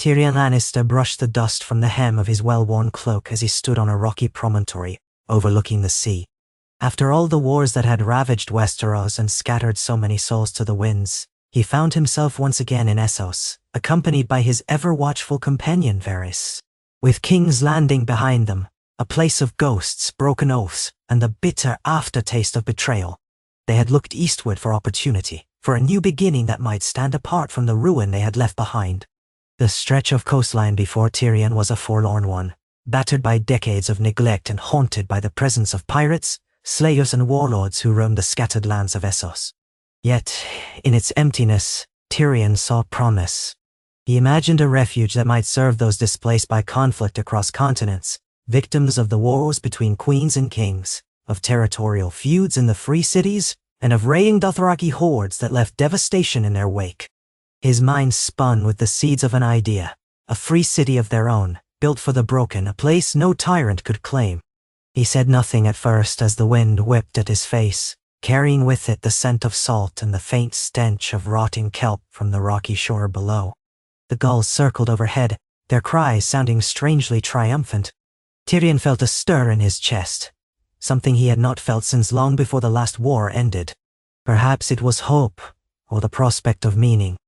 Tyrion Lannister brushed the dust from the hem of his well-worn cloak as he stood on a rocky promontory overlooking the sea. After all the wars that had ravaged Westeros and scattered so many souls to the winds, he found himself once again in Essos, accompanied by his ever-watchful companion Varys. With King's Landing behind them, a place of ghosts, broken oaths, and the bitter aftertaste of betrayal, they had looked eastward for opportunity, for a new beginning that might stand apart from the ruin they had left behind. The stretch of coastline before Tyrion was a forlorn one, battered by decades of neglect and haunted by the presence of pirates, slayers and warlords who roamed the scattered lands of Essos. Yet, in its emptiness, Tyrion saw promise. He imagined a refuge that might serve those displaced by conflict across continents, victims of the wars between queens and kings, of territorial feuds in the free cities, and of raiding Dothraki hordes that left devastation in their wake. His mind spun with the seeds of an idea, a free city of their own, built for the broken, a place no tyrant could claim. He said nothing at first as the wind whipped at his face, carrying with it the scent of salt and the faint stench of rotting kelp from the rocky shore below. The gulls circled overhead, their cries sounding strangely triumphant. Tyrion felt a stir in his chest, something he had not felt since long before the last war ended. Perhaps it was hope, or the prospect of meaning.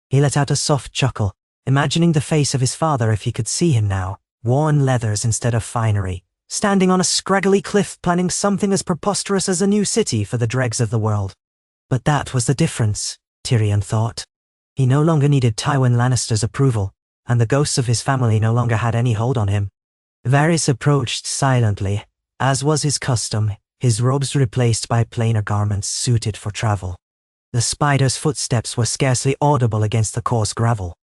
He let out a soft chuckle, imagining the face of his father if he could see him now, worn leathers instead of finery, standing on a scraggly cliff planning something as preposterous as a new city for the dregs of the world. But that was the difference, Tyrion thought. He no longer needed Tywin Lannister's approval, and the ghosts of his family no longer had any hold on him. Varys approached silently, as was his custom, his robes replaced by plainer garments suited for travel. The spider's footsteps were scarcely audible against the coarse gravel.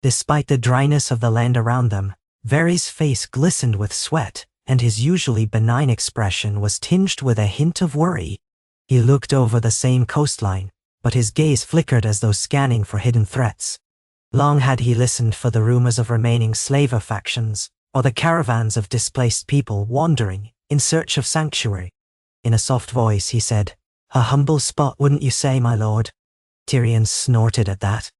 Despite the dryness of the land around them, Varys' face glistened with sweat, and his usually benign expression was tinged with a hint of worry. He looked over the same coastline, but his gaze flickered as though scanning for hidden threats. Long had he listened for the rumors of remaining slaver factions, or the caravans of displaced people wandering in search of sanctuary. In a soft voice he said, "A humble spot, wouldn't you say, my lord?" Tyrion snorted at that.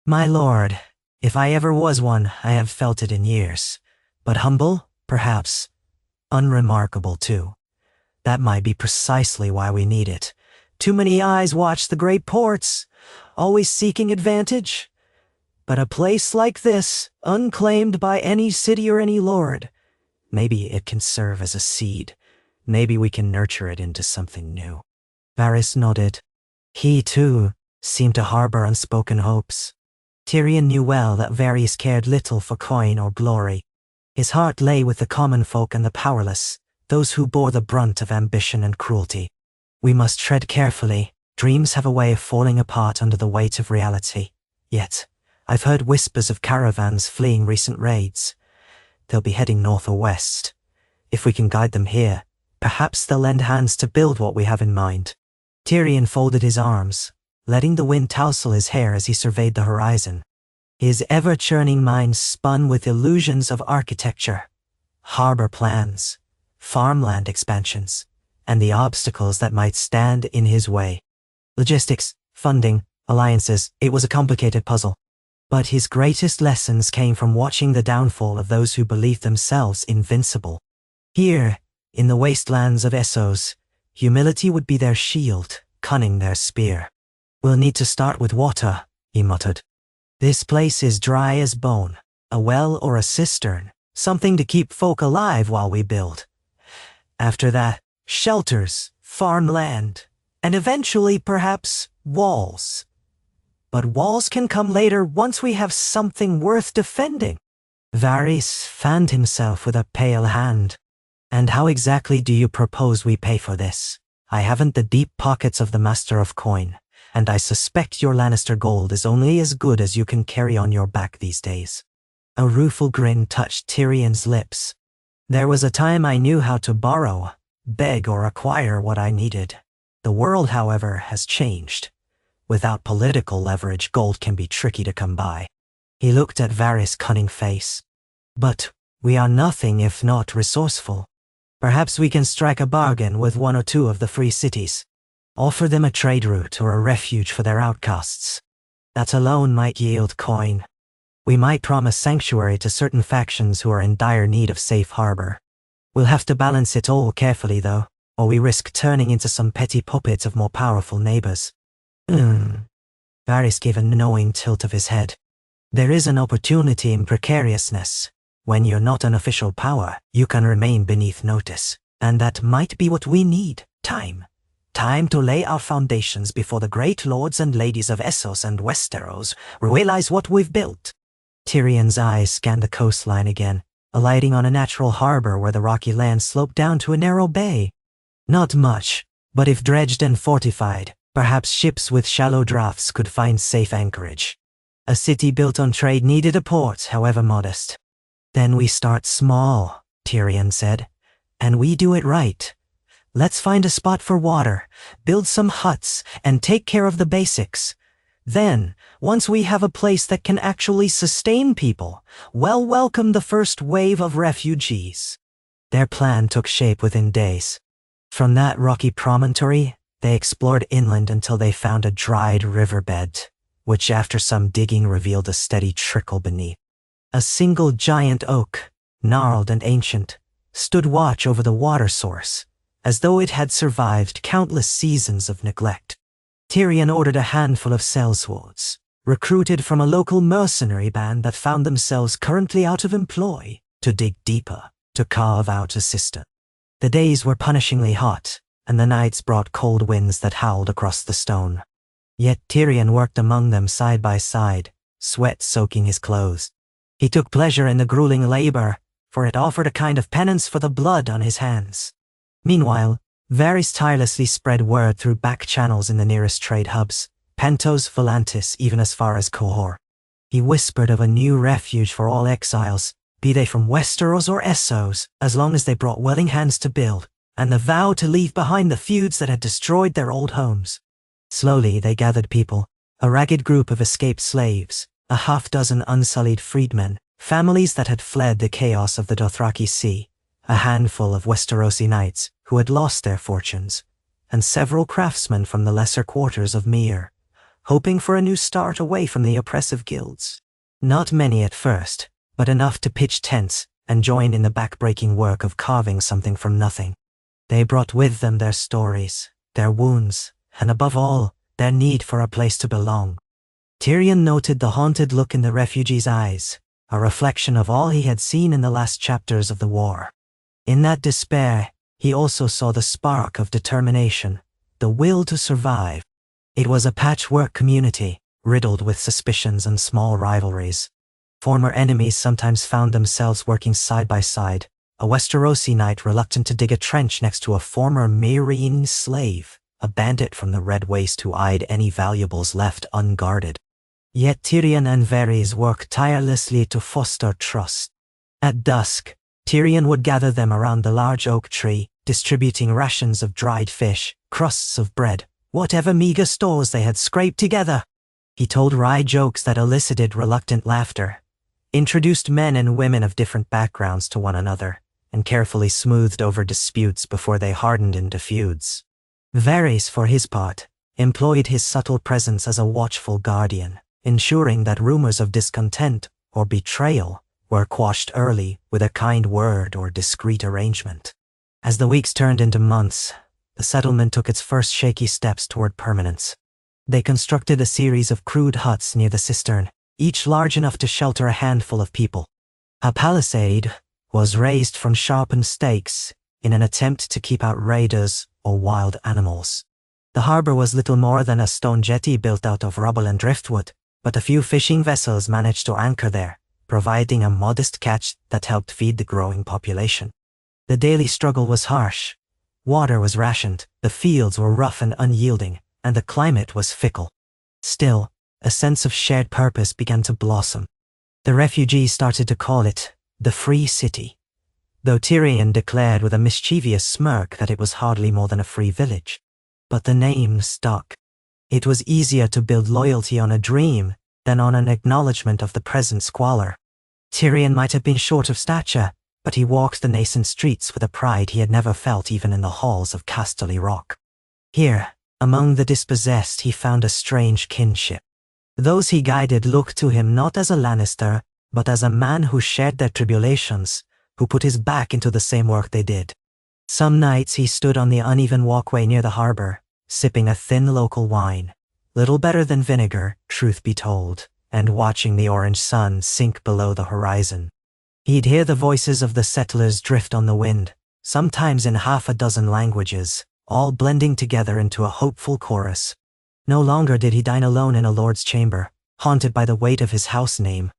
"My lord, if I ever was one, I have felt it in years. But humble, perhaps. Unremarkable, too. That might be precisely why we need it. Too many eyes watch the great ports, always seeking advantage. But a place like this, unclaimed by any city or any lord, maybe it can serve as a seed. Maybe we can nurture it into something new." Varys nodded. He, too, seemed to harbor unspoken hopes. Tyrion knew well that Varys cared little for coin or glory. His heart lay with the common folk and the powerless, those who bore the brunt of ambition and cruelty. We must tread carefully. Dreams have a way of falling apart under the weight of reality. Yet, I've heard whispers of caravans fleeing recent raids. They'll be heading north or west. If we can guide them here, perhaps they'll lend hands to build what we have in mind. Tyrion folded his arms, letting the wind tousle his hair as he surveyed the horizon. His ever-churning mind spun with illusions of architecture, harbor plans, farmland expansions, and the obstacles that might stand in his way. Logistics, funding, alliances, it was a complicated puzzle. But his greatest lessons came from watching the downfall of those who believed themselves invincible. Here, in the wastelands of Essos, humility would be their shield, cunning their spear. "We'll need to start with water," he muttered. "This place is dry as bone. A well or a cistern, something to keep folk alive while we build. After that, shelters, farmland, and eventually, perhaps, walls. But walls can come later once we have something worth defending." Varys fanned himself with a pale hand. "And how exactly do you propose we pay for this? I haven't the deep pockets of the Master of Coin, and I suspect your Lannister gold is only as good as you can carry on your back these days." A rueful grin touched Tyrion's lips. "There was a time I knew how to borrow, beg or acquire what I needed. The world, however, has changed. Without political leverage, gold can be tricky to come by." He looked at Varys' cunning face. "But we are nothing if not resourceful. Perhaps we can strike a bargain with one or two of the free cities. Offer them a trade route or a refuge for their outcasts. That alone might yield coin." We might promise sanctuary to certain factions who are in dire need of safe harbor. We'll have to balance it all carefully, though, or we risk turning into some petty puppets of more powerful neighbors. Varys gave a knowing tilt of his head. There is an opportunity in precariousness. When you're not an official power, you can remain beneath notice. And that might be what we need. Time. Time to lay our foundations before the great lords and ladies of Essos and Westeros realize what we've built. Tyrion's eyes scanned the coastline again, alighting on a natural harbor where the rocky land sloped down to a narrow bay. Not much, but if dredged and fortified, perhaps ships with shallow drafts could find safe anchorage. A city built on trade needed a port, however modest. Then we start small, Tyrion said, and we do it right. Let's find a spot for water, build some huts, and take care of the basics. Then, once we have a place that can actually sustain people, we'll welcome the first wave of refugees. Their plan took shape within days. From that rocky promontory, they explored inland until they found a dried riverbed, which after some digging revealed a steady trickle beneath. A single giant oak, gnarled and ancient, stood watch over the water source, as though it had survived countless seasons of neglect. Tyrion ordered a handful of sellswords, recruited from a local mercenary band that found themselves currently out of employ, to dig deeper, to carve out a cistern. The days were punishingly hot, and the nights brought cold winds that howled across the stone. Yet Tyrion worked among them side by side, sweat soaking his clothes. He took pleasure in the grueling labor, for it offered a kind of penance for the blood on his hands. Meanwhile, Varys tirelessly spread word through back channels in the nearest trade hubs, Pentos, Volantis, even as far as Qohor. He whispered of a new refuge for all exiles, be they from Westeros or Essos, as long as they brought willing hands to build, and the vow to leave behind the feuds that had destroyed their old homes. Slowly they gathered people, a ragged group of escaped slaves, a half-dozen unsullied freedmen, families that had fled the chaos of the Dothraki Sea, a handful of Westerosi knights who had lost their fortunes, and several craftsmen from the lesser quarters of Myr, hoping for a new start away from the oppressive guilds. Not many at first, but enough to pitch tents and join in the back-breaking work of carving something from nothing. They brought with them their stories, their wounds, and above all, their need for a place to belong. Tyrion noted the haunted look in the refugees' eyes, a reflection of all he had seen in the last chapters of the war. In that despair, he also saw the spark of determination, the will to survive. It was a patchwork community, riddled with suspicions and small rivalries. Former enemies sometimes found themselves working side by side, a Westerosi knight reluctant to dig a trench next to a former Myrrhine slave, a bandit from the Red Waste who eyed any valuables left unguarded. Yet Tyrion and Varys worked tirelessly to foster trust. At dusk, Tyrion would gather them around the large oak tree, distributing rations of dried fish, crusts of bread, whatever meager stores they had scraped together. He told wry jokes that elicited reluctant laughter, introduced men and women of different backgrounds to one another, and carefully smoothed over disputes before they hardened into feuds. Varys, for his part, employed his subtle presence as a watchful guardian, ensuring that rumors of discontent or betrayal were quashed early with a kind word or discreet arrangement. As the weeks turned into months, the settlement took its first shaky steps toward permanence. They constructed a series of crude huts near the cistern, each large enough to shelter a handful of people. A palisade was raised from sharpened stakes in an attempt to keep out raiders or wild animals. The harbor was little more than a stone jetty built out of rubble and driftwood, but a few fishing vessels managed to anchor there, providing a modest catch that helped feed the growing population. The daily struggle was harsh. Water was rationed, the fields were rough and unyielding, and the climate was fickle. Still, a sense of shared purpose began to blossom. The refugees started to call it the Free City, though Tyrion declared with a mischievous smirk that it was hardly more than a free village. But the name stuck. It was easier to build loyalty on a dream than on an acknowledgement of the present squalor. Tyrion might have been short of stature, but he walked the nascent streets with a pride he had never felt even in the halls of Casterly Rock. Here, among the dispossessed, he found a strange kinship. Those he guided looked to him not as a Lannister, but as a man who shared their tribulations, who put his back into the same work they did. Some nights he stood on the uneven walkway near the harbor, sipping a thin local wine, little better than vinegar, truth be told, and watching the orange sun sink below the horizon. He'd hear the voices of the settlers drift on the wind, sometimes in half a dozen languages, all blending together into a hopeful chorus. No longer did he dine alone in a lord's chamber, haunted by the weight of his house name.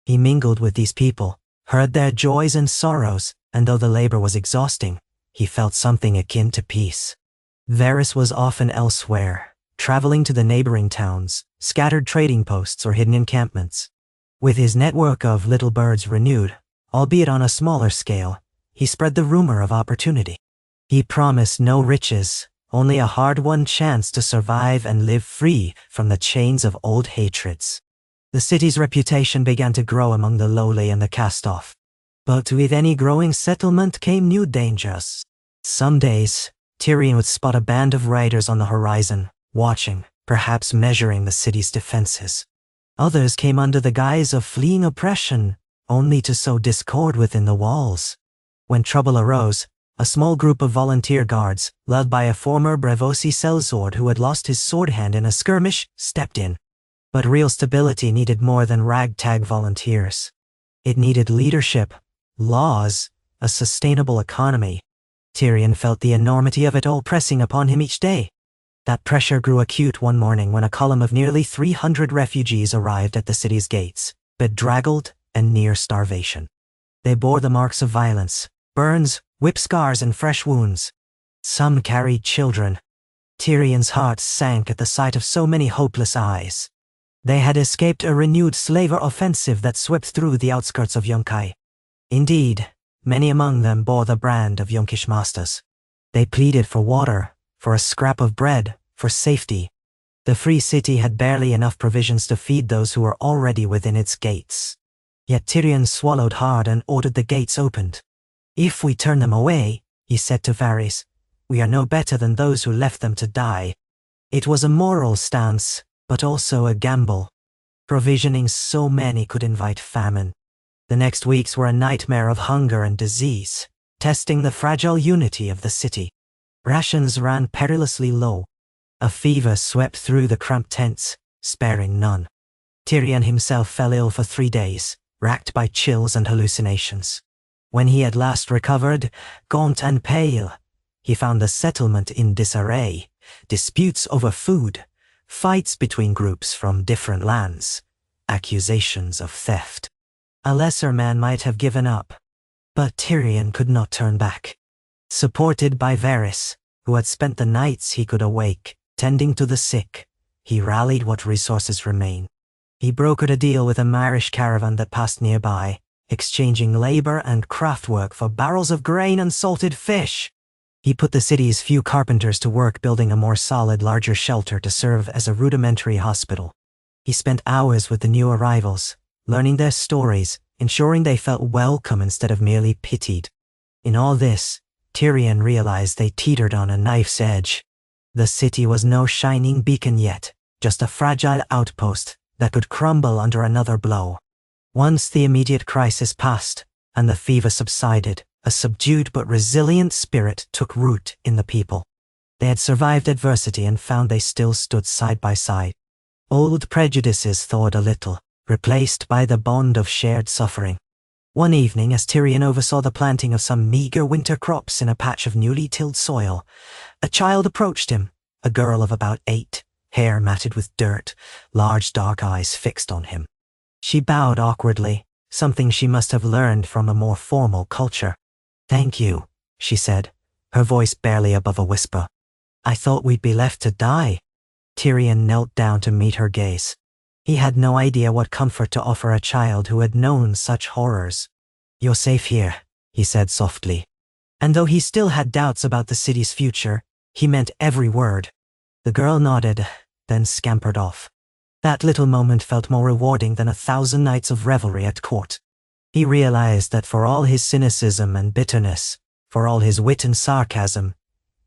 He mingled with these people, heard their joys and sorrows, and though the labor was exhausting, he felt something akin to peace. Varys was often elsewhere, traveling to the neighboring towns, scattered trading posts or hidden encampments. With his network of little birds renewed, albeit on a smaller scale, he spread the rumor of opportunity. He promised no riches, only a hard-won chance to survive and live free from the chains of old hatreds. The city's reputation began to grow among the lowly and the cast-off. But with any growing settlement came new dangers. Some days, Tyrion would spot a band of riders on the horizon, watching, perhaps measuring the city's defenses. Others came under the guise of fleeing oppression, only to sow discord within the walls. When trouble arose, a small group of volunteer guards, led by a former Braavosi sellsword who had lost his sword hand in a skirmish, stepped in. But real stability needed more than ragtag volunteers. It needed leadership, laws, a sustainable economy. Tyrion felt the enormity of it all pressing upon him each day. That pressure grew acute one morning when a column of nearly 300 refugees arrived at the city's gates, bedraggled and near starvation. They bore the marks of violence, burns, whip scars and fresh wounds. Some carried children. Tyrion's heart sank at the sight of so many hopeless eyes. They had escaped a renewed slaver offensive that swept through the outskirts of Yunkai. Indeed, many among them bore the brand of Yunkish masters. They pleaded for water, for a scrap of bread, for safety. The free city had barely enough provisions to feed those who were already within its gates. Yet Tyrion swallowed hard and ordered the gates opened. "If we turn them away," he said to Varys, "we are no better than those who left them to die." It was a moral stance, but also a gamble. Provisioning so many could invite famine. The next weeks were a nightmare of hunger and disease, testing the fragile unity of the city. Rations ran perilously low. A fever swept through the cramped tents, sparing none. Tyrion himself fell ill for 3 days, racked by chills and hallucinations. When he at last recovered, gaunt and pale, he found the settlement in disarray, disputes over food, fights between groups from different lands, accusations of theft. A lesser man might have given up, but Tyrion could not turn back. Supported by Varys, who had spent the nights he could awake, tending to the sick, he rallied what resources remained. He brokered a deal with a Marish caravan that passed nearby, exchanging labor and craftwork for barrels of grain and salted fish. He put the city's few carpenters to work building a more solid, larger shelter to serve as a rudimentary hospital. He spent hours with the new arrivals, learning their stories, ensuring they felt welcome instead of merely pitied. In all this, Tyrion realized they teetered on a knife's edge. The city was no shining beacon yet, just a fragile outpost that could crumble under another blow. Once the immediate crisis passed, and the fever subsided, a subdued but resilient spirit took root in the people. They had survived adversity and found they still stood side by side. Old prejudices thawed a little, replaced by the bond of shared suffering. One evening, as Tyrion oversaw the planting of some meager winter crops in a patch of newly tilled soil, a child approached him, a girl of about 8, hair matted with dirt, large dark eyes fixed on him. She bowed awkwardly, something she must have learned from a more formal culture. "Thank you," she said, her voice barely above a whisper. "I thought we'd be left to die." Tyrion knelt down to meet her gaze. He had no idea what comfort to offer a child who had known such horrors. "You're safe here," he said softly. And though he still had doubts about the city's future, he meant every word. The girl nodded, then scampered off. That little moment felt more rewarding than 1,000 nights of revelry at court. He realized that for all his cynicism and bitterness, for all his wit and sarcasm,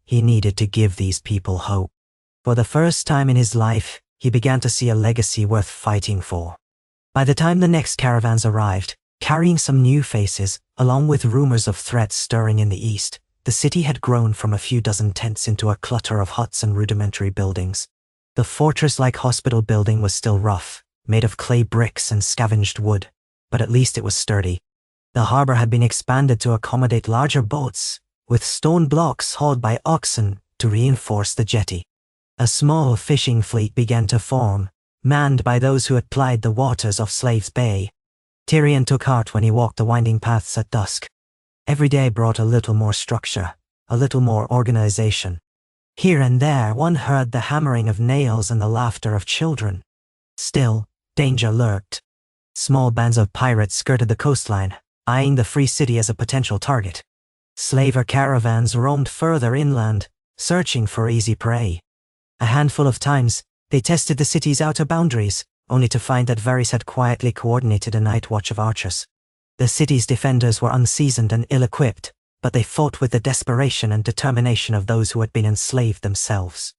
he needed to give these people hope. For the first time in his life, he began to see a legacy worth fighting for. By the time the next caravans arrived, carrying some new faces, along with rumors of threats stirring in the east, the city had grown from a few dozen tents into a clutter of huts and rudimentary buildings. The fortress-like hospital building was still rough, made of clay bricks and scavenged wood, but at least it was sturdy. The harbor had been expanded to accommodate larger boats, with stone blocks hauled by oxen to reinforce the jetty. A small fishing fleet began to form, manned by those who had plied the waters of Slaves Bay. Tyrion took heart when he walked the winding paths at dusk. Every day brought a little more structure, a little more organization. Here and there one heard the hammering of nails and the laughter of children. Still, danger lurked. Small bands of pirates skirted the coastline, eyeing the free city as a potential target. Slaver caravans roamed further inland, searching for easy prey. A handful of times, they tested the city's outer boundaries, only to find that Varys had quietly coordinated a night watch of archers. The city's defenders were unseasoned and ill-equipped, but they fought with the desperation and determination of those who had been enslaved themselves.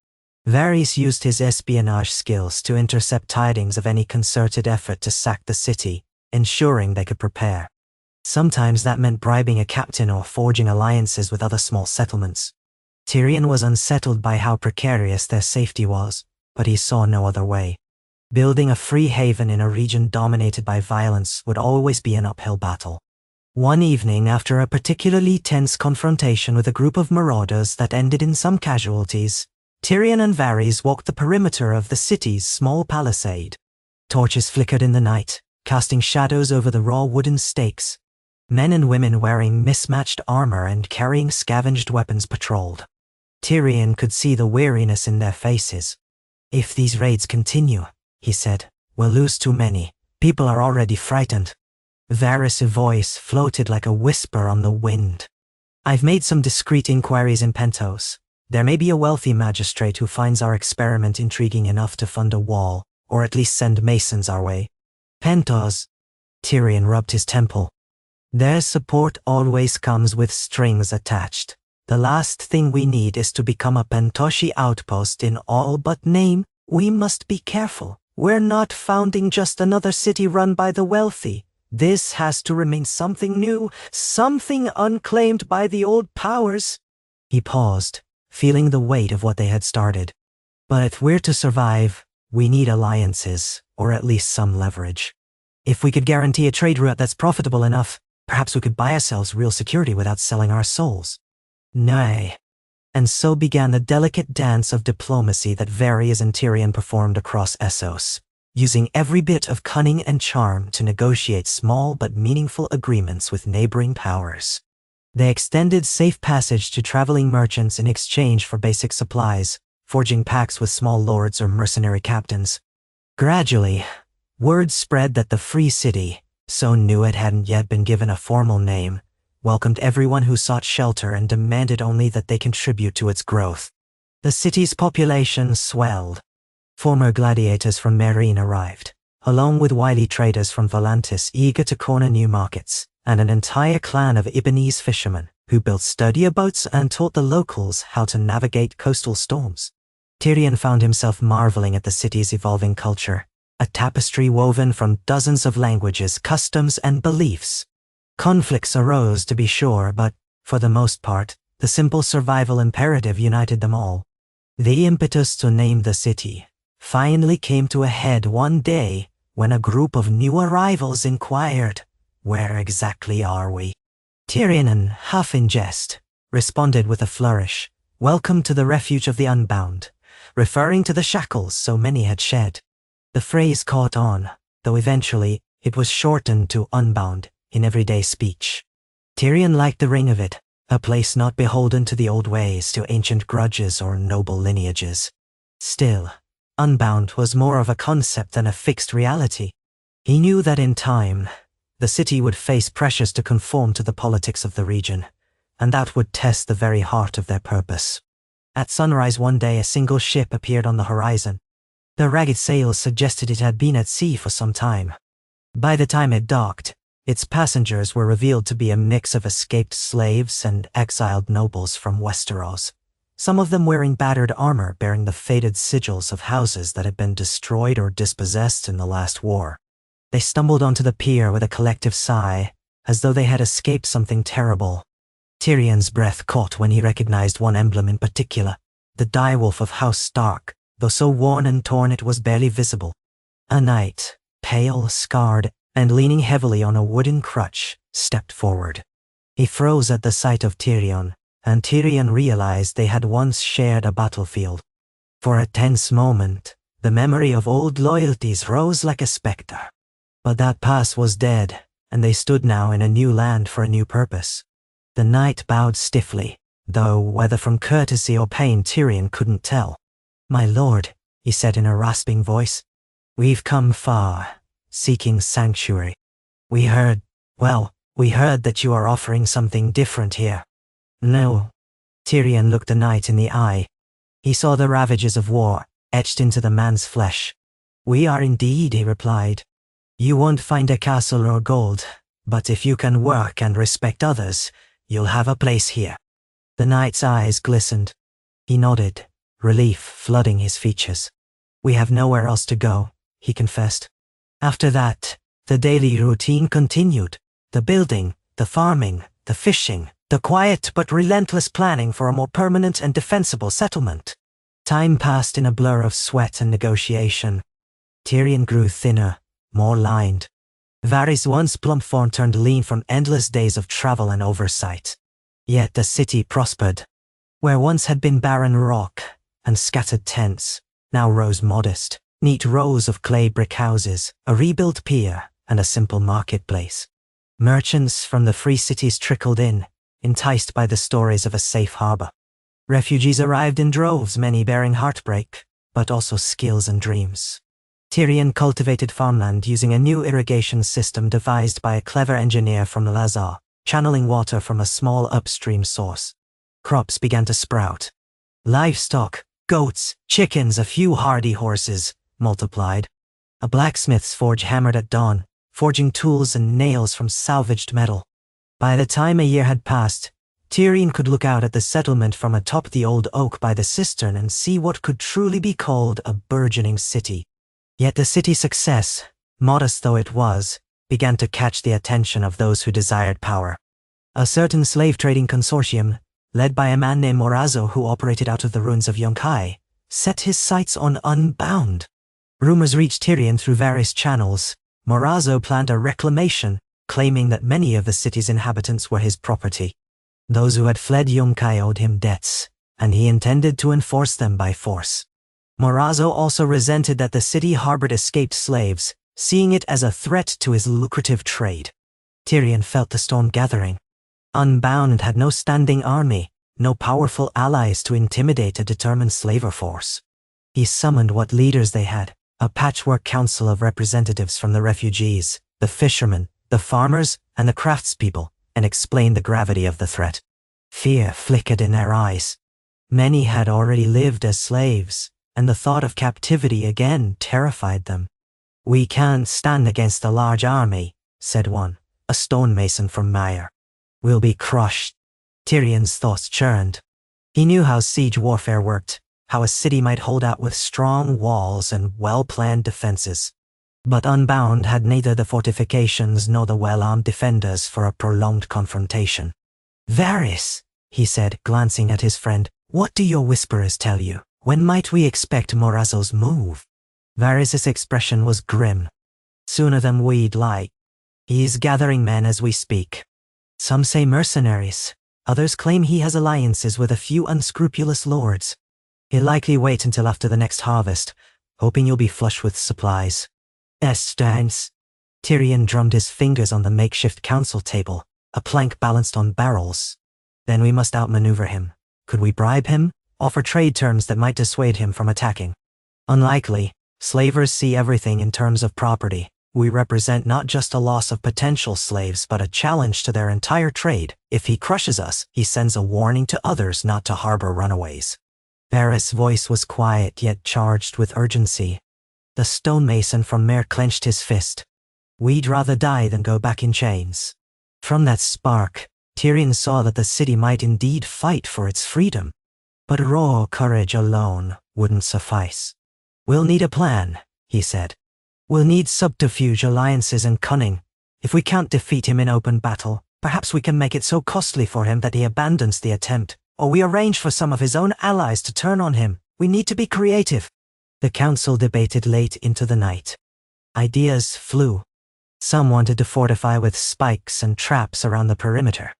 Varys used his espionage skills to intercept tidings of any concerted effort to sack the city, ensuring they could prepare. Sometimes that meant bribing a captain or forging alliances with other small settlements. Tyrion was unsettled by how precarious their safety was, but he saw no other way. Building a free haven in a region dominated by violence would always be an uphill battle. One evening, after a particularly tense confrontation with a group of marauders that ended in some casualties, Tyrion and Varys walked the perimeter of the city's small palisade. Torches flickered in the night, casting shadows over the raw wooden stakes. Men and women wearing mismatched armor and carrying scavenged weapons patrolled. Tyrion could see the weariness in their faces. "If these raids continue," he said, "we'll lose too many. People are already frightened." Varys' voice floated like a whisper on the wind. "I've made some discreet inquiries in Pentos. There may be a wealthy magistrate who finds our experiment intriguing enough to fund a wall, or at least send masons our way." "Pentos?" Tyrion rubbed his temple. "Their support always comes with strings attached. The last thing we need is to become a Pentoshi outpost in all but name. We must be careful. We're not founding just another city run by the wealthy. This has to remain something new, something unclaimed by the old powers." He paused, feeling the weight of what they had started. "But if we're to survive, we need alliances, or at least some leverage. If we could guarantee a trade route that's profitable enough, perhaps we could buy ourselves real security without selling our souls." Nay. And so began the delicate dance of diplomacy that Varys and Tyrion performed across Essos, using every bit of cunning and charm to negotiate small but meaningful agreements with neighboring powers. They extended safe passage to traveling merchants in exchange for basic supplies, forging pacts with small lords or mercenary captains. Gradually, word spread that the Free City, so new it hadn't yet been given a formal name, welcomed everyone who sought shelter and demanded only that they contribute to its growth. The city's population swelled. Former gladiators from Meereen arrived, along with wily traders from Volantis eager to corner new markets, and an entire clan of Ibonese fishermen who built sturdier boats and taught the locals how to navigate coastal storms. Tyrion found himself marveling at the city's evolving culture, a tapestry woven from dozens of languages, customs, and beliefs. Conflicts arose, to be sure, but, for the most part, the simple survival imperative united them all. The impetus to name the city finally came to a head one day when a group of new arrivals inquired, "Where exactly are we?" Tyrion, half in jest, responded with a flourish, "Welcome to the refuge of the unbound," referring to the shackles so many had shed. The phrase caught on, though eventually it was shortened to unbound in everyday speech. Tyrion liked the ring of it, a place not beholden to the old ways, to ancient grudges or noble lineages. Still, unbound was more of a concept than a fixed reality. He knew that in time, the city would face pressures to conform to the politics of the region, and that would test the very heart of their purpose. At sunrise one day, a single ship appeared on the horizon. The ragged sails suggested it had been at sea for some time. By the time it docked, its passengers were revealed to be a mix of escaped slaves and exiled nobles from Westeros. some of them wearing battered armor bearing the faded sigils of houses that had been destroyed or dispossessed in the last war. They stumbled onto the pier with a collective sigh, as though they had escaped something terrible. Tyrion's breath caught when he recognized one emblem in particular, the direwolf of House Stark, though so worn and torn it was barely visible. A knight, pale, scarred, and leaning heavily on a wooden crutch, stepped forward. He froze at the sight of Tyrion, and Tyrion realized they had once shared a battlefield. For a tense moment, the memory of old loyalties rose like a spectre. But that past was dead, and they stood now in a new land for a new purpose. The knight bowed stiffly, though whether from courtesy or pain Tyrion couldn't tell. "My lord," he said in a rasping voice, "we've come far, seeking sanctuary. We heard that you are offering something different here." "No." Tyrion looked the knight in the eye. He saw the ravages of war etched into the man's flesh. "We are indeed," he replied. "You won't find a castle or gold, but if you can work and respect others, you'll have a place here." The knight's eyes glistened. He nodded, relief flooding his features. "We have nowhere else to go," he confessed. After that, the daily routine continued. The building, the farming, the fishing, the quiet but relentless planning for a more permanent and defensible settlement. Time passed in a blur of sweat and negotiation. Tyrion grew thinner, more lined. Varys' once plump form turned lean from endless days of travel and oversight. Yet the city prospered. Where once had been barren rock and scattered tents, now rose modest, neat rows of clay brick houses, a rebuilt pier, and a simple marketplace. Merchants from the free cities trickled in, enticed by the stories of a safe harbor. Refugees arrived in droves, many bearing heartbreak, but also skills and dreams. Tyrion cultivated farmland using a new irrigation system devised by a clever engineer from Lazar, channeling water from a small upstream source. Crops began to sprout. Livestock, goats, chickens, a few hardy horses, multiplied. A blacksmith's forge hammered at dawn, forging tools and nails from salvaged metal. By the time a year had passed, Tyrion could look out at the settlement from atop the old oak by the cistern and see what could truly be called a burgeoning city. Yet the city's success, modest though it was, began to catch the attention of those who desired power. A certain slave-trading consortium, led by a man named Morazzo who operated out of the ruins of Yunkai, set his sights on Unbound. Rumors reached Tyrion through various channels. Morazzo planned a reclamation, claiming that many of the city's inhabitants were his property. Those who had fled Yunkai owed him debts, and he intended to enforce them by force. Morazzo also resented that the city harbored escaped slaves, seeing it as a threat to his lucrative trade. Tyrion felt the storm gathering. Unbound had no standing army, no powerful allies to intimidate a determined slaver force. He summoned what leaders they had, a patchwork council of representatives from the refugees, the fishermen, the farmers, and the craftspeople, and explained the gravity of the threat. Fear flickered in their eyes. Many had already lived as slaves, and the thought of captivity again terrified them. "We can't stand against a large army," said one, a stonemason from Myre. "We'll be crushed." Tyrion's thoughts churned. He knew how siege warfare worked, how a city might hold out with strong walls and well-planned defenses. But Unbound had neither the fortifications nor the well-armed defenders for a prolonged confrontation. "Varys," he said, glancing at his friend, "what do your whisperers tell you? When might we expect Morazzo's move?" Varys' expression was grim. "Sooner than we'd like. He is gathering men as we speak. Some say mercenaries, others claim he has alliances with a few unscrupulous lords. He'll likely wait until after the next harvest, hoping you'll be flush with supplies." "Estance." Tyrion drummed his fingers on the makeshift council table, a plank balanced on barrels. "Then we must outmaneuver him. Could we bribe him? Offer trade terms that might dissuade him from attacking?" "Unlikely. Slavers see everything in terms of property. We represent not just a loss of potential slaves, but a challenge to their entire trade. If he crushes us, he sends a warning to others not to harbor runaways." Varys' voice was quiet yet charged with urgency. The stonemason from Myre clenched his fist. "We'd rather die than go back in chains." From that spark, Tyrion saw that the city might indeed fight for its freedom. But raw courage alone wouldn't suffice. "We'll need a plan," he said. "We'll need subterfuge, alliances, and cunning. If we can't defeat him in open battle, perhaps we can make it so costly for him that he abandons the attempt, or we arrange for some of his own allies to turn on him. We need to be creative." The council debated late into the night. Ideas flew. Some wanted to fortify with spikes and traps around the perimeter.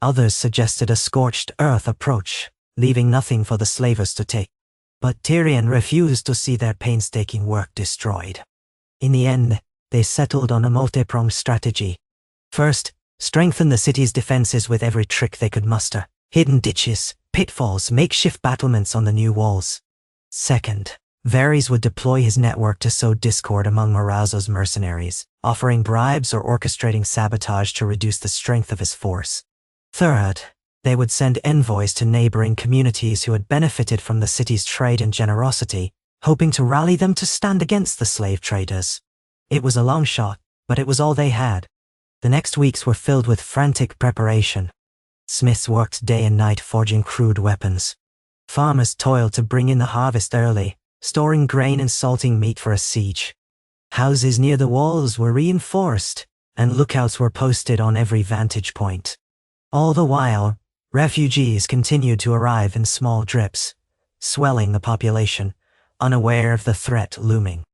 Others suggested a scorched earth approach, leaving nothing for the slavers to take. But Tyrion refused to see their painstaking work destroyed. In the end, they settled on a multi-pronged strategy. First, strengthen the city's defenses with every trick they could muster: hidden ditches, pitfalls, makeshift battlements on the new walls. Second, Varys would deploy his network to sow discord among Marazzo's mercenaries, offering bribes or orchestrating sabotage to reduce the strength of his force. Third, they would send envoys to neighboring communities who had benefited from the city's trade and generosity, hoping to rally them to stand against the slave traders. It was a long shot, but it was all they had. The next weeks were filled with frantic preparation. Smiths worked day and night forging crude weapons. Farmers toiled to bring in the harvest early, storing grain and salting meat for a siege. Houses near the walls were reinforced, and lookouts were posted on every vantage point. All the while, refugees continued to arrive in small drips, swelling the population, unaware of the threat looming.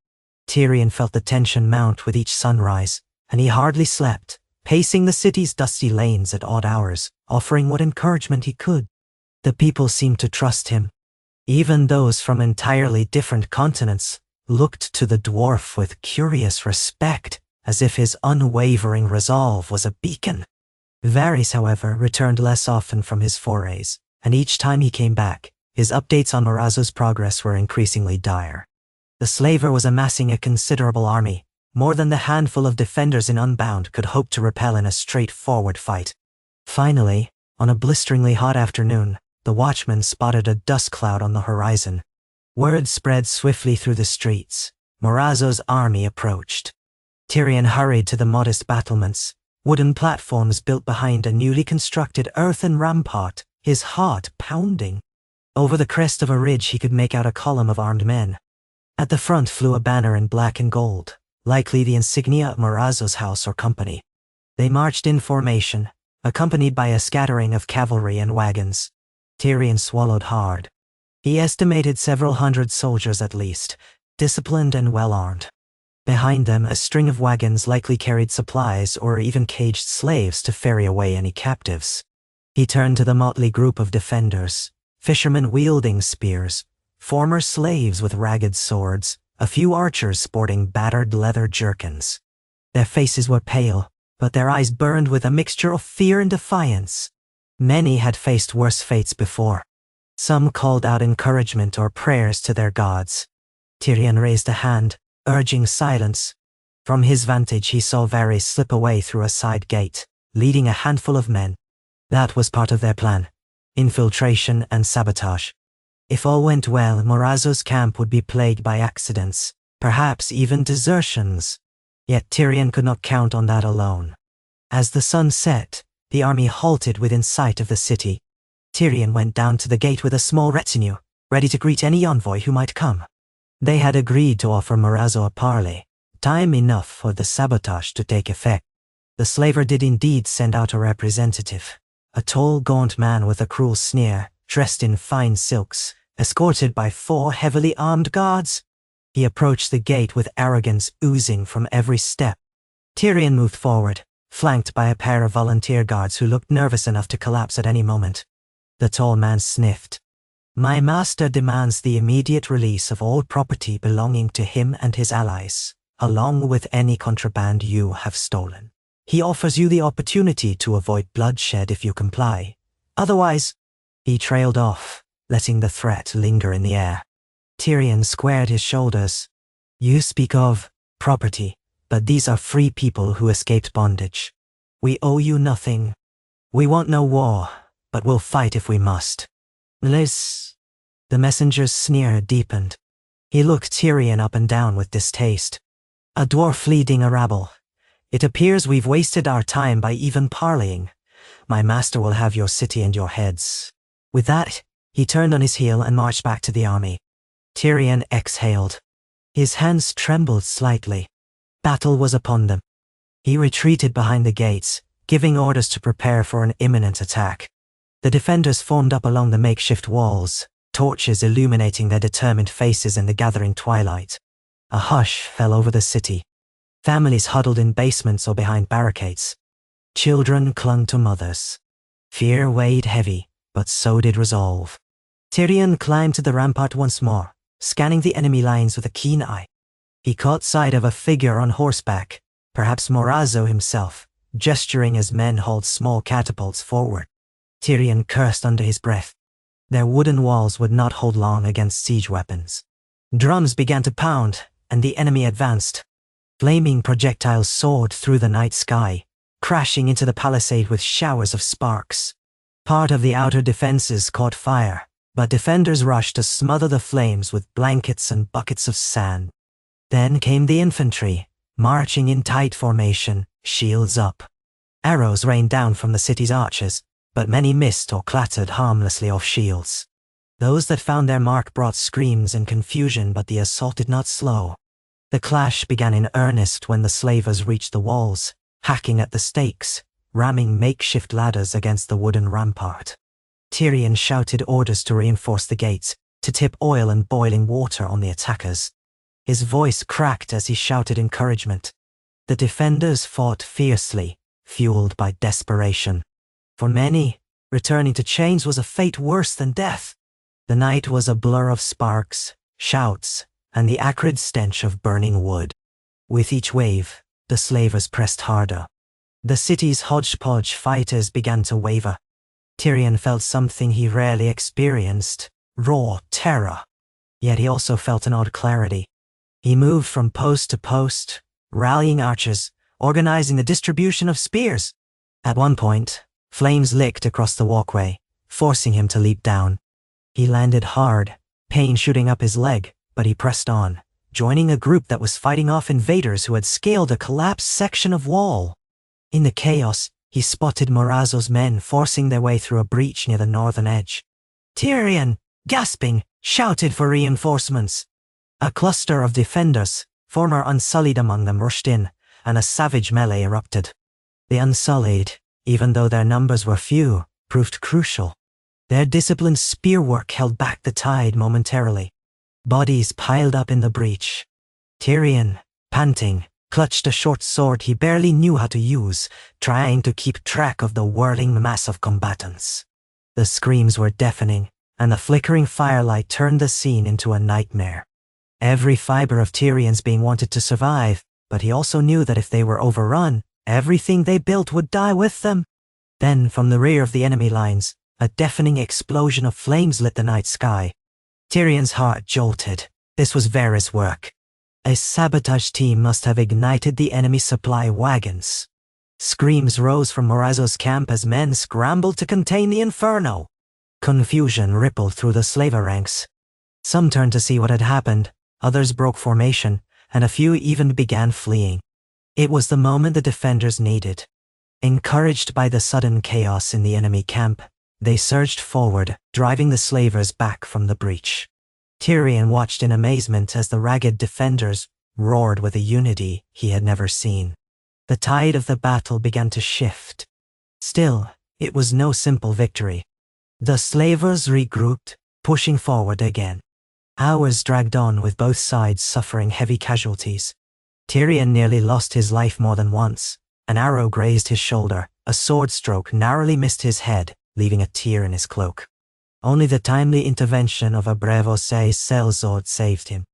Tyrion felt the tension mount with each sunrise, and he hardly slept, pacing the city's dusty lanes at odd hours, offering what encouragement he could. The people seemed to trust him. Even those from entirely different continents looked to the dwarf with curious respect, as if his unwavering resolve was a beacon. Varys, however, returned less often from his forays, and each time he came back, his updates on Marazzo's progress were increasingly dire. The slaver was amassing a considerable army, more than the handful of defenders in Unbound could hope to repel in a straightforward fight. Finally, on a blisteringly hot afternoon, the watchman spotted a dust cloud on the horizon. Word spread swiftly through the streets. Marazzo's army approached. Tyrion hurried to the modest battlements, wooden platforms built behind a newly constructed earthen rampart, his heart pounding. Over the crest of a ridge he could make out a column of armed men. At the front flew a banner in black and gold, likely the insignia of Marazzo's house or company. They marched in formation, accompanied by a scattering of cavalry and wagons. Tyrion swallowed hard. He estimated several hundred soldiers at least, disciplined and well-armed. Behind them, a string of wagons likely carried supplies or even caged slaves to ferry away any captives. He turned to the motley group of defenders, fishermen wielding spears, former slaves with ragged swords, a few archers sporting battered leather jerkins. Their faces were pale, but their eyes burned with a mixture of fear and defiance. Many had faced worse fates before. Some called out encouragement or prayers to their gods. Tyrion raised a hand, urging silence. From his vantage he saw Varys slip away through a side gate, leading a handful of men. That was part of their plan: infiltration and sabotage. If all went well, Marazzo's camp would be plagued by accidents, perhaps even desertions. Yet Tyrion could not count on that alone. As the sun set, the army halted within sight of the city. Tyrion went down to the gate with a small retinue, ready to greet any envoy who might come. They had agreed to offer Marazzo a parley, time enough for the sabotage to take effect. The slaver did indeed send out a representative, a tall, gaunt man with a cruel sneer, dressed in fine silks, escorted by 4 heavily armed guards. He approached the gate with arrogance oozing from every step. Tyrion moved forward, flanked by a pair of volunteer guards who looked nervous enough to collapse at any moment. The tall man sniffed. "My master demands the immediate release of all property belonging to him and his allies, along with any contraband you have stolen. He offers you the opportunity to avoid bloodshed if you comply. Otherwise—" He trailed off, letting the threat linger in the air. Tyrion squared his shoulders. "You speak of property, but these are free people who escaped bondage. We owe you nothing. We want no war, but we'll fight if we must. Les." The messenger's sneer deepened. He looked Tyrion up and down with distaste. "A dwarf leading a rabble. It appears we've wasted our time by even parleying. My master will have your city and your heads." With that, He turned on his heel and marched back to the army. Tyrion exhaled. His hands trembled slightly. Battle was upon them. He retreated behind the gates, giving orders to prepare for an imminent attack. The defenders formed up along the makeshift walls, torches illuminating their determined faces in the gathering twilight. A hush fell over the city. Families huddled in basements or behind barricades. Children clung to mothers. Fear weighed heavy, but so did resolve. Tyrion climbed to the rampart once more, scanning the enemy lines with a keen eye. He caught sight of a figure on horseback, perhaps Morazzo himself, gesturing as men hauled small catapults forward. Tyrion cursed under his breath. Their wooden walls would not hold long against siege weapons. Drums began to pound, and the enemy advanced. Flaming projectiles soared through the night sky, crashing into the palisade with showers of sparks. Part of the outer defenses caught fire, but defenders rushed to smother the flames with blankets and buckets of sand. Then came the infantry, marching in tight formation, shields up. Arrows rained down from the city's arches, but many missed or clattered harmlessly off shields. Those that found their mark brought screams and confusion, but the assault did not slow. The clash began in earnest when the slavers reached the walls, hacking at the stakes, ramming makeshift ladders against the wooden rampart. Tyrion shouted orders to reinforce the gates, to tip oil and boiling water on the attackers. His voice cracked as he shouted encouragement. The defenders fought fiercely, fueled by desperation. For many, returning to chains was a fate worse than death. The night was a blur of sparks, shouts, and the acrid stench of burning wood. With each wave, the slavers pressed harder. The city's hodgepodge fighters began to waver. Tyrion felt something he rarely experienced, raw terror. Yet he also felt an odd clarity. He moved from post to post, rallying archers, organizing the distribution of spears. At one point, flames licked across the walkway, forcing him to leap down. He landed hard, pain shooting up his leg, but he pressed on, joining a group that was fighting off invaders who had scaled a collapsed section of wall. In the chaos, he spotted Morazzo's men forcing their way through a breach near the northern edge. Tyrion, gasping, shouted for reinforcements. A cluster of defenders, former Unsullied among them, rushed in, and a savage melee erupted. The Unsullied, even though their numbers were few, proved crucial. Their disciplined spearwork held back the tide momentarily. Bodies piled up in the breach. Tyrion, panting, clutched a short sword he barely knew how to use, trying to keep track of the whirling mass of combatants. The screams were deafening, and the flickering firelight turned the scene into a nightmare. Every fiber of Tyrion's being wanted to survive, but he also knew that if they were overrun, everything they built would die with them. Then, from the rear of the enemy lines, a deafening explosion of flames lit the night sky. Tyrion's heart jolted. This was Varys' work. A sabotage team must have ignited the enemy supply wagons. Screams rose from Morazzo's camp as men scrambled to contain the inferno. Confusion rippled through the slaver ranks. Some turned to see what had happened, others broke formation, and a few even began fleeing. It was the moment the defenders needed. Encouraged by the sudden chaos in the enemy camp, they surged forward, driving the slavers back from the breach. Tyrion watched in amazement as the ragged defenders roared with a unity he had never seen. The tide of the battle began to shift. Still, it was no simple victory. The slavers regrouped, pushing forward again. Hours dragged on with both sides suffering heavy casualties. Tyrion nearly lost his life more than once. An arrow grazed his shoulder, a sword stroke narrowly missed his head, leaving a tear in his cloak. Only the timely intervention of a Brevosei sellsword saved him.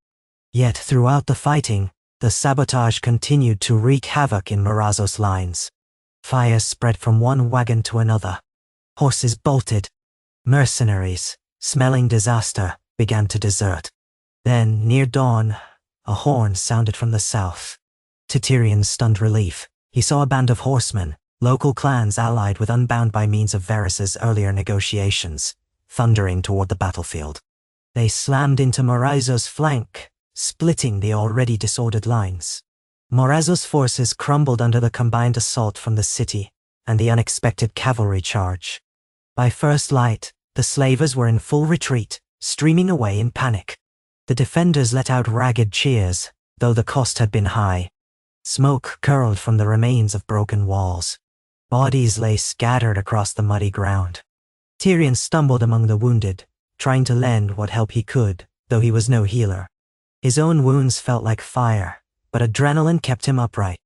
Yet throughout the fighting, the sabotage continued to wreak havoc in Morazzo's lines. Fire spread from one wagon to another. Horses bolted. Mercenaries, smelling disaster, began to desert. Then, near dawn, a horn sounded from the south. To Tyrion's stunned relief, he saw a band of horsemen, local clans allied with Unbound by means of Varys' earlier negotiations, thundering toward the battlefield. They slammed into Morazzo's flank, splitting the already disordered lines. Morazzo's forces crumbled under the combined assault from the city and the unexpected cavalry charge. By first light, The slavers were in full retreat, streaming away in panic. The defenders let out ragged cheers, though the cost had been high. Smoke curled from the remains of broken walls. Bodies lay scattered across the muddy ground. Tyrion stumbled among the wounded, trying to lend what help he could, though he was no healer. His own wounds felt like fire, but adrenaline kept him upright.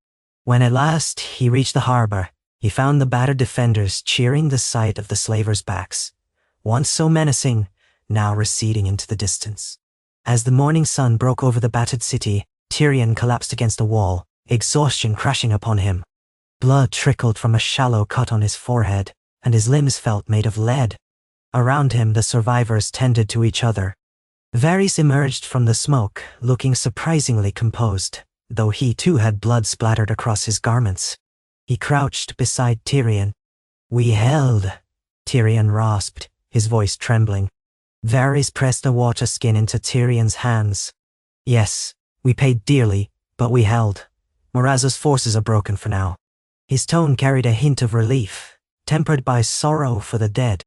When at last he reached the harbor, he found the battered defenders cheering the sight of the slavers' backs, once so menacing, now receding into the distance. As the morning sun broke over the battered city, Tyrion collapsed against a wall, exhaustion crashing upon him. Blood trickled from a shallow cut on his forehead, and his limbs felt made of lead. Around him, the survivors tended to each other. Varys emerged from the smoke, looking surprisingly composed, though he too had blood splattered across his garments. He crouched beside Tyrion. "We held," Tyrion rasped, his voice trembling. Varys pressed a water skin into Tyrion's hands. "Yes, we paid dearly, but we held. Moraza's forces are broken for now." His tone carried a hint of relief, tempered by sorrow for the dead.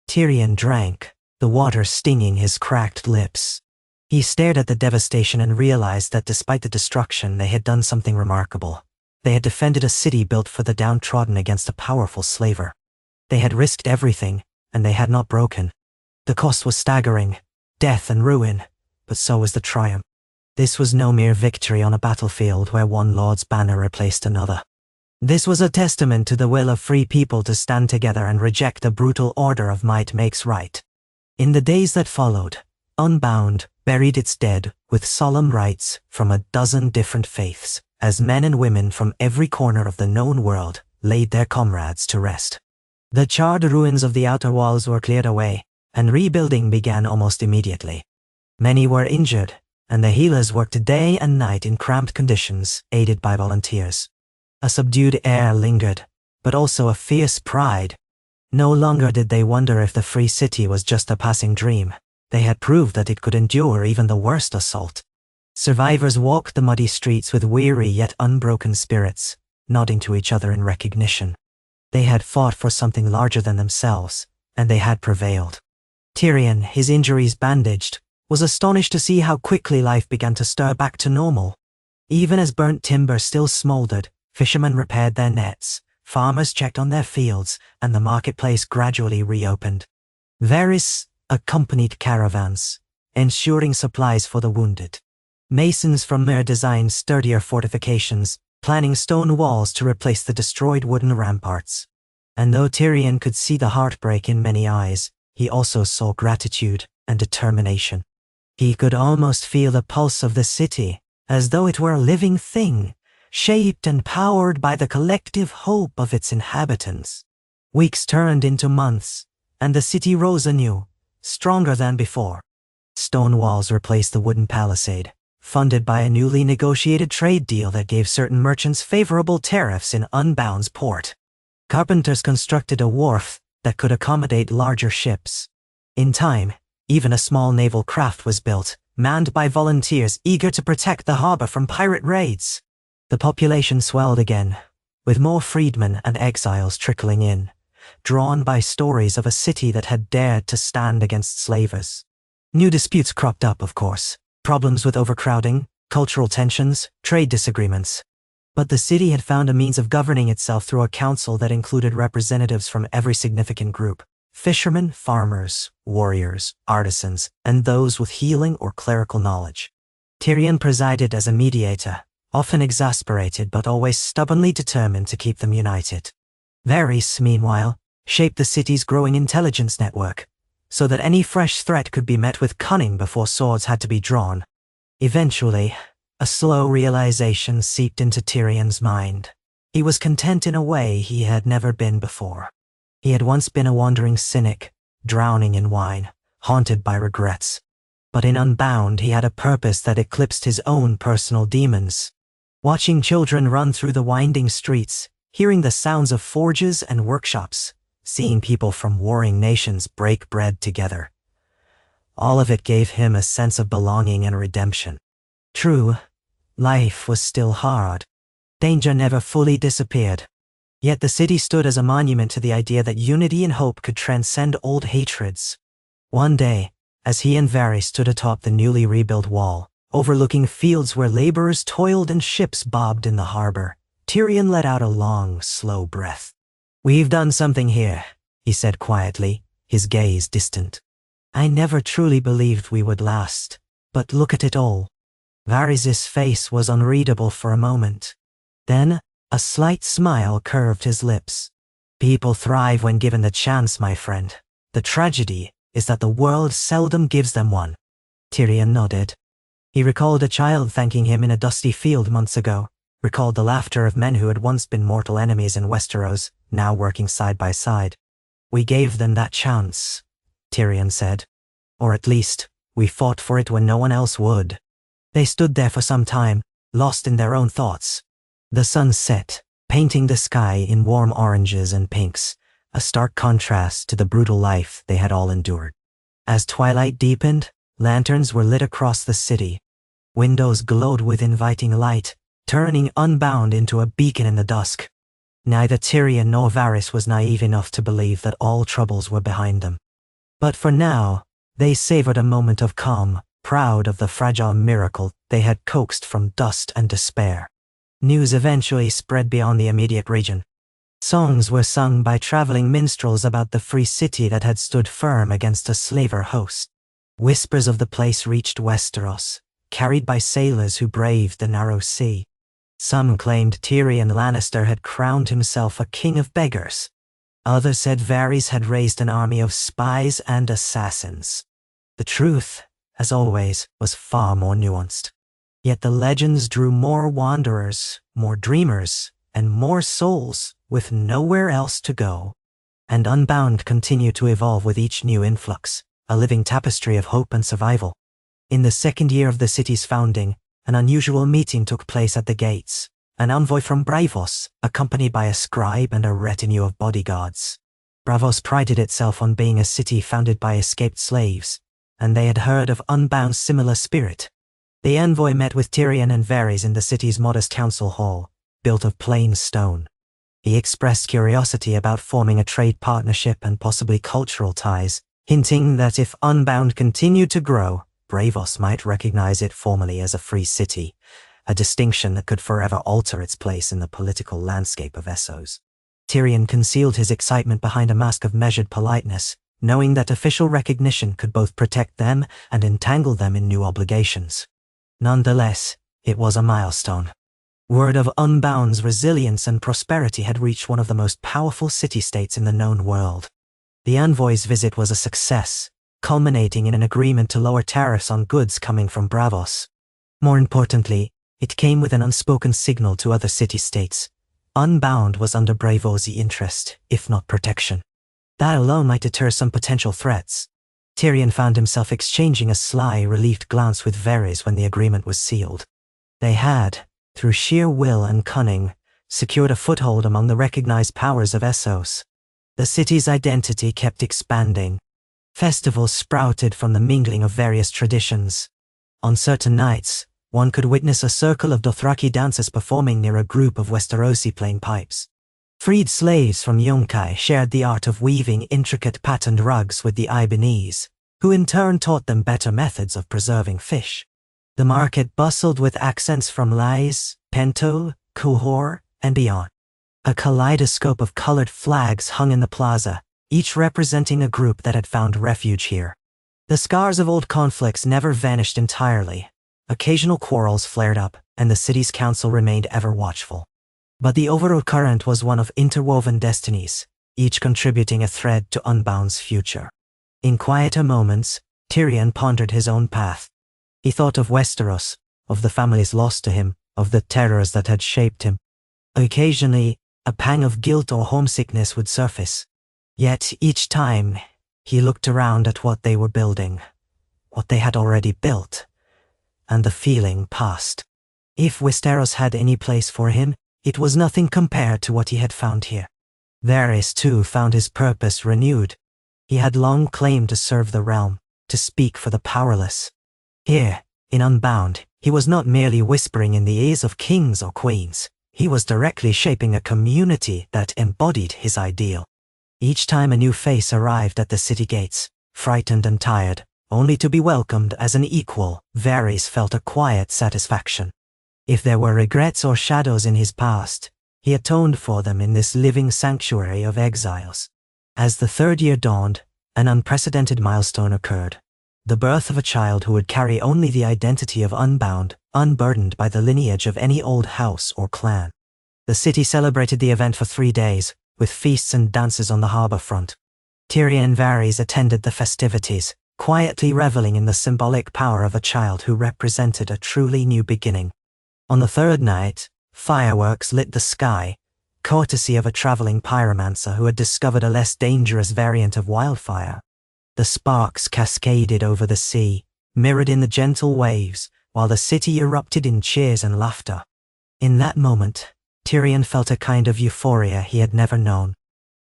Tyrion drank, the water stinging his cracked lips. He stared at the devastation and realized that despite the destruction, they had done something remarkable. They had defended a city built for the downtrodden against a powerful slaver. They had risked everything, and they had not broken. The cost was staggering, death and ruin, but so was the triumph. This was no mere victory on a battlefield where one lord's banner replaced another. This was a testament to the will of free people to stand together and reject the brutal order of might makes right. In the days that followed, Unbound buried its dead with solemn rites from a dozen different faiths, as men and women from every corner of the known world laid their comrades to rest. The charred ruins of the outer walls were cleared away, and rebuilding began almost immediately. Many were injured, and the healers worked day and night in cramped conditions, aided by volunteers. A subdued air lingered, but also a fierce pride. No longer did they wonder if the free city was just a passing dream. They had proved that it could endure even the worst assault. Survivors walked the muddy streets with weary yet unbroken spirits, nodding to each other in recognition. They had fought for something larger than themselves, and they had prevailed. Tyrion, his injuries bandaged, was astonished to see how quickly life began to stir back to normal. Even as burnt timber still smoldered, fishermen repaired their nets, farmers checked on their fields, and the marketplace gradually reopened. Varys accompanied caravans, ensuring supplies for the wounded. Masons from Myr designed sturdier fortifications, planning stone walls to replace the destroyed wooden ramparts. And though Tyrion could see the heartbreak in many eyes, he also saw gratitude and determination. He could almost feel the pulse of the city, as though it were a living thing, shaped and powered by the collective hope of its inhabitants. Weeks turned into months, and the city rose anew, stronger than before. Stone walls replaced the wooden palisade, funded by a newly negotiated trade deal that gave certain merchants favorable tariffs in Unbound's port. Carpenters constructed a wharf that could accommodate larger ships. In time, even a small naval craft was built, manned by volunteers eager to protect the harbor from pirate raids. The population swelled again, with more freedmen and exiles trickling in, drawn by stories of a city that had dared to stand against slavers. New disputes cropped up, of course, problems with overcrowding, cultural tensions, trade disagreements. But the city had found a means of governing itself through a council that included representatives from every significant group: fishermen, farmers, warriors, artisans, and those with healing or clerical knowledge. Tyrion presided as a mediator, often exasperated but always stubbornly determined to keep them united. Varys, meanwhile, shaped the city's growing intelligence network, so that any fresh threat could be met with cunning before swords had to be drawn. Eventually, a slow realization seeped into Tyrion's mind. He was content in a way he had never been before. He had once been a wandering cynic, drowning in wine, haunted by regrets. But in Unbound, he had a purpose that eclipsed his own personal demons. Watching children run through the winding streets, hearing the sounds of forges and workshops, seeing people from warring nations break bread together. All of it gave him a sense of belonging and redemption. True, life was still hard. Danger never fully disappeared. Yet the city stood as a monument to the idea that unity and hope could transcend old hatreds. One day, as he and Varys stood atop the newly rebuilt wall, overlooking fields where laborers toiled and ships bobbed in the harbor, Tyrion let out a long, slow breath. "We've done something here," he said quietly, his gaze distant. "I never truly believed we would last, but look at it all." Varys' face was unreadable for a moment. Then, a slight smile curved his lips. "People thrive when given the chance, my friend. The tragedy is that the world seldom gives them one." Tyrion nodded. He recalled a child thanking him in a dusty field months ago, recalled the laughter of men who had once been mortal enemies in Westeros, now working side by side. "We gave them that chance," Tyrion said. "Or at least, we fought for it when no one else would." They stood there for some time, lost in their own thoughts. The sun set, painting the sky in warm oranges and pinks, a stark contrast to the brutal life they had all endured. As twilight deepened, lanterns were lit across the city. Windows glowed with inviting light, turning Unbound into a beacon in the dusk. Neither Tyrion nor Varys was naive enough to believe that all troubles were behind them. But for now, they savored a moment of calm, proud of the fragile miracle they had coaxed from dust and despair. News eventually spread beyond the immediate region. Songs were sung by traveling minstrels about the free city that had stood firm against a slaver host. Whispers of the place reached Westeros, carried by sailors who braved the narrow sea. Some claimed Tyrion Lannister had crowned himself a king of beggars. Others said Varys had raised an army of spies and assassins. The truth, as always, was far more nuanced. Yet the legends drew more wanderers, more dreamers, and more souls with nowhere else to go. And Unbound continued to evolve with each new influx, a living tapestry of hope and survival. In the second year of the city's founding, an unusual meeting took place at the gates. An envoy from Braavos, accompanied by a scribe and a retinue of bodyguards. Braavos prided itself on being a city founded by escaped slaves, and they had heard of Unbound's similar spirit. The envoy met with Tyrion and Varys in the city's modest council hall, built of plain stone. He expressed curiosity about forming a trade partnership and possibly cultural ties, hinting that if Unbound continued to grow, Braavos might recognize it formally as a free city, a distinction that could forever alter its place in the political landscape of Essos. Tyrion concealed his excitement behind a mask of measured politeness, knowing that official recognition could both protect them and entangle them in new obligations. Nonetheless, it was a milestone. Word of Unbound's resilience and prosperity had reached one of the most powerful city-states in the known world. The envoy's visit was a success, culminating in an agreement to lower tariffs on goods coming from Braavos. More importantly, it came with an unspoken signal to other city-states. Unbound was under Braavos' interest, if not protection. That alone might deter some potential threats. Tyrion found himself exchanging a sly, relieved glance with Varys when the agreement was sealed. They had, through sheer will and cunning, secured a foothold among the recognized powers of Essos. The city's identity kept expanding. Festivals sprouted from the mingling of various traditions. On certain nights, one could witness a circle of Dothraki dancers performing near a group of Westerosi playing pipes. Freed slaves from Yunkai shared the art of weaving intricate patterned rugs with the Ibonese, who in turn taught them better methods of preserving fish. The market bustled with accents from Lais, Pento, Kuhor, and beyond. A kaleidoscope of colored flags hung in the plaza, each representing a group that had found refuge here. The scars of old conflicts never vanished entirely. Occasional quarrels flared up, and the city's council remained ever watchful. But the overall current was one of interwoven destinies, each contributing a thread to Unbound's future. In quieter moments, Tyrion pondered his own path. He thought of Westeros, of the families lost to him, of the terrors that had shaped him. Occasionally, a pang of guilt or homesickness would surface. Yet each time, he looked around at what they were building, what they had already built, and the feeling passed. If Westeros had any place for him, it was nothing compared to what he had found here. Varys, too, found his purpose renewed. He had long claimed to serve the realm, to speak for the powerless. Here, in Unbound, he was not merely whispering in the ears of kings or queens. He was directly shaping a community that embodied his ideal. Each time a new face arrived at the city gates, frightened and tired, only to be welcomed as an equal, Varys felt a quiet satisfaction. If there were regrets or shadows in his past, he atoned for them in this living sanctuary of exiles. As the third year dawned, an unprecedented milestone occurred. The birth of a child who would carry only the identity of Unbound, unburdened by the lineage of any old house or clan. The city celebrated the event for 3 days, with feasts and dances on the harbor front. Tyrion and Varys attended the festivities, quietly reveling in the symbolic power of a child who represented a truly new beginning. On the third night, fireworks lit the sky, courtesy of a traveling pyromancer who had discovered a less dangerous variant of wildfire. The sparks cascaded over the sea, mirrored in the gentle waves, while the city erupted in cheers and laughter. In that moment, Tyrion felt a kind of euphoria he had never known.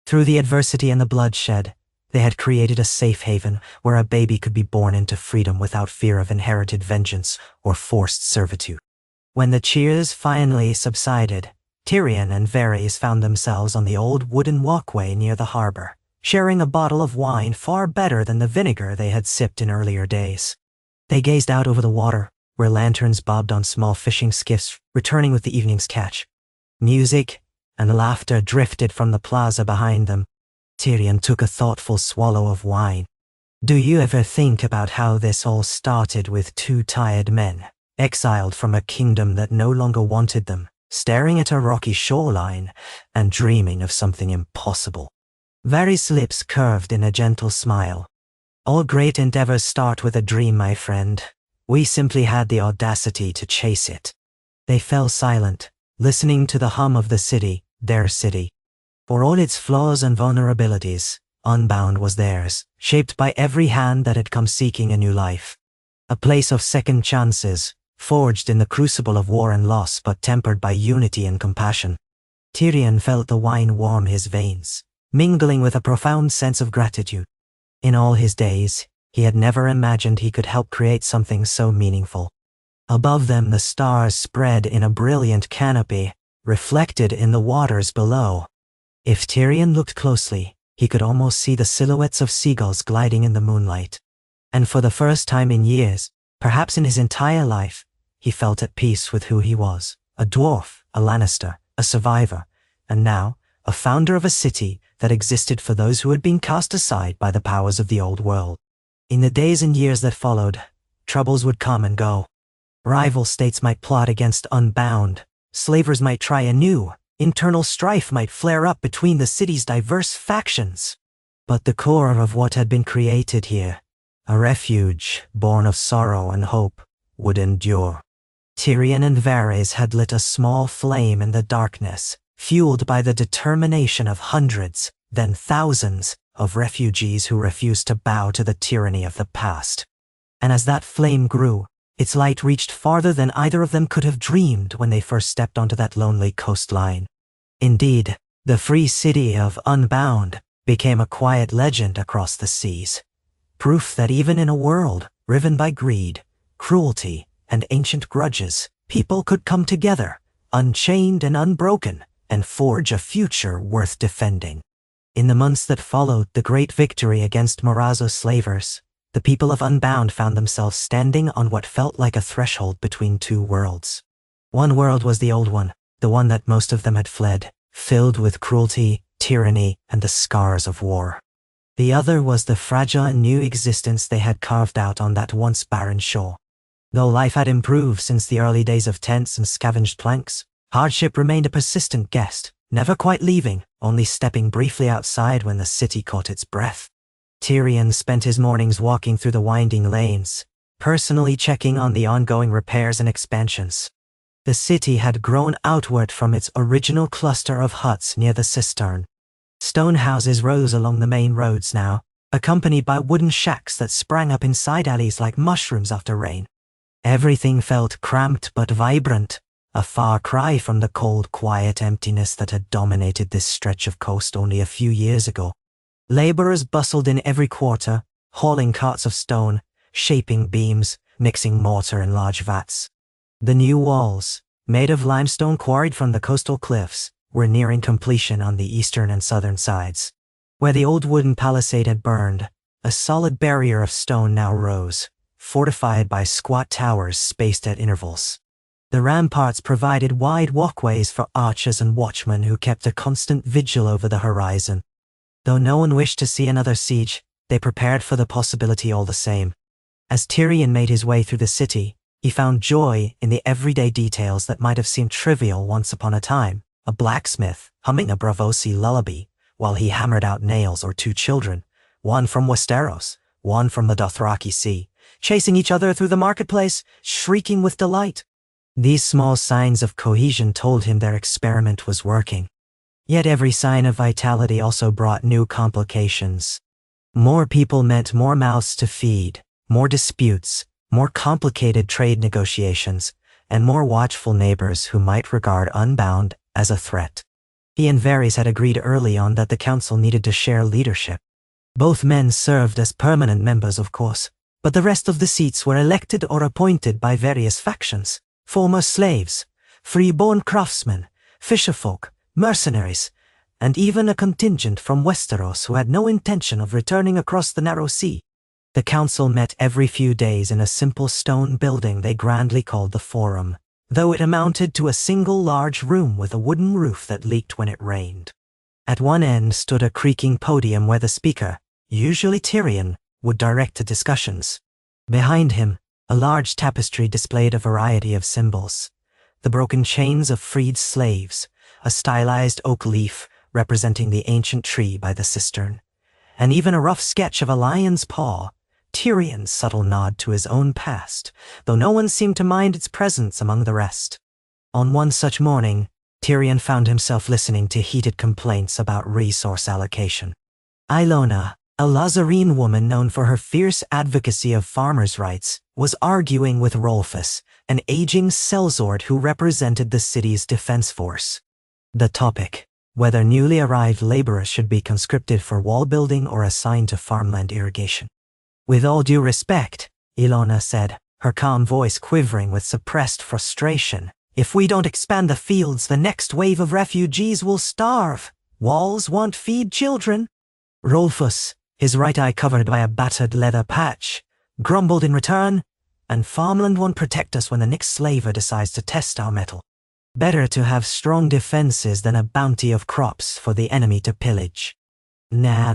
Through the adversity and the bloodshed, they had created a safe haven where a baby could be born into freedom without fear of inherited vengeance or forced servitude. When the cheers finally subsided, Tyrion and Varys found themselves on the old wooden walkway near the harbor, sharing a bottle of wine far better than the vinegar they had sipped in earlier days. They gazed out over the water, where lanterns bobbed on small fishing skiffs, returning with the evening's catch. Music and laughter drifted from the plaza behind them. Tyrion took a thoughtful swallow of wine. Do you ever think about how this all started with 2 tired men, exiled from a kingdom that no longer wanted them, staring at a rocky shoreline and dreaming of something impossible? Varys' lips curved in a gentle smile. All great endeavors start with a dream, my friend. We simply had the audacity to chase it. They fell silent, listening to the hum of the city, their city. For all its flaws and vulnerabilities, Unbound was theirs, shaped by every hand that had come seeking a new life. A place of second chances, forged in the crucible of war and loss but tempered by unity and compassion. Tyrion felt the wine warm his veins, mingling with a profound sense of gratitude. In all his days, he had never imagined he could help create something so meaningful. Above them the stars spread in a brilliant canopy, reflected in the waters below. If Tyrion looked closely, he could almost see the silhouettes of seagulls gliding in the moonlight. And for the first time in years, perhaps in his entire life, he felt at peace with who he was. A dwarf, a Lannister, a survivor, and now, a founder of a city that existed for those who had been cast aside by the powers of the old world. In the days and years that followed, troubles would come and go. Rival states might plot against Unbound, slavers might try anew, internal strife might flare up between the city's diverse factions. But the core of what had been created here, a refuge born of sorrow and hope, would endure. Tyrion and Varys had lit a small flame in the darkness, fueled by the determination of hundreds, then thousands, of refugees who refused to bow to the tyranny of the past. And as that flame grew, its light reached farther than either of them could have dreamed when they first stepped onto that lonely coastline. Indeed, the free city of Unbound became a quiet legend across the seas, proof that even in a world riven by greed, cruelty, and ancient grudges, people could come together, unchained and unbroken, and forge a future worth defending. In the months that followed the great victory against Morazzo slavers, the people of Unbound found themselves standing on what felt like a threshold between 2 worlds. One world was the old one, the one that most of them had fled, filled with cruelty, tyranny, and the scars of war. The other was the fragile and new existence they had carved out on that once barren shore. Though life had improved since the early days of tents and scavenged planks, hardship remained a persistent guest, never quite leaving, only stepping briefly outside when the city caught its breath. Tyrion spent his mornings walking through the winding lanes, personally checking on the ongoing repairs and expansions. The city had grown outward from its original cluster of huts near the cistern. Stone houses rose along the main roads now, accompanied by wooden shacks that sprang up in side alleys like mushrooms after rain. Everything felt cramped but vibrant, a far cry from the cold, quiet emptiness that had dominated this stretch of coast only a few years ago. Laborers bustled in every quarter, hauling carts of stone, shaping beams, mixing mortar in large vats. The new walls, made of limestone quarried from the coastal cliffs, were nearing completion on the eastern and southern sides. Where the old wooden palisade had burned, a solid barrier of stone now rose, fortified by squat towers spaced at intervals. The ramparts provided wide walkways for archers and watchmen who kept a constant vigil over the horizon. Though no one wished to see another siege, they prepared for the possibility all the same. As Tyrion made his way through the city, he found joy in the everyday details that might have seemed trivial once upon a time. A blacksmith humming a Braavosi lullaby while he hammered out nails, or two children, one from Westeros, one from the Dothraki Sea, chasing each other through the marketplace, shrieking with delight. These small signs of cohesion told him their experiment was working. Yet every sign of vitality also brought new complications. More people meant more mouths to feed, more disputes, more complicated trade negotiations, and more watchful neighbors who might regard Unbound as a threat. He and Varys had agreed early on that the council needed to share leadership. Both men served as permanent members, of course, but the rest of the seats were elected or appointed by various factions. Former slaves, free-born craftsmen, fisherfolk, mercenaries, and even a contingent from Westeros who had no intention of returning across the narrow sea. The council met every few days in a simple stone building they grandly called the Forum, though it amounted to a single large room with a wooden roof that leaked when it rained. At one end stood a creaking podium where the speaker, usually Tyrion, would direct the discussions. Behind him, a large tapestry displayed a variety of symbols: the broken chains of freed slaves, a stylized oak leaf representing the ancient tree by the cistern, and even a rough sketch of a lion's paw, Tyrion's subtle nod to his own past, though no one seemed to mind its presence among the rest. On one such morning, Tyrion found himself listening to heated complaints about resource allocation. Ilona, a Lazarene woman known for her fierce advocacy of farmers' rights, was arguing with Rolfus, an aging sellsword who represented the city's defense force. The topic: whether newly arrived laborers should be conscripted for wall building or assigned to farmland irrigation. With all due respect, Ilona said, her calm voice quivering with suppressed frustration, if we don't expand the fields, the next wave of refugees will starve. Walls won't feed children. Rolfus, his right eye covered by a battered leather patch, grumbled in return, and farmland won't protect us when the next slaver decides to test our metal. Better to have strong defenses than a bounty of crops for the enemy to pillage. Nah.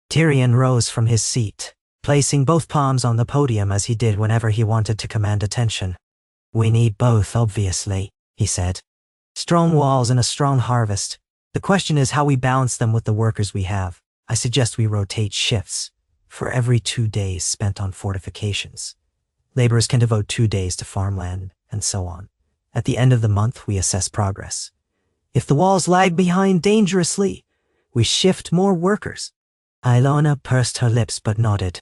Tyrion rose from his seat, placing both palms on the podium as he did whenever he wanted to command attention. We need both, obviously, he said. Strong walls and a strong harvest. The question is how we balance them with the workers we have. I suggest we rotate shifts, for every 2 days spent on fortifications. Laborers can devote 2 days to farmland, and so on. At the end of the month, we assess progress. If the walls lag behind dangerously, we shift more workers. Ilona pursed her lips but nodded.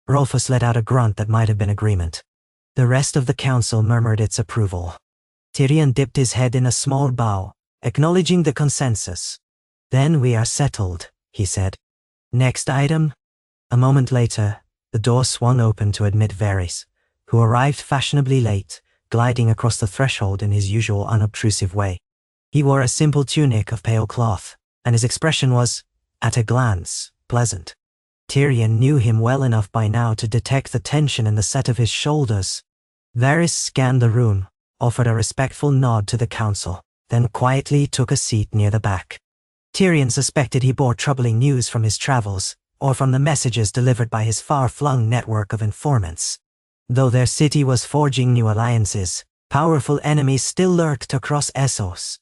Rolfus let out a grunt that might have been agreement. The rest of the council murmured its approval. Tyrion dipped his head in a small bow, acknowledging the consensus. Then we are settled, he said. Next item? A moment later, the door swung open to admit Varys, who arrived fashionably late, gliding across the threshold in his usual unobtrusive way. He wore a simple tunic of pale cloth, and his expression was, at a glance, pleasant. Tyrion knew him well enough by now to detect the tension in the set of his shoulders. Varys scanned the room, offered a respectful nod to the council, then quietly took a seat near the back. Tyrion suspected he bore troubling news from his travels, or from the messages delivered by his far-flung network of informants. Though their city was forging new alliances, powerful enemies still lurked across Essos.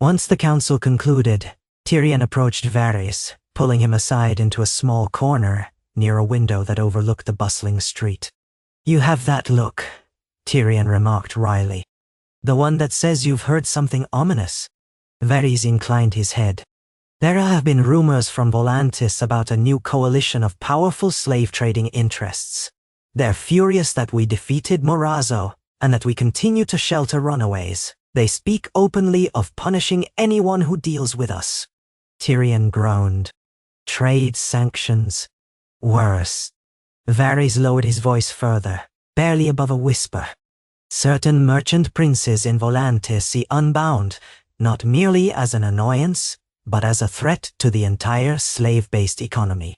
Once the council concluded, Tyrion approached Varys, pulling him aside into a small corner near a window that overlooked the bustling street. You have that look, Tyrion remarked wryly. The one that says you've heard something ominous. Varys inclined his head. There have been rumors from Volantis about a new coalition of powerful slave-trading interests. They're furious that we defeated Morazzo, and that we continue to shelter runaways. They speak openly of punishing anyone who deals with us. Tyrion groaned. Trade sanctions. Worse. Varys lowered his voice further, barely above a whisper. Certain merchant princes in Volantis see Unbound not merely as an annoyance, but as a threat to the entire slave-based economy.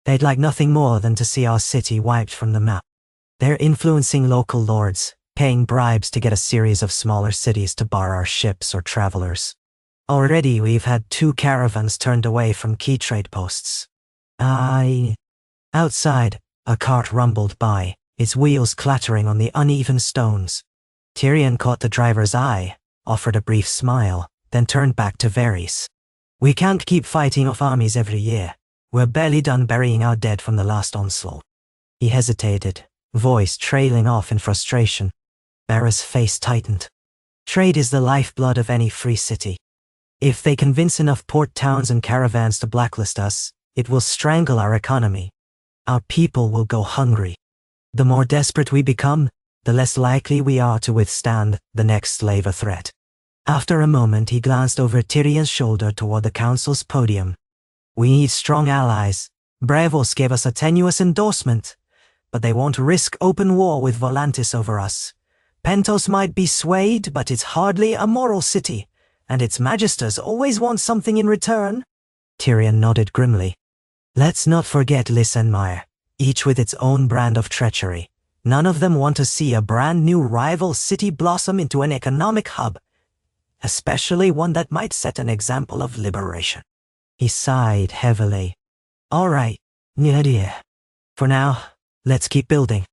They'd like nothing more than to see our city wiped from the map. They're influencing local lords, paying bribes to get a series of smaller cities to bar our ships or travelers. Already we've had 2 caravans turned away from key trade posts. Outside, a cart rumbled by, its wheels clattering on the uneven stones. Tyrion caught the driver's eye, offered a brief smile, then turned back to Varys. We can't keep fighting off armies every year. We're barely done burying our dead from the last onslaught. He hesitated, voice trailing off in frustration. Varys' face tightened. Trade is the lifeblood of any free city. If they convince enough port towns and caravans to blacklist us, it will strangle our economy. Our people will go hungry. The more desperate we become, the less likely we are to withstand the next slaver threat. After a moment, he glanced over Tyrion's shoulder toward the council's podium. We need strong allies. Braavos gave us a tenuous endorsement, but they won't risk open war with Volantis over us. Pentos might be swayed, but it's hardly a moral city, and its magisters always want something in return. Tyrion nodded grimly. Let's not forget Lysenmeyer, each with its own brand of treachery. None of them want to see a brand new rival city blossom into an economic hub, especially one that might set an example of liberation. He sighed heavily. All right, Nydia. For now, let's keep building.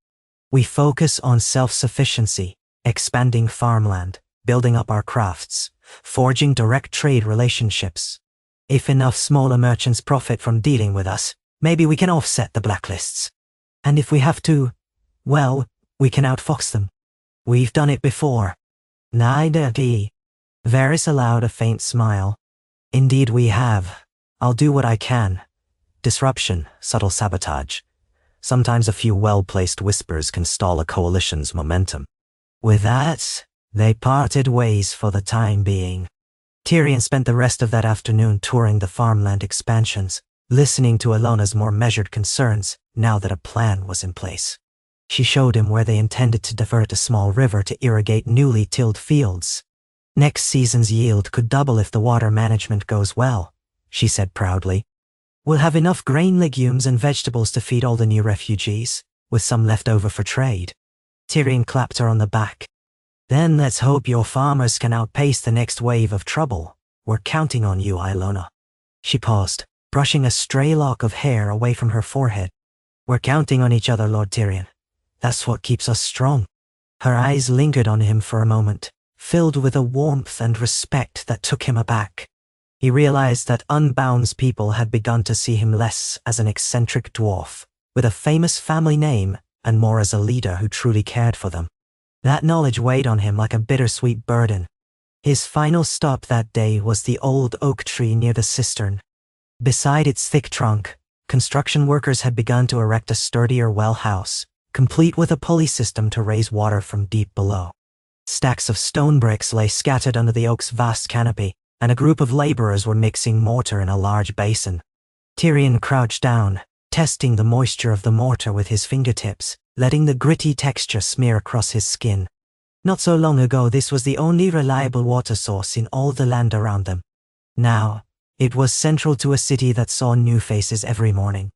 We focus on self-sufficiency, expanding farmland, building up our crafts, forging direct trade relationships. If enough smaller merchants profit from dealing with us, maybe we can offset the blacklists. And if we have to, well, we can outfox them. We've done it before. Nydia. Varys allowed a faint smile. Indeed we have. I'll do what I can. Disruption, subtle sabotage. Sometimes a few well-placed whispers can stall a coalition's momentum. With that, they parted ways for the time being. Tyrion spent the rest of that afternoon touring the farmland expansions, listening to Alona's more measured concerns now that a plan was in place. She showed him where they intended to divert a small river to irrigate newly tilled fields. Next season's yield could double if the water management goes well, she said proudly. We'll have enough grain, legumes, and vegetables to feed all the new refugees, with some left over for trade. Tyrion clapped her on the back. Then let's hope your farmers can outpace the next wave of trouble. We're counting on you, Ilona. She paused, brushing a stray lock of hair away from her forehead. We're counting on each other, Lord Tyrion. That's what keeps us strong. Her eyes lingered on him for a moment, filled with a warmth and respect that took him aback. He realized that Unbound's people had begun to see him less as an eccentric dwarf, with a famous family name, and more as a leader who truly cared for them. That knowledge weighed on him like a bittersweet burden. His final stop that day was the old oak tree near the cistern. Beside its thick trunk, construction workers had begun to erect a sturdier well house, complete with a pulley system to raise water from deep below. Stacks of stone bricks lay scattered under the oak's vast canopy, and a group of laborers were mixing mortar in a large basin. Tyrion crouched down, testing the moisture of the mortar with his fingertips, letting the gritty texture smear across his skin. Not so long ago, this was the only reliable water source in all the land around them. Now, it was central to a city that saw new faces every morning.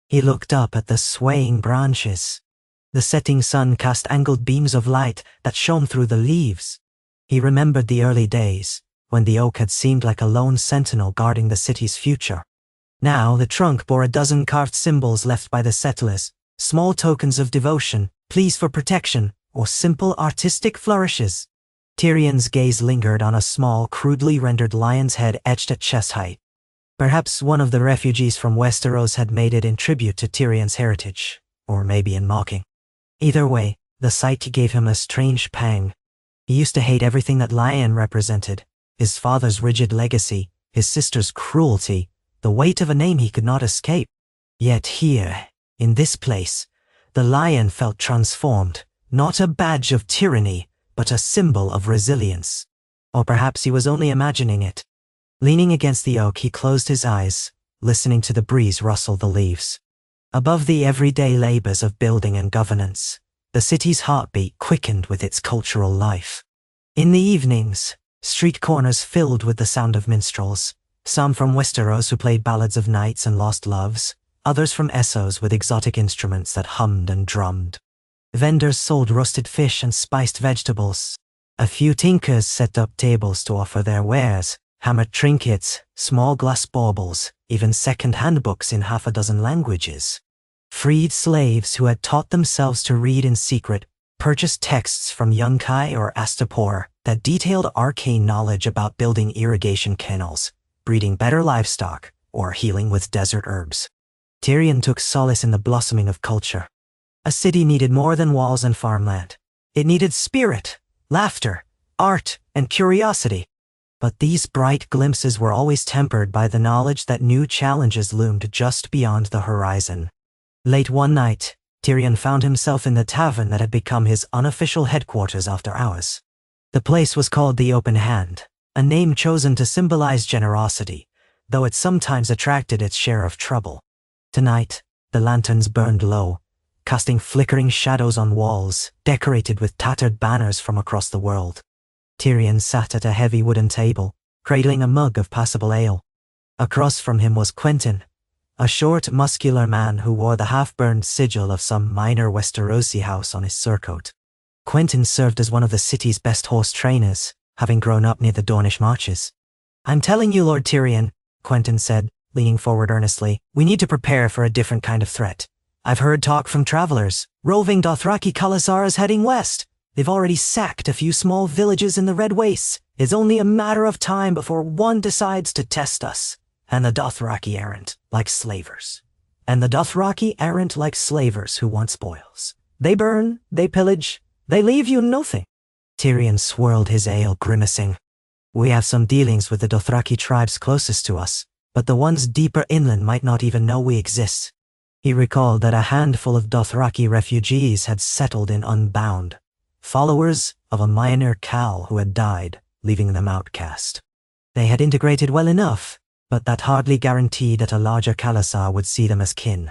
He looked up at the swaying branches. The setting sun cast angled beams of light that shone through the leaves. He remembered the early days, when the oak had seemed like a lone sentinel guarding the city's future. Now the trunk bore a dozen carved symbols left by the settlers, small tokens of devotion, pleas for protection, or simple artistic flourishes. Tyrion's gaze lingered on a small, crudely rendered lion's head etched at chest height. Perhaps one of the refugees from Westeros had made it in tribute to Tyrion's heritage, or maybe in mocking. Either way, the sight gave him a strange pang. He used to hate everything that lion represented. His father's rigid legacy, his sister's cruelty, the weight of a name he could not escape. Yet here, in this place, the lion felt transformed, not a badge of tyranny, but a symbol of resilience. Or perhaps he was only imagining it. Leaning against the oak, he closed his eyes, listening to the breeze rustle the leaves. Above the everyday labors of building and governance, The city's heartbeat quickened with its cultural life. In the evenings, street corners filled with the sound of minstrels, some from Westeros who played ballads of knights and lost loves, others from Essos with exotic instruments that hummed and drummed. Vendors sold roasted fish and spiced vegetables. A few tinkers set up tables to offer their wares, hammered trinkets, small glass baubles, even second-hand books in half a dozen languages. Freed slaves who had taught themselves to read in secret purchased texts from Yunkai or Astapor that detailed arcane knowledge about building irrigation canals, breeding better livestock, or healing with desert herbs. Tyrion took solace in the blossoming of culture. A city needed more than walls and farmland. It needed spirit, laughter, art, and curiosity. But these bright glimpses were always tempered by the knowledge that new challenges loomed just beyond the horizon. Late one night, Tyrion found himself in the tavern that had become his unofficial headquarters after hours. The place was called the Open Hand, a name chosen to symbolize generosity, though it sometimes attracted its share of trouble. Tonight, the lanterns burned low, casting flickering shadows on walls, decorated with tattered banners from across the world. Tyrion sat at a heavy wooden table, cradling a mug of passable ale. Across from him was Quentyn, a short, muscular man who wore the half-burned sigil of some minor Westerosi house on his surcoat. Quentyn served as one of the city's best horse trainers, having grown up near the Dornish marches. "I'm telling you, Lord Tyrion," Quentyn said, leaning forward earnestly, "we need to prepare for a different kind of threat. I've heard talk from travelers. Roving Dothraki Khalasar is heading west. They've already sacked a few small villages in the Red Wastes. It's only a matter of time before one decides to test us. And the Dothraki aren't like slavers. Who want spoils. They burn, they pillage, they leave you nothing." Tyrion swirled his ale, grimacing. "We have some dealings with the Dothraki tribes closest to us, but the ones deeper inland might not even know we exist." He recalled that a handful of Dothraki refugees had settled in Unbound, followers of a minor Khal who had died, leaving them outcast. They had integrated well enough, but that hardly guaranteed that a larger Khalasar would see them as kin.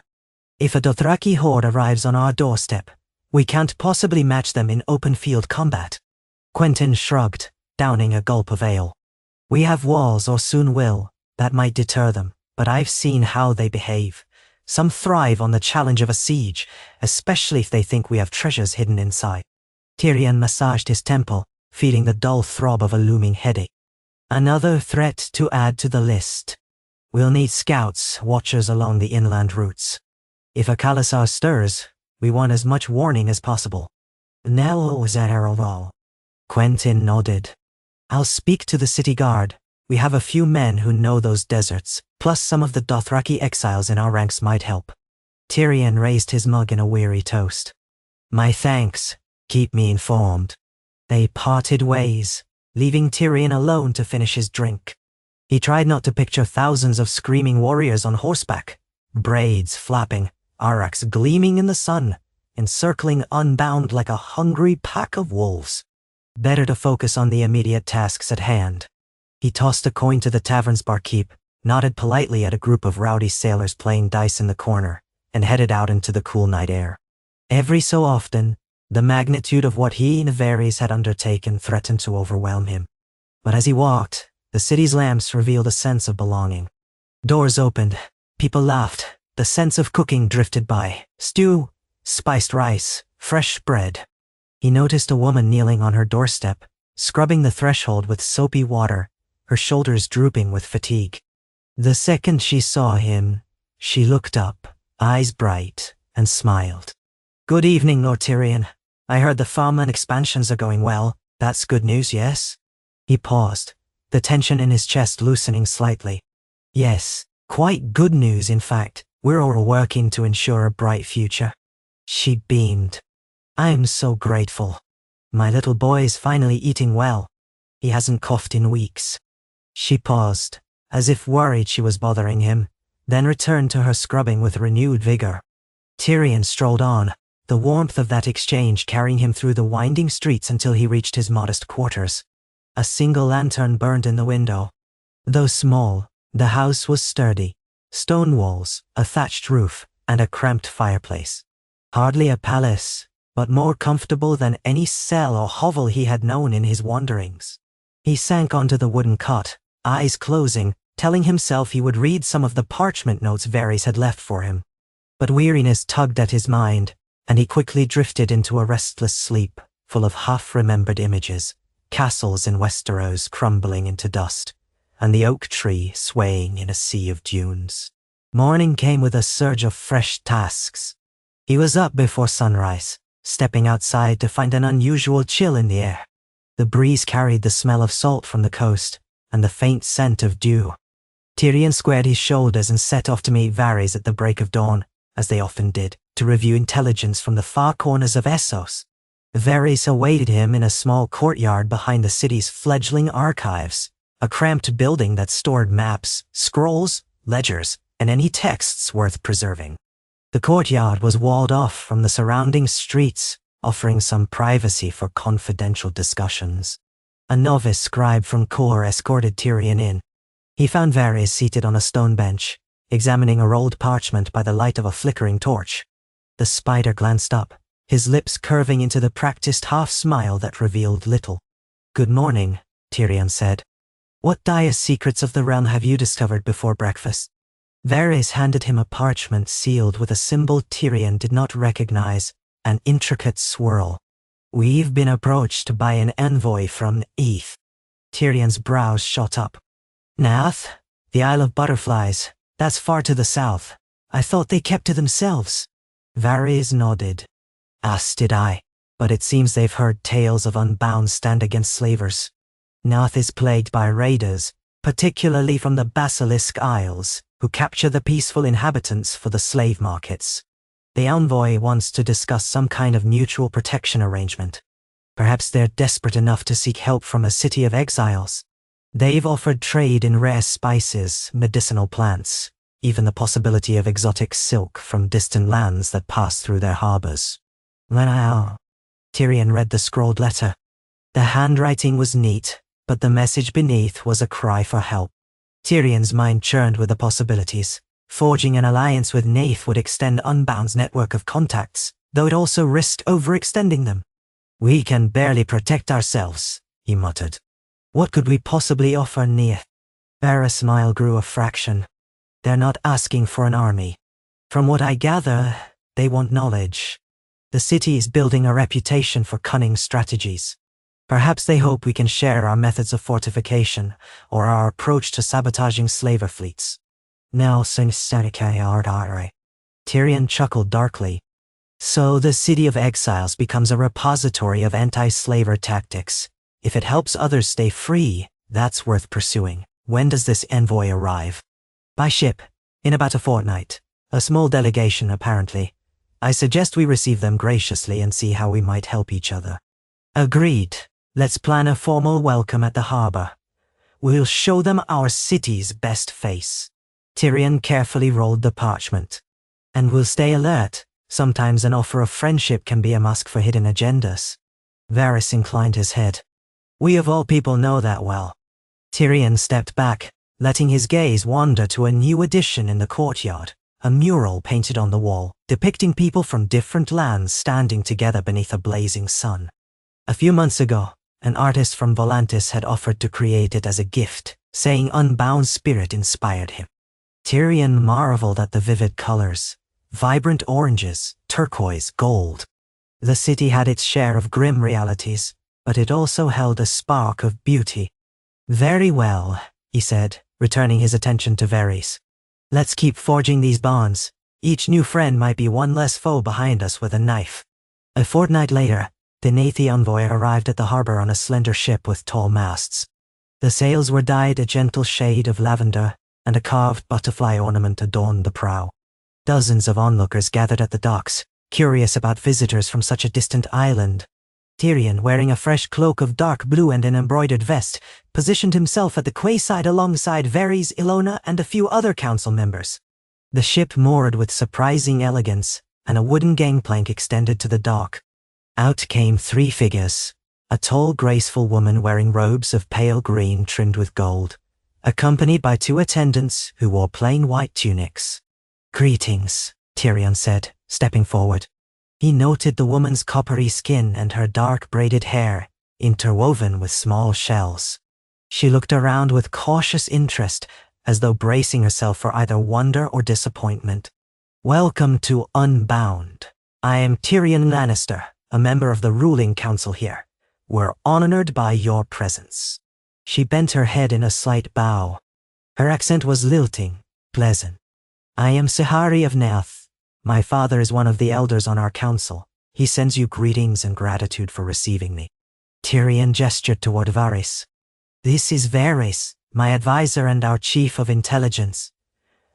"If a Dothraki horde arrives on our doorstep, we can't possibly match them in open field combat." Quentyn shrugged, downing a gulp of ale. "We have walls, or soon will. That might deter them, but I've seen how they behave. Some thrive on the challenge of a siege, especially if they think we have treasures hidden inside." Tyrion massaged his temple, feeling the dull throb of a looming headache. "Another threat to add to the list. We'll need scouts, watchers along the inland routes. If a Khalasar stirs, we want as much warning as possible." "Nell was at all." Quentyn nodded. "I'll speak to the city guard. We have a few men who know those deserts, plus some of the Dothraki exiles in our ranks might help." Tyrion raised his mug in a weary toast. "My thanks. Keep me informed." They parted ways, leaving Tyrion alone to finish his drink. He tried not to picture thousands of screaming warriors on horseback, braids flapping, araks gleaming in the sun, encircling Unbound like a hungry pack of wolves. Better to focus on the immediate tasks at hand. He tossed a coin to the tavern's barkeep, nodded politely at a group of rowdy sailors playing dice in the corner, and headed out into the cool night air. Every so often, the magnitude of what he and Varys had undertaken threatened to overwhelm him. But as he walked, the city's lamps revealed a sense of belonging. Doors opened, people laughed, the sense of cooking drifted by. Stew, spiced rice, fresh bread. He noticed a woman kneeling on her doorstep, scrubbing the threshold with soapy water, her shoulders drooping with fatigue. The second she saw him, she looked up, eyes bright, and smiled. "Good evening, Lord Tyrion. I heard the farmland expansions are going well. That's good news, yes?" He paused, the tension in his chest loosening slightly. "Yes, quite good news, in fact. We're all working to ensure a bright future." She beamed. "I'm so grateful. My little boy's finally eating well. He hasn't coughed in weeks." She paused, as if worried she was bothering him, then returned to her scrubbing with renewed vigor. Tyrion strolled on, the warmth of that exchange carrying him through the winding streets until he reached his modest quarters. A single lantern burned in the window. Though small, the house was sturdy. Stone walls, a thatched roof, and a cramped fireplace. Hardly a palace, but more comfortable than any cell or hovel he had known in his wanderings. He sank onto the wooden cot, eyes closing, telling himself he would read some of the parchment notes Varys had left for him. But weariness tugged at his mind, and he quickly drifted into a restless sleep, full of half-remembered images, castles in Westeros crumbling into dust, and the oak tree swaying in a sea of dunes. Morning came with a surge of fresh tasks. He was up before sunrise, stepping outside to find an unusual chill in the air. The breeze carried the smell of salt from the coast, and the faint scent of dew. Tyrion squared his shoulders and set off to meet Varys at the break of dawn, as they often did, to review intelligence from the far corners of Essos. Varys awaited him in a small courtyard behind the city's fledgling archives, a cramped building that stored maps, scrolls, ledgers, and any texts worth preserving. The courtyard was walled off from the surrounding streets, offering some privacy for confidential discussions. A novice scribe from Kor escorted Tyrion in. He found Varys seated on a stone bench, examining a rolled parchment by the light of a flickering torch. The spider glanced up, his lips curving into the practiced half-smile that revealed little. "Good morning," Tyrion said. "What dire secrets of the realm have you discovered before breakfast?" Varys handed him a parchment sealed with a symbol Tyrion did not recognize, an intricate swirl. "We've been approached by an envoy from Eith." Tyrion's brows shot up. "Nath? The Isle of Butterflies. That's far to the south. I thought they kept to themselves." Varys nodded. "As did I, but it seems they've heard tales of unbound stand against slavers. Nath is plagued by raiders, particularly from the Basilisk Isles, who capture the peaceful inhabitants for the slave markets. The envoy wants to discuss some kind of mutual protection arrangement. Perhaps they're desperate enough to seek help from a city of exiles. They've offered trade in rare spices, medicinal plants, even the possibility of exotic silk from distant lands that pass through their harbors." "Wow." Tyrion read the scrawled letter. The handwriting was neat, but the message beneath was a cry for help. Tyrion's mind churned with the possibilities. Forging an alliance with Nath would extend Unbound's network of contacts, though it also risked overextending them. "We can barely protect ourselves," he muttered. "What could we possibly offer Nath?" Varys' smile grew a fraction. "They're not asking for an army. From what I gather, they want knowledge. The city is building a reputation for cunning strategies. Perhaps they hope we can share our methods of fortification, or our approach to sabotaging slaver fleets." Tyrion chuckled darkly. "So the City of Exiles becomes a repository of anti-slaver tactics. If it helps others stay free, that's worth pursuing. When does this envoy arrive?" "By ship. In about a fortnight. A small delegation, apparently. I suggest we receive them graciously and see how we might help each other." "Agreed. Let's plan a formal welcome at the harbor. We'll show them our city's best face." Tyrion carefully rolled the parchment. "And we'll stay alert. Sometimes an offer of friendship can be a mask for hidden agendas." Varys inclined his head. "We of all people know that well." Tyrion stepped back, letting his gaze wander to a new addition in the courtyard, a mural painted on the wall, depicting people from different lands standing together beneath a blazing sun. A few months ago, an artist from Volantis had offered to create it as a gift, saying Unbound's spirit inspired him. Tyrion marveled at the vivid colors, vibrant oranges, turquoise, gold. The city had its share of grim realities, but it also held a spark of beauty. "Very well," he said, returning his attention to Varys. "Let's keep forging these bonds. Each new friend might be one less foe behind us with a knife." A fortnight later, the Nathi envoy arrived at the harbor on a slender ship with tall masts. The sails were dyed a gentle shade of lavender, and a carved butterfly ornament adorned the prow. Dozens of onlookers gathered at the docks, curious about visitors from such a distant island. Tyrion, wearing a fresh cloak of dark blue and an embroidered vest, positioned himself at the quayside alongside Varys, Ilona, and a few other council members. The ship moored with surprising elegance, and a wooden gangplank extended to the dock. Out came three figures, a tall, graceful woman wearing robes of pale green trimmed with gold, accompanied by two attendants who wore plain white tunics. "Greetings," Tyrion said, stepping forward. He noted the woman's coppery skin and her dark braided hair, interwoven with small shells. She looked around with cautious interest, as though bracing herself for either wonder or disappointment. "Welcome to Unbound. I am Tyrion Lannister, a member of the ruling council here. We're honored by your presence." She bent her head in a slight bow. Her accent was lilting, pleasant. "I am Sahari of Neath. My father is one of the elders on our council. He sends you greetings and gratitude for receiving me." Tyrion gestured toward Varys. "This is Varys, my advisor and our chief of intelligence.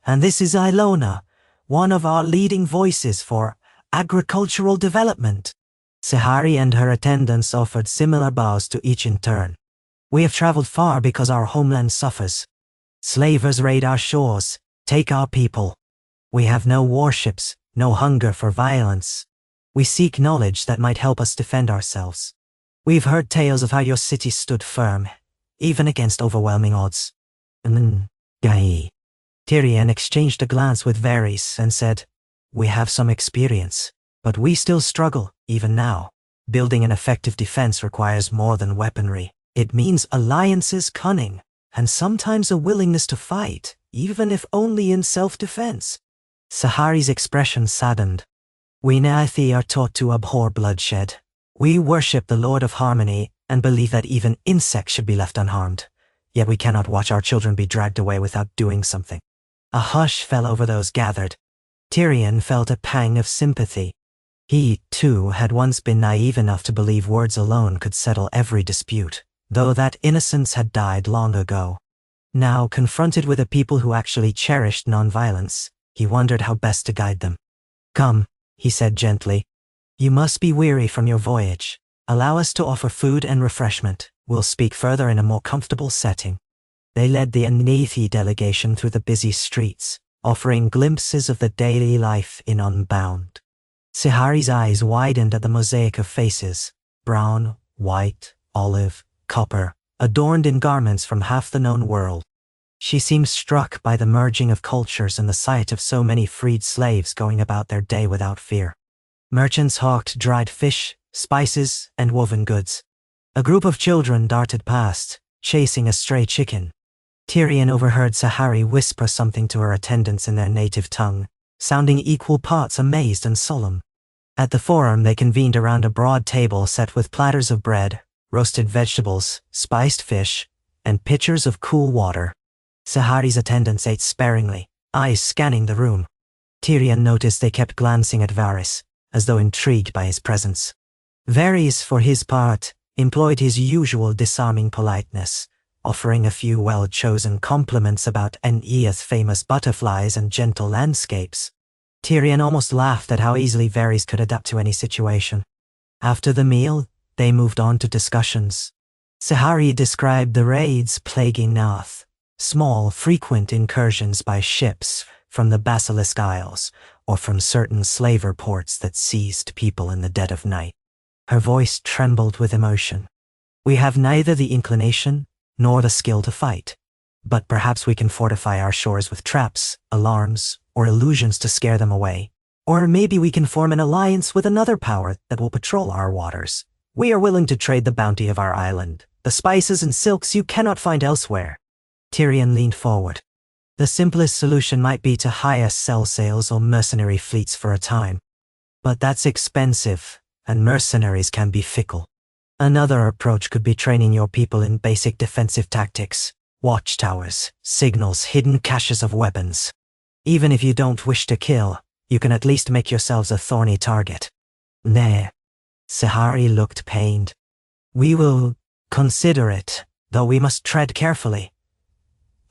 And this is Ilona, one of our leading voices for agricultural development." Sahari and her attendants offered similar bows to each in turn. "We have traveled far because our homeland suffers. Slavers raid our shores, take our people. We have no warships, no hunger for violence. We seek knowledge that might help us defend ourselves. We've heard tales of how your city stood firm, even against overwhelming odds." Tyrion exchanged a glance with Varys and said, "We have some experience, but we still struggle, even now. Building an effective defense requires more than weaponry. It means alliances, cunning, and sometimes a willingness to fight, even if only in self-defense." Sahari's expression saddened. "We Naathi are taught to abhor bloodshed. We worship the Lord of Harmony and believe that even insects should be left unharmed. Yet we cannot watch our children be dragged away without doing something." A hush fell over those gathered. Tyrion felt a pang of sympathy. He, too, had once been naive enough to believe words alone could settle every dispute, though that innocence had died long ago. Now, confronted with a people who actually cherished nonviolence, he wondered how best to guide them. "Come," he said gently. "You must be weary from your voyage. Allow us to offer food and refreshment. We'll speak further in a more comfortable setting." They led the Naathi delegation through the busy streets, offering glimpses of the daily life in Unbound. Sahari's eyes widened at the mosaic of faces, brown, white, olive, copper, adorned in garments from half the known world. She seemed struck by the merging of cultures and the sight of so many freed slaves going about their day without fear. Merchants hawked dried fish, spices, and woven goods. A group of children darted past, chasing a stray chicken. Tyrion overheard Sahari whisper something to her attendants in their native tongue, sounding equal parts amazed and solemn. At the forum, they convened around a broad table set with platters of bread, roasted vegetables, spiced fish, and pitchers of cool water. Sahari's attendants ate sparingly, eyes scanning the room. Tyrion noticed they kept glancing at Varys, as though intrigued by his presence. Varys, for his part, employed his usual disarming politeness, offering a few well-chosen compliments about Neath's famous butterflies and gentle landscapes. Tyrion almost laughed at how easily Varys could adapt to any situation. After the meal, they moved on to discussions. Sahari described the raids plaguing Neath, small, frequent incursions by ships from the Basilisk Isles or from certain slaver ports that seized people in the dead of night. Her voice trembled with emotion. "We have neither the inclination nor the skill to fight, but perhaps we can fortify our shores with traps, alarms, or illusions to scare them away. Or maybe we can form an alliance with another power that will patrol our waters. We are willing to trade the bounty of our island, the spices and silks you cannot find elsewhere." Tyrion leaned forward. "The simplest solution might be to hire cell sails or mercenary fleets for a time. But that's expensive, and mercenaries can be fickle. Another approach could be training your people in basic defensive tactics, watchtowers, signals, hidden caches of weapons. Even if you don't wish to kill, you can at least make yourselves a thorny target." "Nay." Sahari looked pained. "We will consider it, though we must tread carefully.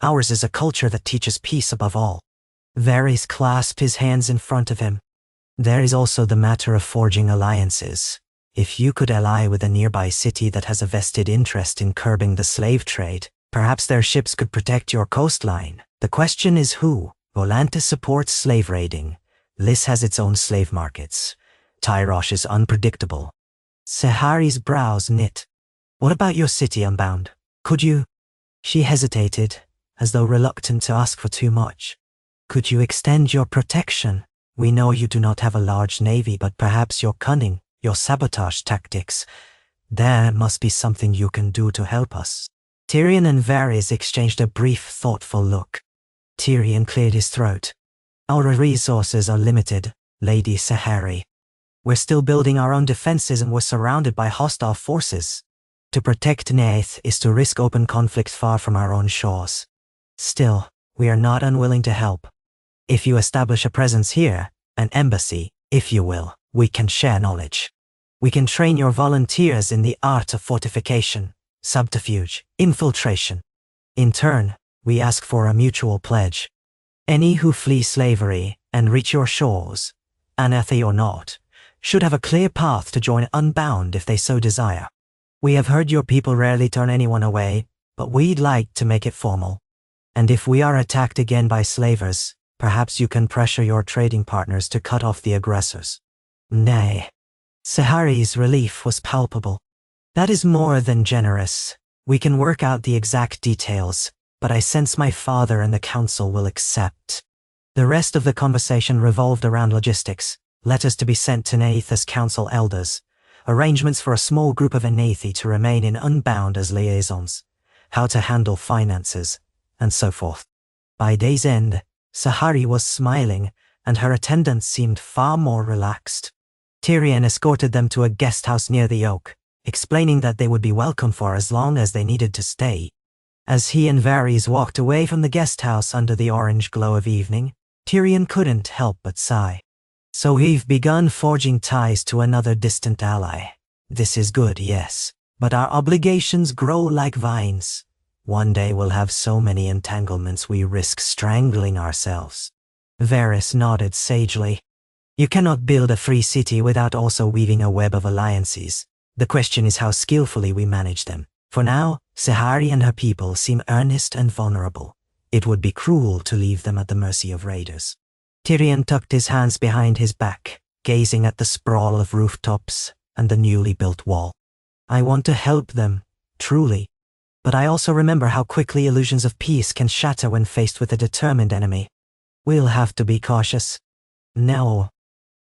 Ours is a culture that teaches peace above all." Varys clasped his hands in front of him. "There is also the matter of forging alliances. If you could ally with a nearby city that has a vested interest in curbing the slave trade, perhaps their ships could protect your coastline. The question is who? Volantis supports slave raiding. Lys has its own slave markets. Tyrosh is unpredictable." Sahari's brows knit. "What about your city, Unbound? Could you—" She hesitated, as though reluctant to ask for too much. "Could you extend your protection? We know you do not have a large navy, but perhaps your cunning, your sabotage tactics, there must be something you can do to help us." Tyrion and Varys exchanged a brief, thoughtful look. Tyrion cleared his throat. "Our resources are limited, Lady Sahari. We're still building our own defenses and we're surrounded by hostile forces. To protect Neath is to risk open conflict far from our own shores. Still, we are not unwilling to help. If you establish a presence here, an embassy, if you will, we can share knowledge. We can train your volunteers in the art of fortification, subterfuge, infiltration. In turn, we ask for a mutual pledge. Any who flee slavery and reach your shores, Anathi or not, should have a clear path to join Unbound if they so desire. We have heard your people rarely turn anyone away, but we'd like to make it formal. And if we are attacked again by slavers, perhaps you can pressure your trading partners to cut off the aggressors." Nay. Sahari's relief was palpable. "That is more than generous. We can work out the exact details, but I sense my father and the council will accept." The rest of the conversation revolved around logistics, letters to be sent to Neath as council elders, arrangements for a small group of Anathi to remain in Unbound as liaisons, how to handle finances, and so forth. By day's end, Sahari was smiling, and her attendants seemed far more relaxed. Tyrion escorted them to a guest house near the Oak, explaining that they would be welcome for as long as they needed to stay. As he and Varys walked away from the guest house under the orange glow of evening, Tyrion couldn't help but sigh. "So we've begun forging ties to another distant ally. This is good, yes, but our obligations grow like vines. One day we'll have so many entanglements we risk strangling ourselves." Varys nodded sagely. "You cannot build a free city without also weaving a web of alliances. The question is how skillfully we manage them. For now, Sahari and her people seem earnest and vulnerable. It would be cruel to leave them at the mercy of raiders." Tyrion tucked his hands behind his back, gazing at the sprawl of rooftops and the newly built wall. "I want to help them, truly. But I also remember how quickly illusions of peace can shatter when faced with a determined enemy. We'll have to be cautious." No.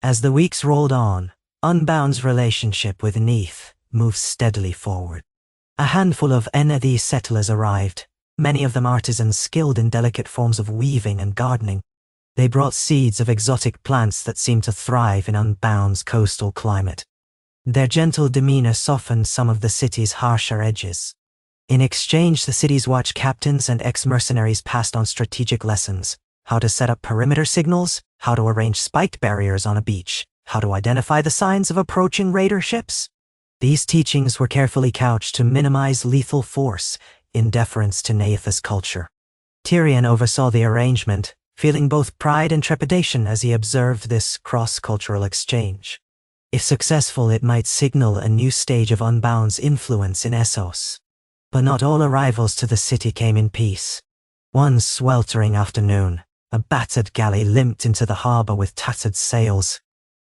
As the weeks rolled on, Unbound's relationship with Neath moved steadily forward. A handful of Anathi settlers arrived, many of them artisans skilled in delicate forms of weaving and gardening. They brought seeds of exotic plants that seemed to thrive in Unbound's coastal climate. Their gentle demeanor softened some of the city's harsher edges. In exchange, the city's watch captains and ex-mercenaries passed on strategic lessons: how to set up perimeter signals, how to arrange spiked barriers on a beach, how to identify the signs of approaching raider ships. These teachings were carefully couched to minimize lethal force in deference to Neath's culture. Tyrion oversaw the arrangement, feeling both pride and trepidation as he observed this cross-cultural exchange. If successful, it might signal a new stage of Unbound's influence in Essos. But not all arrivals to the city came in peace. One sweltering afternoon, a battered galley limped into the harbor with tattered sails.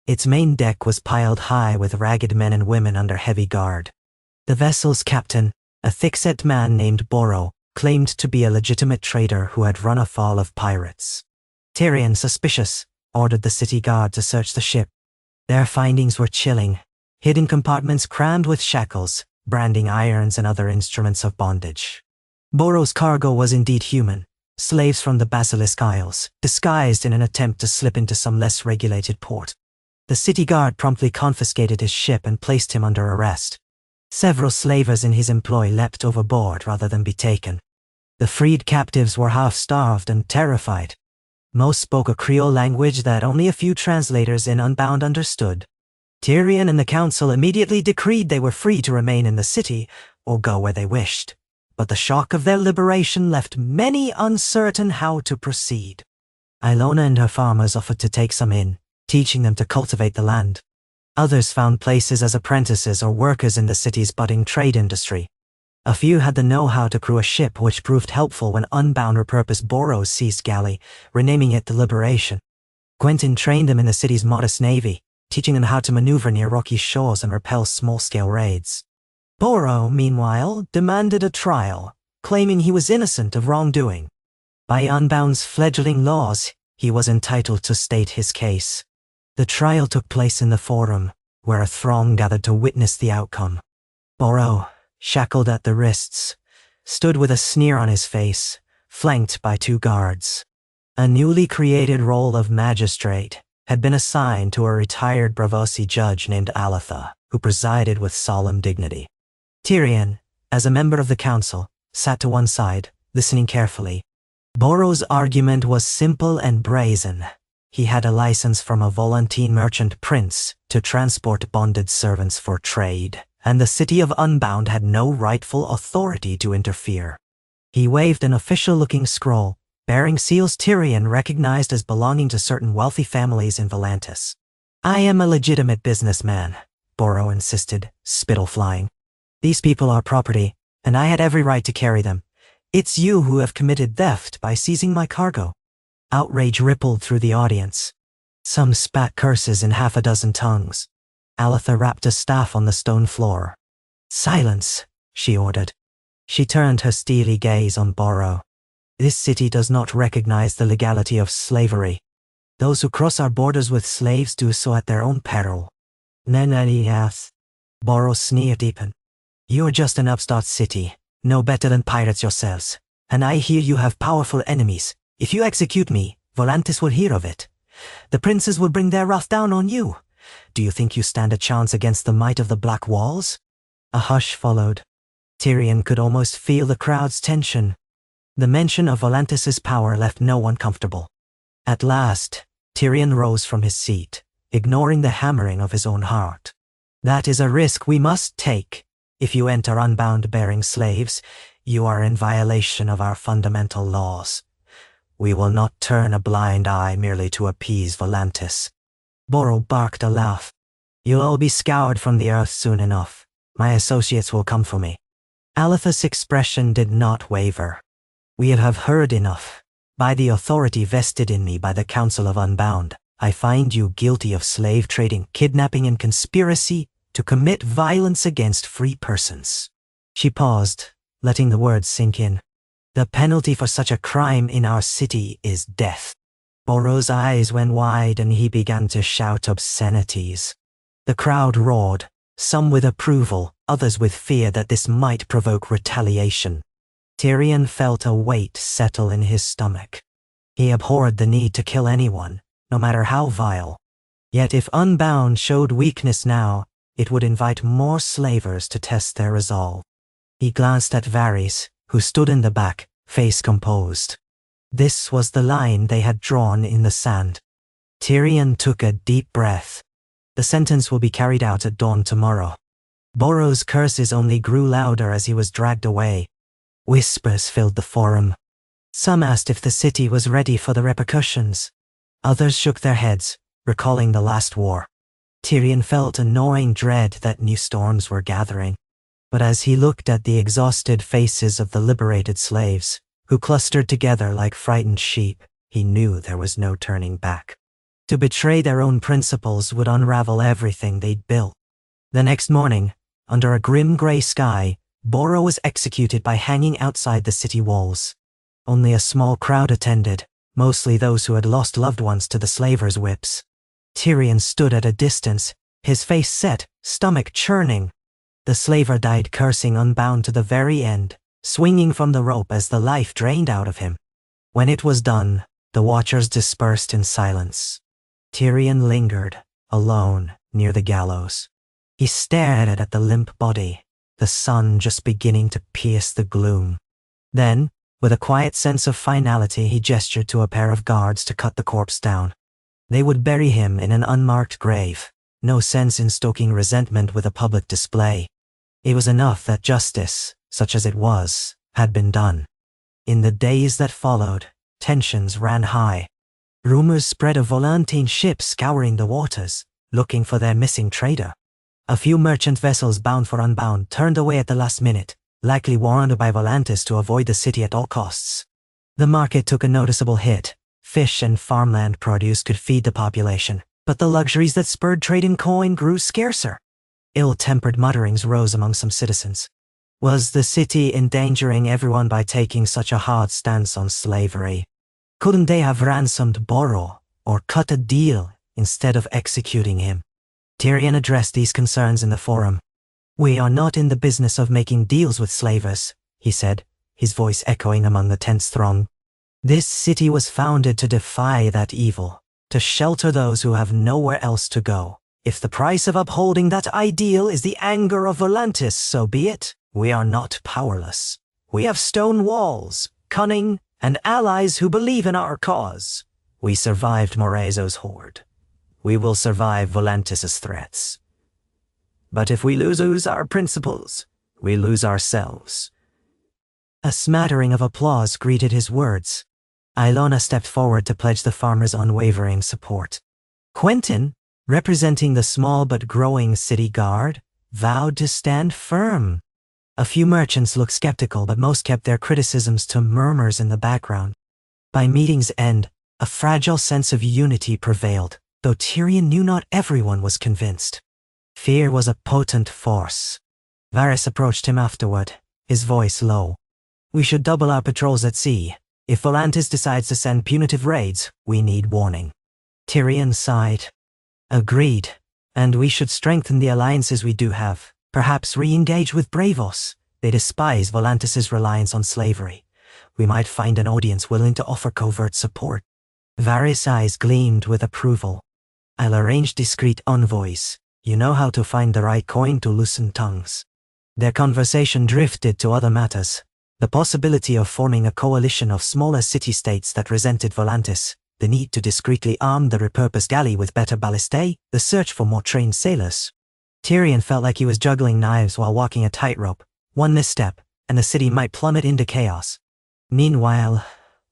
Its main deck was piled high with ragged men and women under heavy guard. The vessel's captain, a thick-set man named Boro, claimed to be a legitimate trader who had run afoul of pirates. Tyrion, suspicious, ordered the city guard to search the ship. Their findings were chilling: hidden compartments crammed with shackles, branding irons and other instruments of bondage. Boro's cargo was indeed human, slaves from the Basilisk Isles, disguised in an attempt to slip into some less regulated port. The city guard promptly confiscated his ship and placed him under arrest. Several slavers in his employ leapt overboard rather than be taken. The freed captives were half-starved and terrified. Most spoke a Creole language that only a few translators in Unbound understood. Tyrion and the council immediately decreed they were free to remain in the city or go where they wished. But the shock of their liberation left many uncertain how to proceed. Ilona and her farmers offered to take some in, teaching them to cultivate the land. Others found places as apprentices or workers in the city's budding trade industry. A few had the know-how to crew a ship, which proved helpful when Unbound repurposed Boro's seized galley, renaming it the Liberation. Quentin trained them in the city's modest navy, teaching them how to maneuver near rocky shores and repel small-scale raids. Boro, meanwhile, demanded a trial, claiming he was innocent of wrongdoing. By Unbound's fledgling laws, he was entitled to state his case. The trial took place in the forum, where a throng gathered to witness the outcome. Boro, shackled at the wrists, stood with a sneer on his face, flanked by 2 guards. A newly created role of magistrate had been assigned to a retired Bravosi judge named Alatha, who presided with solemn dignity. Tyrion, as a member of the council, sat to one side, listening carefully. Boro's argument was simple and brazen. He had a license from a Volantine merchant prince to transport bonded servants for trade, and the city of Unbound had no rightful authority to interfere. He waved an official-looking scroll, bearing seals Tyrion recognized as belonging to certain wealthy families in Volantis. "I am a legitimate businessman," Boro insisted, spittle flying. "These people are property, and I had every right to carry them. It's you who have committed theft by seizing my cargo." Outrage rippled through the audience. Some spat curses in 6 tongues. Alatha rapped a staff on the stone floor. "Silence," she ordered. She turned her steely gaze on Boro. "This city does not recognize the legality of slavery. Those who cross our borders with slaves do so at their own peril." "Nenanias," Boro sneered deepen. "You are just an upstart city, no better than pirates yourselves, and I hear you have powerful enemies. If you execute me, Volantis will hear of it. The princes will bring their wrath down on you. Do you think you stand a chance against the might of the Black Walls?" A hush followed. Tyrion could almost feel the crowd's tension. The mention of Volantis's power left no one comfortable. At last, Tyrion rose from his seat, ignoring the hammering of his own heart. "That is a risk we must take. If you enter Unbound bearing slaves, you are in violation of our fundamental laws. We will not turn a blind eye merely to appease Volantis." Boro barked a laugh. "You'll all be scoured from the earth soon enough. My associates will come for me." Alatha's expression did not waver. "We have heard enough. By the authority vested in me by the Council of Unbound, I find you guilty of slave trading, kidnapping, and conspiracy to commit violence against free persons." She paused, letting the words sink in. "The penalty for such a crime in our city is death." Boro's eyes went wide and he began to shout obscenities. The crowd roared, some with approval, others with fear that this might provoke retaliation. Tyrion felt a weight settle in his stomach. He abhorred the need to kill anyone, no matter how vile. Yet if Unbound showed weakness now, it would invite more slavers to test their resolve. He glanced at Varys, who stood in the back, face composed. This was the line they had drawn in the sand. Tyrion took a deep breath. "The sentence will be carried out at dawn tomorrow." Boro's curses only grew louder as he was dragged away. Whispers filled the forum. Some asked if the city was ready for the repercussions. Others shook their heads, recalling the last war. Tyrion felt a gnawing dread that new storms were gathering. But as he looked at the exhausted faces of the liberated slaves, who clustered together like frightened sheep, he knew there was no turning back. To betray their own principles would unravel everything they'd built. The next morning, under a grim grey sky, Boro was executed by hanging outside the city walls. Only a small crowd attended, mostly those who had lost loved ones to the slavers' whips. Tyrion stood at a distance, his face set, stomach churning. The slaver died cursing Unbound to the very end, swinging from the rope as the life drained out of him. When it was done, the watchers dispersed in silence. Tyrion lingered, alone, near the gallows. He stared at the limp body, the sun just beginning to pierce the gloom. Then, with a quiet sense of finality, he gestured to a pair of guards to cut the corpse down. They would bury him in an unmarked grave. No sense in stoking resentment with a public display. It was enough that justice, such as it was, had been done. In the days that followed, tensions ran high. Rumors spread of Volantine ships scouring the waters, looking for their missing trader. A few merchant vessels bound for Unbound turned away at the last minute, likely warned by Volantis to avoid the city at all costs. The market took a noticeable hit. Fish and farmland produce could feed the population, but the luxuries that spurred trade in coin grew scarcer. Ill-tempered mutterings rose among some citizens. Was the city endangering everyone by taking such a hard stance on slavery? Couldn't they have ransomed Borro, or cut a deal instead of executing him? Tyrion addressed these concerns in the forum. "We are not in the business of making deals with slavers," he said, his voice echoing among the tense throng. "This city was founded to defy that evil, to shelter those who have nowhere else to go. If the price of upholding that ideal is the anger of Volantis, so be it. We are not powerless. We have stone walls, cunning, and allies who believe in our cause. We survived Morezo's horde. We will survive Volantis' threats. But if we lose our principles, we lose ourselves." A smattering of applause greeted his words. Ilona stepped forward to pledge the farmers' unwavering support. Quentin, representing the small but growing city guard, vowed to stand firm. A few merchants looked skeptical, but most kept their criticisms to murmurs in the background. By meeting's end, a fragile sense of unity prevailed, though Tyrion knew not everyone was convinced. Fear was a potent force. Varys approached him afterward, his voice low. "We should double our patrols at sea. If Volantis decides to send punitive raids, we need warning." Tyrion sighed. "Agreed. And we should strengthen the alliances we do have. Perhaps re-engage with Bravos. They despise Volantis' reliance on slavery. We might find an audience willing to offer covert support." Varys' eyes gleamed with approval. "I'll arrange discreet envoys. You know how to find the right coin to loosen tongues." Their conversation drifted to other matters. The possibility of forming a coalition of smaller city-states that resented Volantis, the need to discreetly arm the repurposed galley with better ballistae, the search for more trained sailors. Tyrion felt like he was juggling knives while walking a tightrope. One misstep, and the city might plummet into chaos. Meanwhile,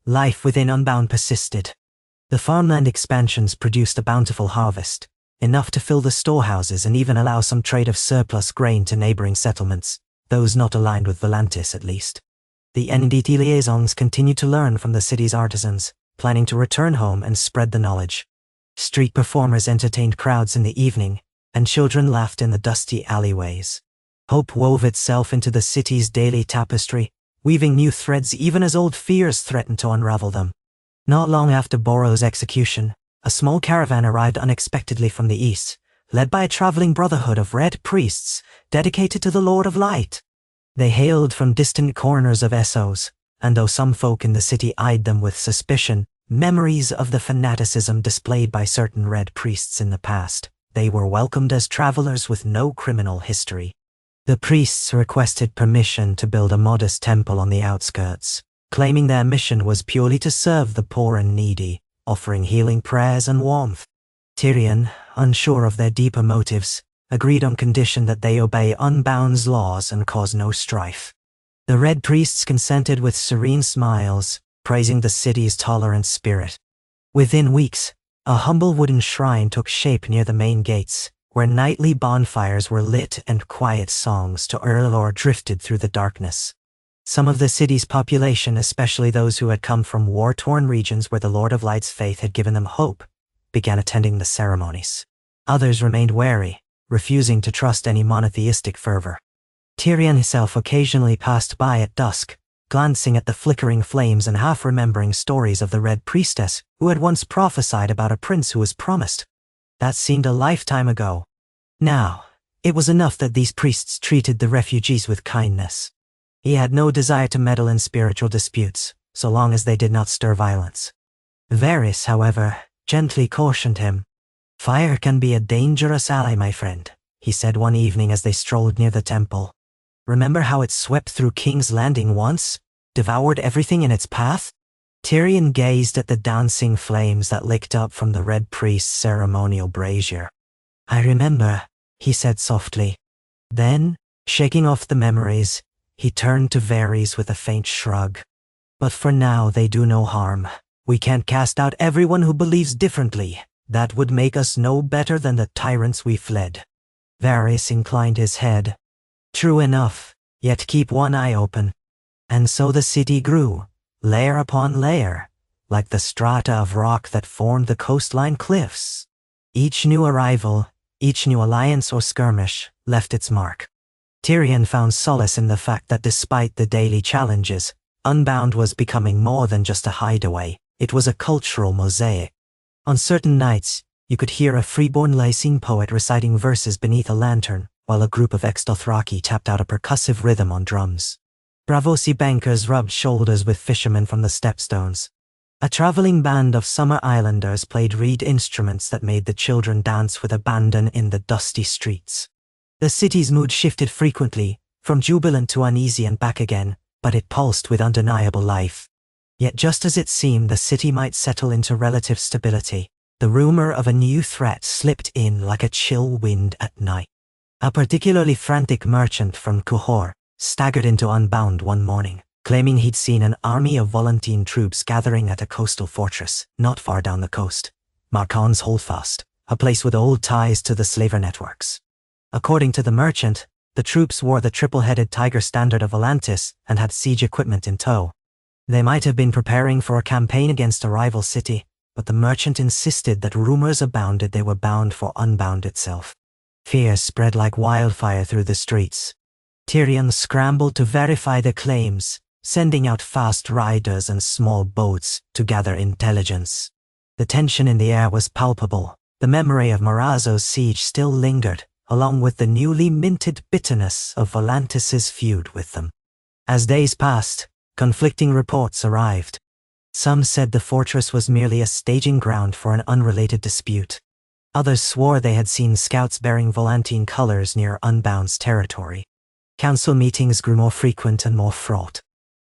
life within Unbound persisted. The farmland expansions produced a bountiful harvest, enough to fill the storehouses and even allow some trade of surplus grain to neighboring settlements, those not aligned with Volantis at least. The NDT liaisons continued to learn from the city's artisans, planning to return home and spread the knowledge. Street performers entertained crowds in the evening, and children laughed in the dusty alleyways. Hope wove itself into the city's daily tapestry, weaving new threads even as old fears threatened to unravel them. Not long after Borro's execution, a small caravan arrived unexpectedly from the east, led by a traveling brotherhood of red priests dedicated to the Lord of Light. They hailed from distant corners of Essos, and though some folk in the city eyed them with suspicion, memories of the fanaticism displayed by certain red priests in the past, they were welcomed as travelers with no criminal history. The priests requested permission to build a modest temple on the outskirts, claiming their mission was purely to serve the poor and needy, offering healing prayers and warmth. Tyrion, unsure of their deeper motives, agreed on condition that they obey Unbound's laws and cause no strife. The red priests consented with serene smiles, praising the city's tolerant spirit. Within weeks, a humble wooden shrine took shape near the main gates, where nightly bonfires were lit and quiet songs to Urlor drifted through the darkness. Some of the city's population, especially those who had come from war-torn regions where the Lord of Light's faith had given them hope, began attending the ceremonies. Others remained wary, refusing to trust any monotheistic fervor. Tyrion himself occasionally passed by at dusk, glancing at the flickering flames and half-remembering stories of the Red Priestess who had once prophesied about a prince who was promised. That seemed a lifetime ago. Now, it was enough that these priests treated the refugees with kindness. He had no desire to meddle in spiritual disputes, so long as they did not stir violence. Varys, however, gently cautioned him. "Fire can be a dangerous ally, my friend," he said one evening as they strolled near the temple. "Remember how it swept through King's Landing once? Devoured everything in its path?" Tyrion gazed at the dancing flames that licked up from the Red Priest's ceremonial brazier. "I remember," he said softly. Then, shaking off the memories, he turned to Varys with a faint shrug. "But for now they do no harm. We can't cast out everyone who believes differently. That would make us no better than the tyrants we fled." Varys inclined his head. "True enough, yet keep one eye open." And so the city grew, layer upon layer, like the strata of rock that formed the coastline cliffs. Each new arrival, each new alliance or skirmish, left its mark. Tyrion found solace in the fact that despite the daily challenges, Unbound was becoming more than just a hideaway. It was a cultural mosaic. On certain nights, you could hear a freeborn Lycene poet reciting verses beneath a lantern, while a group of ex-Dothraki tapped out a percussive rhythm on drums. Braavosi bankers rubbed shoulders with fishermen from the stepstones. A traveling band of summer islanders played reed instruments that made the children dance with abandon in the dusty streets. The city's mood shifted frequently, from jubilant to uneasy and back again, but it pulsed with undeniable life. Yet just as it seemed the city might settle into relative stability, the rumor of a new threat slipped in like a chill wind at night. A particularly frantic merchant from Kuhor staggered into Unbound one morning, claiming he'd seen an army of Volantene troops gathering at a coastal fortress not far down the coast, Marcon's Holdfast, a place with old ties to the slaver networks. According to the merchant, the troops wore the triple-headed tiger standard of Volantis and had siege equipment in tow. They might have been preparing for a campaign against a rival city, but the merchant insisted that rumors abounded they were bound for Unbound itself. Fear spread like wildfire through the streets. Tyrion scrambled to verify the claims, sending out fast riders and small boats to gather intelligence. The tension in the air was palpable. The memory of Marazzo's siege still lingered, along with the newly minted bitterness of Volantis's feud with them. As days passed, conflicting reports arrived. Some said the fortress was merely a staging ground for an unrelated dispute. Others swore they had seen scouts bearing Volantene colors near Unbound's territory. Council meetings grew more frequent and more fraught.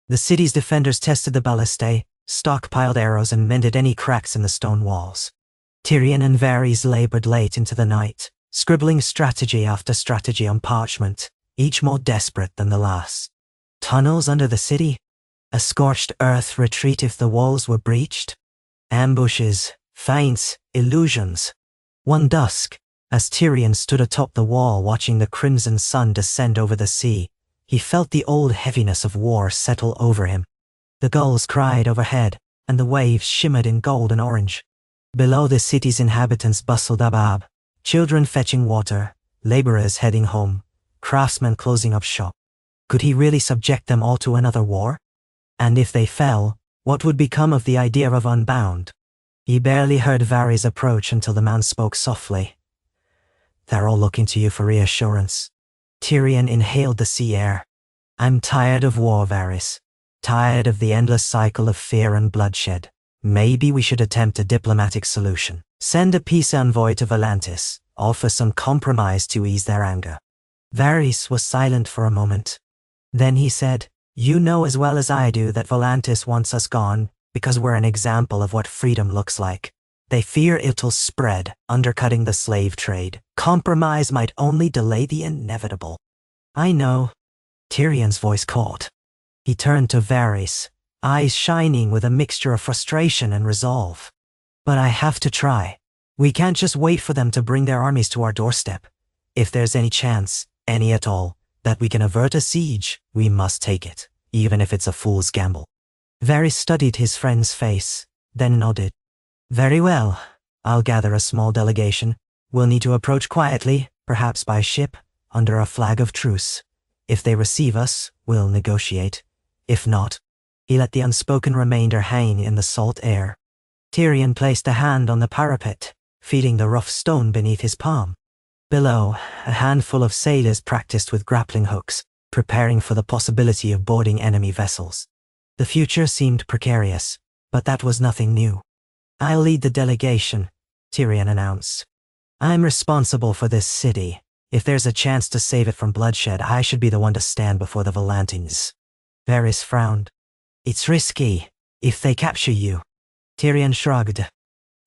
The city's defenders tested the ballistae, stockpiled arrows and mended any cracks in the stone walls. Tyrion and Varys labored late into the night, scribbling strategy after strategy on parchment, each more desperate than the last. Tunnels under the city? A scorched earth retreat if the walls were breached? Ambushes, feints, illusions. One dusk, as Tyrion stood atop the wall watching the crimson sun descend over the sea, he felt the old heaviness of war settle over him. The gulls cried overhead, and the waves shimmered in gold and orange. Below the city's inhabitants bustled about, children fetching water, laborers heading home, craftsmen closing up shop. Could he really subject them all to another war? And if they fell, what would become of the idea of Unbound? He barely heard Varys approach until the man spoke softly. "They're all looking to you for reassurance." Tyrion inhaled the sea air. "I'm tired of war, Varys. Tired of the endless cycle of fear and bloodshed. Maybe we should attempt a diplomatic solution. Send a peace envoy to Volantis, offer some compromise to ease their anger." Varys was silent for a moment. Then he said, "You know as well as I do that Volantis wants us gone because we're an example of what freedom looks like. They fear it'll spread, undercutting the slave trade. Compromise might only delay the inevitable." "I know." Tyrion's voice caught. He turned to Varys, eyes shining with a mixture of frustration and resolve. "But I have to try. We can't just wait for them to bring their armies to our doorstep. If there's any chance, any at all, that we can avert a siege, we must take it, even if it's a fool's gamble." Varys studied his friend's face, then nodded. "Very well. I'll gather a small delegation. We'll need to approach quietly, perhaps by ship, under a flag of truce. If they receive us, we'll negotiate. If not..." He let the unspoken remainder hang in the salt air. Tyrion placed a hand on the parapet, feeling the rough stone beneath his palm. Below, a handful of sailors practiced with grappling hooks, preparing for the possibility of boarding enemy vessels. The future seemed precarious, but that was nothing new. "I'll lead the delegation," Tyrion announced. "I'm responsible for this city. If there's a chance to save it from bloodshed, I should be the one to stand before the Volantines." Varys frowned. "It's risky, if they capture you." Tyrion shrugged.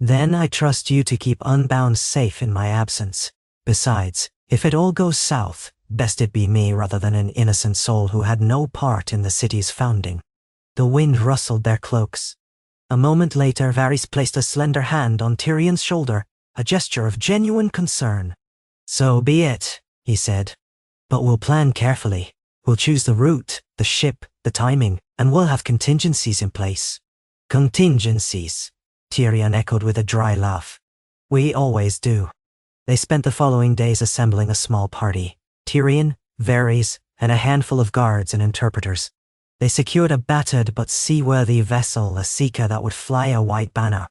"Then I trust you to keep Unbound safe in my absence. Besides, if it all goes south, best it be me rather than an innocent soul who had no part in the city's founding." The wind rustled their cloaks. A moment later, Varys placed a slender hand on Tyrion's shoulder, a gesture of genuine concern. "So be it," he said. "But we'll plan carefully. We'll choose the route, the ship, the timing, and we'll have contingencies in place." "Contingencies," Tyrion echoed with a dry laugh. "We always do." They spent the following days assembling a small party. Tyrion, Varys, and a handful of guards and interpreters. They secured a battered but seaworthy vessel, a seeker that would fly a white banner.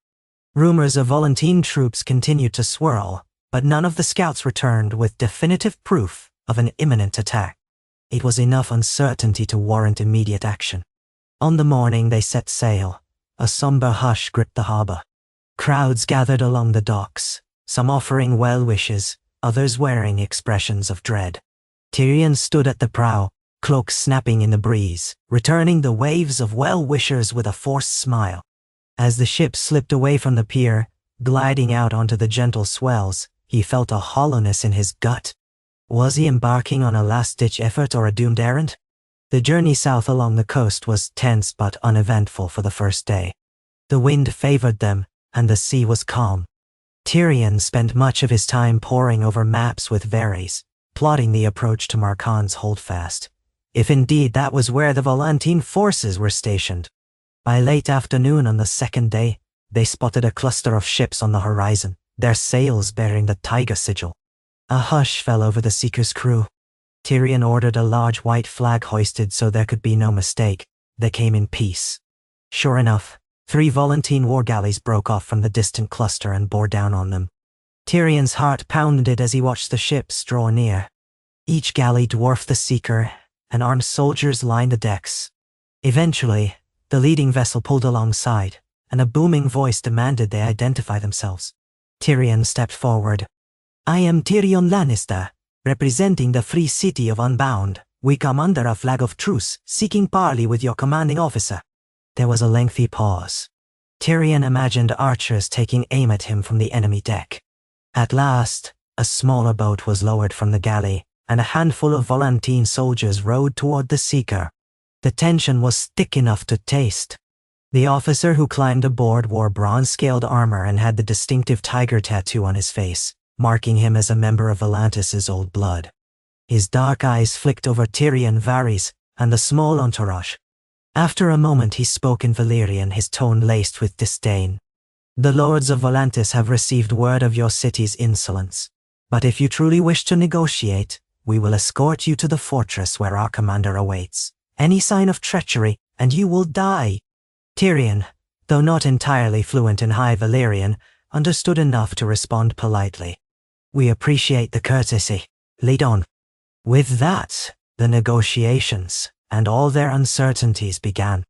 Rumors of Volantine troops continued to swirl, but none of the scouts returned with definitive proof of an imminent attack. It was enough uncertainty to warrant immediate action. On the morning they set sail, a somber hush gripped the harbor. Crowds gathered along the docks, some offering well wishes, others wearing expressions of dread. Tyrion stood at the prow, cloak snapping in the breeze, returning the waves of well-wishers with a forced smile. As the ship slipped away from the pier, gliding out onto the gentle swells, he felt a hollowness in his gut. Was he embarking on a last-ditch effort or a doomed errand? The journey south along the coast was tense but uneventful for the first day. The wind favored them, and the sea was calm. Tyrion spent much of his time poring over maps with Varys, plotting the approach to Marcon's holdfast, if indeed that was where the Volantine forces were stationed. By late afternoon on the second day, they spotted a cluster of ships on the horizon, their sails bearing the tiger sigil. A hush fell over the Seeker's crew. Tyrion ordered a large white flag hoisted so there could be no mistake. They came in peace. Sure enough, 3 Volantine war galleys broke off from the distant cluster and bore down on them. Tyrion's heart pounded as he watched the ships draw near. Each galley dwarfed the Seeker, and armed soldiers lined the decks. Eventually, the leading vessel pulled alongside, and a booming voice demanded they identify themselves. Tyrion stepped forward. "I am Tyrion Lannister, representing the free city of Unbound. We come under a flag of truce, seeking parley with your commanding officer." There was a lengthy pause. Tyrion imagined archers taking aim at him from the enemy deck. At last, a smaller boat was lowered from the galley, and a handful of Volantine soldiers rowed toward the Seeker. The tension was thick enough to taste. The officer who climbed aboard wore bronze-scaled armor and had the distinctive tiger tattoo on his face, marking him as a member of Volantis' old blood. His dark eyes flicked over Tyrion, Varys, and the small entourage. After a moment he spoke in Valyrian, his tone laced with disdain. "The lords of Volantis have received word of your city's insolence. But if you truly wish to negotiate, we will escort you to the fortress where our commander awaits. Any sign of treachery, and you will die." Tyrion, though not entirely fluent in High Valyrian, understood enough to respond politely. "We appreciate the courtesy. Lead on." With that, the negotiations, and all their uncertainties began.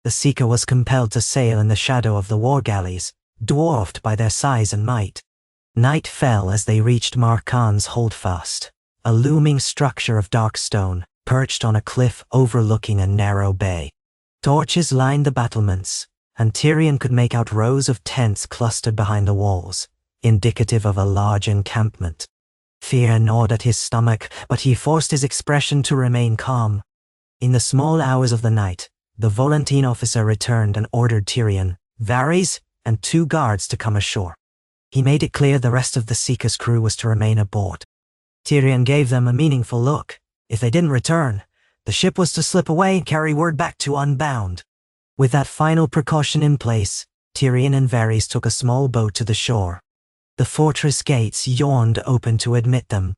The Seeker was compelled to sail in the shadow of the war galleys, dwarfed by their size and might. Night fell as they reached Marcon's holdfast, a looming structure of dark stone, perched on a cliff overlooking a narrow bay. Torches lined the battlements, and Tyrion could make out rows of tents clustered behind the walls, indicative of a large encampment. Fear gnawed at his stomach, but he forced his expression to remain calm. In the small hours of the night, the Volantine officer returned and ordered Tyrion, Varys, and 2 guards to come ashore. He made it clear the rest of the Seeker's crew was to remain aboard. Tyrion gave them a meaningful look. If they didn't return, the ship was to slip away and carry word back to Unbound. With that final precaution in place, Tyrion and Varys took a small boat to the shore. The fortress gates yawned open to admit them.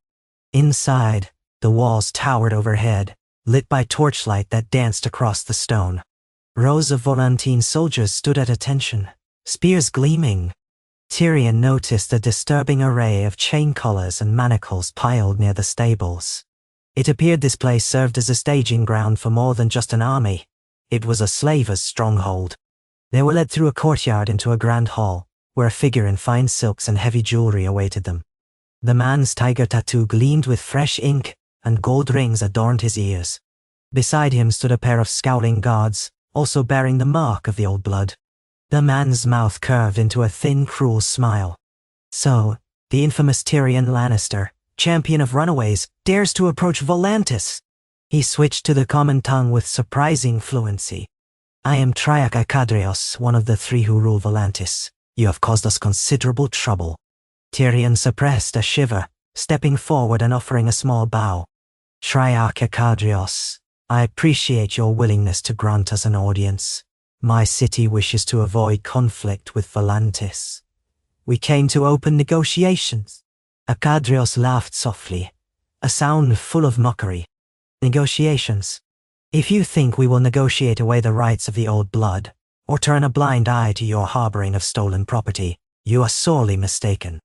Inside, the walls towered overhead, lit by torchlight that danced across the stone. Rows of Volantine soldiers stood at attention, spears gleaming. Tyrion noticed a disturbing array of chain collars and manacles piled near the stables. It appeared this place served as a staging ground for more than just an army. It was a slaver's stronghold. They were led through a courtyard into a grand hall, where a figure in fine silks and heavy jewelry awaited them. The man's tiger tattoo gleamed with fresh ink, and gold rings adorned his ears. Beside him stood a pair of scowling guards, also bearing the mark of the old blood. The man's mouth curved into a thin, cruel smile. "So, the infamous Tyrion Lannister, champion of runaways, dares to approach Volantis." He switched to the common tongue with surprising fluency. "I am Triaca Cadrios, one of the 3 who rule Volantis. You have caused us considerable trouble." Tyrion suppressed a shiver, stepping forward and offering a small bow. "Triaca Cadrios, I appreciate your willingness to grant us an audience. My city wishes to avoid conflict with Volantis. We came to open negotiations." Akadrios laughed softly, a sound full of mockery. "Negotiations? If you think we will negotiate away the rights of the old blood, or turn a blind eye to your harboring of stolen property, you are sorely mistaken.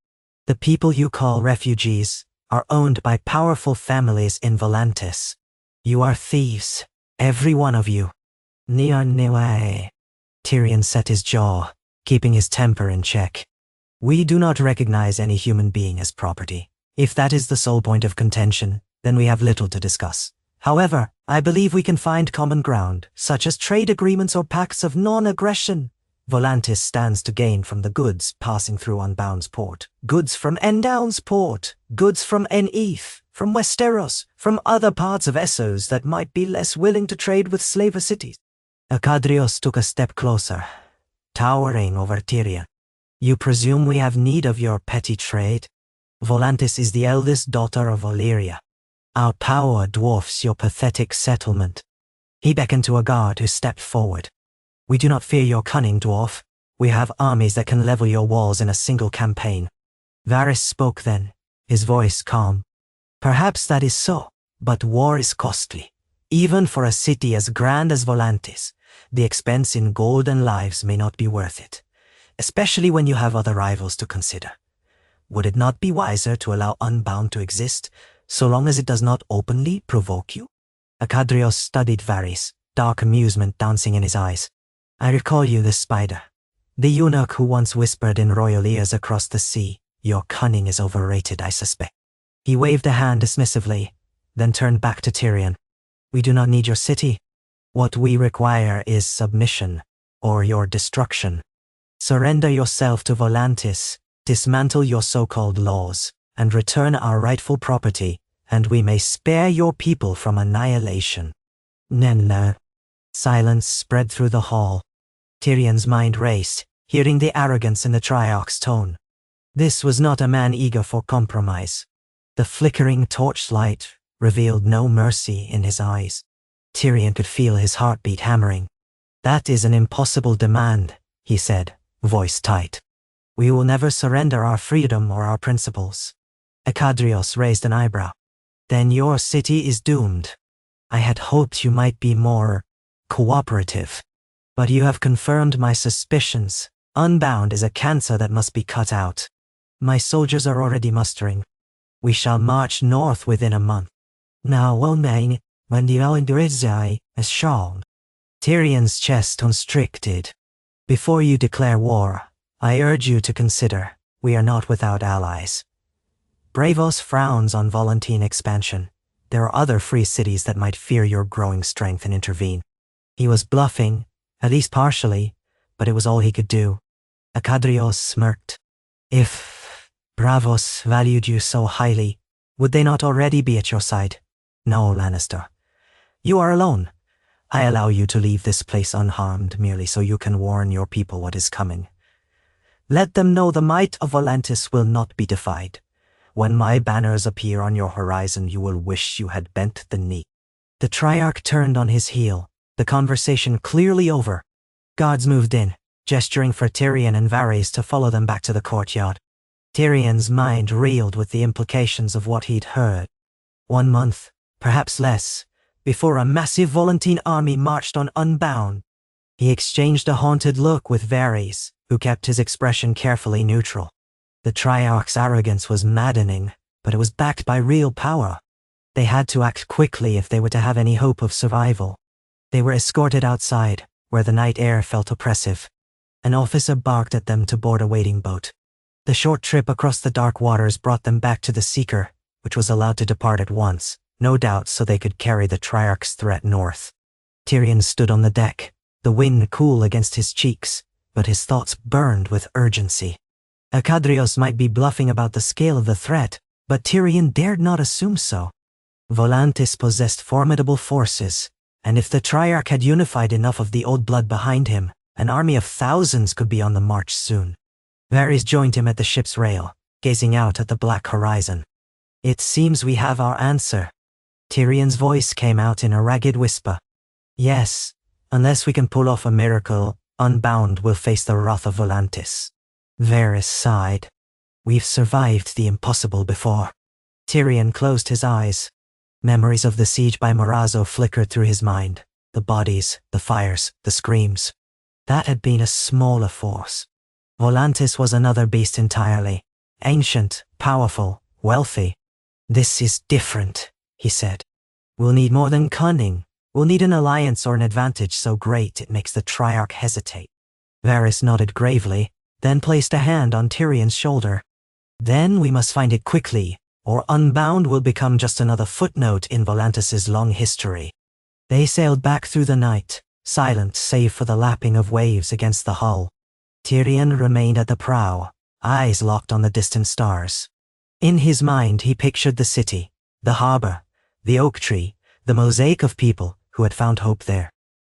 The people you call refugees are owned by powerful families in Volantis. You are thieves, every one of you. Tyrion set his jaw, keeping his temper in check. We do not recognize any human being as property. If that is the sole point of contention, then we have little to discuss. However, I believe we can find common ground, such as trade agreements or pacts of non-aggression. Volantis stands to gain from the goods passing through Unbound's port, goods from Endown's port, goods from Eneth, from Westeros, from other parts of Essos that might be less willing to trade with slaver cities. Akadrios took a step closer, towering over Tyrion. You presume we have need of your petty trade? Volantis is the eldest daughter of Valyria. Our power dwarfs your pathetic settlement. He beckoned to a guard who stepped forward. We do not fear your cunning, dwarf. We have armies that can level your walls in a single campaign. Varys spoke then, his voice calm. Perhaps that is so, but war is costly. Even for a city as grand as Volantis, the expense in gold and lives may not be worth it, especially when you have other rivals to consider. Would it not be wiser to allow Unbound to exist, so long as it does not openly provoke you? Akadrios studied Varys, dark amusement dancing in his eyes. I recall you, this spider. The eunuch who once whispered in royal ears across the sea, your cunning is overrated, I suspect. He waved a hand dismissively, then turned back to Tyrion. We do not need your city. What we require is submission, or your destruction. Surrender yourself to Volantis, dismantle your so-called laws, and return our rightful property, and we may spare your people from annihilation. Nenna. Silence spread through the hall. Tyrion's mind raced, hearing the arrogance in the Triarch's tone. This was not a man eager for compromise. The flickering torchlight revealed no mercy in his eyes. Tyrion could feel his heartbeat hammering. That is an impossible demand, he said, voice tight. We will never surrender our freedom or our principles. Akadrios raised an eyebrow. Then your city is doomed. I had hoped you might be more cooperative. But you have confirmed my suspicions. Unbound is a cancer that must be cut out. My soldiers are already mustering. We shall march north within a month. Now, when the Alindrizai is shown. Tyrion's chest constricted. Before you declare war, I urge you to consider, we are not without allies. Braavos frowns on Volantine expansion. There are other free cities that might fear your growing strength and intervene. He was bluffing, at least partially, but it was all he could do. Akadrios smirked. If Braavos valued you so highly, would they not already be at your side? No, Lannister. You are alone. I allow you to leave this place unharmed merely so you can warn your people what is coming. Let them know the might of Volantis will not be defied. When my banners appear on your horizon, you will wish you had bent the knee. The Triarch turned on his heel, the conversation clearly over. Guards moved in, gesturing for Tyrion and Varys to follow them back to the courtyard. Tyrion's mind reeled with the implications of what he'd heard. 1 month, perhaps less, before a massive Volantine army marched on Unbound. He exchanged a haunted look with Varys, who kept his expression carefully neutral. The Triarch's arrogance was maddening, but it was backed by real power. They had to act quickly if they were to have any hope of survival. They were escorted outside, where the night air felt oppressive. An officer barked at them to board a waiting boat. The short trip across the dark waters brought them back to the Seeker, which was allowed to depart at once, no doubt so they could carry the Triarch's threat north. Tyrion stood on the deck, the wind cool against his cheeks, but his thoughts burned with urgency. Akadrios might be bluffing about the scale of the threat, but Tyrion dared not assume so. Volantis possessed formidable forces, and if the Triarch had unified enough of the old blood behind him, an army of thousands could be on the march soon. Varys joined him at the ship's rail, gazing out at the black horizon. It seems we have our answer. Tyrion's voice came out in a ragged whisper. Yes, unless we can pull off a miracle, Unbound will face the wrath of Volantis. Varys sighed. We've survived the impossible before. Tyrion closed his eyes. Memories of the siege by Marazzo flickered through his mind. The bodies, the fires, the screams. That had been a smaller force. Volantis was another beast entirely. Ancient, powerful, wealthy. "This is different," he said. "We'll need more than cunning. We'll need an alliance or an advantage so great it makes the Triarch hesitate." Varys nodded gravely, then placed a hand on Tyrion's shoulder. "Then we must find it quickly, or Unbound will become just another footnote in Volantis's long history." They sailed back through the night, silent save for the lapping of waves against the hull. Tyrion remained at the prow, eyes locked on the distant stars. In his mind he pictured the city, the harbor, the oak tree, the mosaic of people who had found hope there.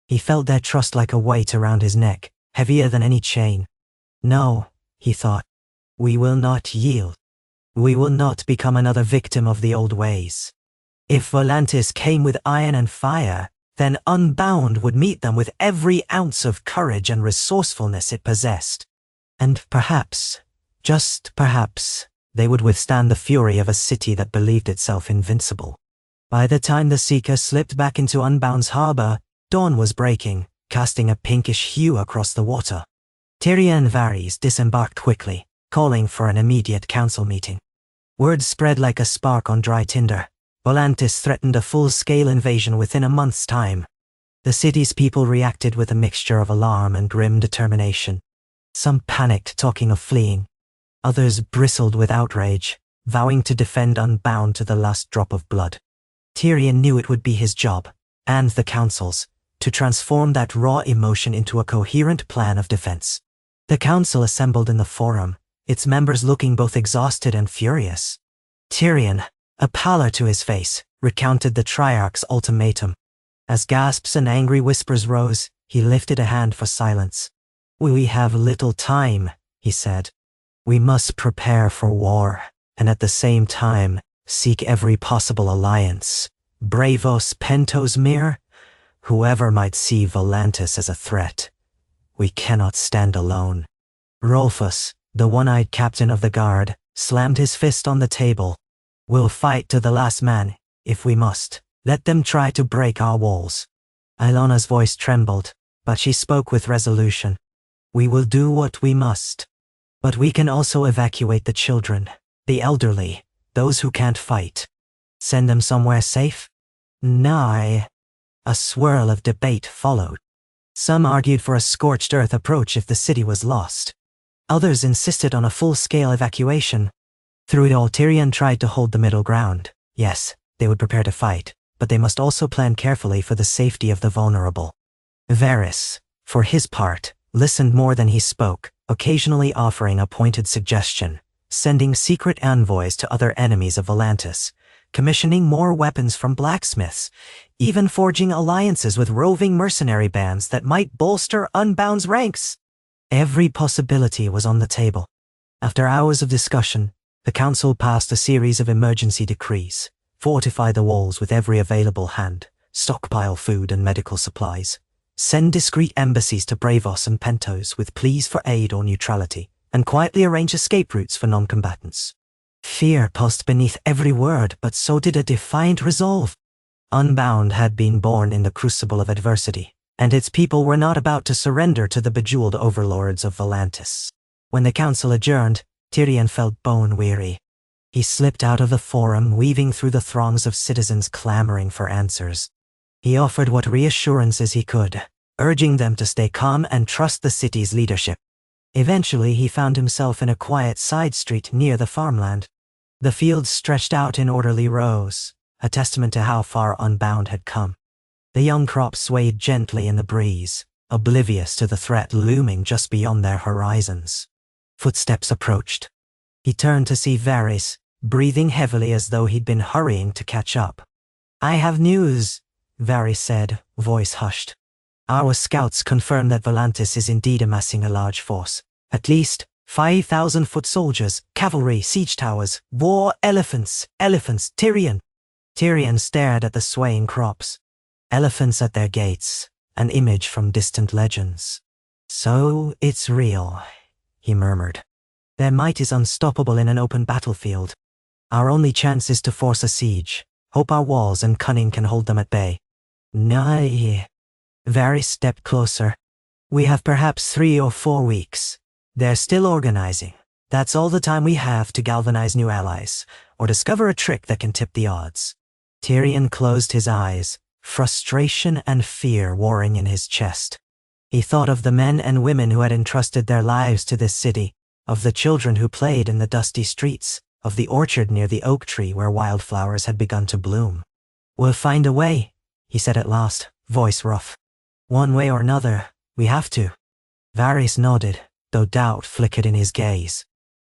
He felt their trust like a weight around his neck, heavier than any chain. "No," he thought, "we will not yield. We will not become another victim of the old ways. If Volantis came with iron and fire, then Unbound would meet them with every ounce of courage and resourcefulness it possessed. And perhaps, just perhaps, they would withstand the fury of a city that believed itself invincible." By the time the Seeker slipped back into Unbound's harbor, dawn was breaking, casting a pinkish hue across the water. Tyrion and Varys disembarked quickly, calling for an immediate council meeting. Word spread like a spark on dry tinder. Volantis threatened a full-scale invasion within a month's time. The city's people reacted with a mixture of alarm and grim determination. Some panicked, talking of fleeing. Others bristled with outrage, vowing to defend Unbound to the last drop of blood. Tyrion knew it would be his job, and the council's, to transform that raw emotion into a coherent plan of defense. The council assembled in the forum, its members looking both exhausted and furious. Tyrion, a pallor to his face, recounted the Triarch's ultimatum. As gasps and angry whispers rose, he lifted a hand for silence. "We have little time," he said. "We must prepare for war, and at the same time, seek every possible alliance. Bravos Pentos Mir, whoever might see Volantis as a threat. We cannot stand alone." Rolfus, the one-eyed captain of the guard, slammed his fist on the table. "We'll fight to the last man, if we must. Let them try to break our walls." Ilona's voice trembled, but she spoke with resolution. "We will do what we must. But we can also evacuate the children, the elderly, those who can't fight. Send them somewhere safe?" "Nay." A swirl of debate followed. Some argued for a scorched earth approach if the city was lost. Others insisted on a full-scale evacuation. Through it all, Tyrion tried to hold the middle ground. Yes, they would prepare to fight, but they must also plan carefully for the safety of the vulnerable. Varys, for his part, listened more than he spoke, occasionally offering a pointed suggestion, sending secret envoys to other enemies of Volantis, commissioning more weapons from blacksmiths, even forging alliances with roving mercenary bands that might bolster Unbound's ranks. Every possibility was on the table. After hours of discussion, the council passed a series of emergency decrees: fortify the walls with every available hand, stockpile food and medical supplies, send discreet embassies to Bravos and Pentos with pleas for aid or neutrality, and quietly arrange escape routes for non-combatants. Fear pulsed beneath every word, but so did a defiant resolve. Unbound had been born in the crucible of adversity, and its people were not about to surrender to the bejeweled overlords of Volantis. When the council adjourned, Tyrion felt bone-weary. He slipped out of the forum, weaving through the throngs of citizens clamoring for answers. He offered what reassurances he could, urging them to stay calm and trust the city's leadership. Eventually, he found himself in a quiet side street near the farmland. The fields stretched out in orderly rows, a testament to how far Unbound had come. The young crops swayed gently in the breeze, oblivious to the threat looming just beyond their horizons. Footsteps approached. He turned to see Varys, breathing heavily as though he'd been hurrying to catch up. "I have news," Varys said, voice hushed. "Our scouts confirm that Volantis is indeed amassing a large force. At least 5,000 foot soldiers, cavalry, siege towers, war elephants, Tyrion." Tyrion stared at the swaying crops. Elephants at their gates, an image from distant legends. "So it's real," he murmured. "Their might is unstoppable in an open battlefield. Our only chance is to force a siege, Hope our walls and cunning can hold them at bay. Nay. Varys stepped closer. We have perhaps 3 or 4 weeks. They're still organizing. That's all the time we have to galvanize new allies, or discover a trick that can tip the odds. Tyrion closed his eyes, frustration and fear warring in his chest. He thought of the men and women who had entrusted their lives to this city, of the children who played in the dusty streets, of the orchard near the oak tree where wildflowers had begun to bloom. We'll find a way, he said at last, voice rough. One way or another, we have to. Varys nodded, though doubt flickered in his gaze.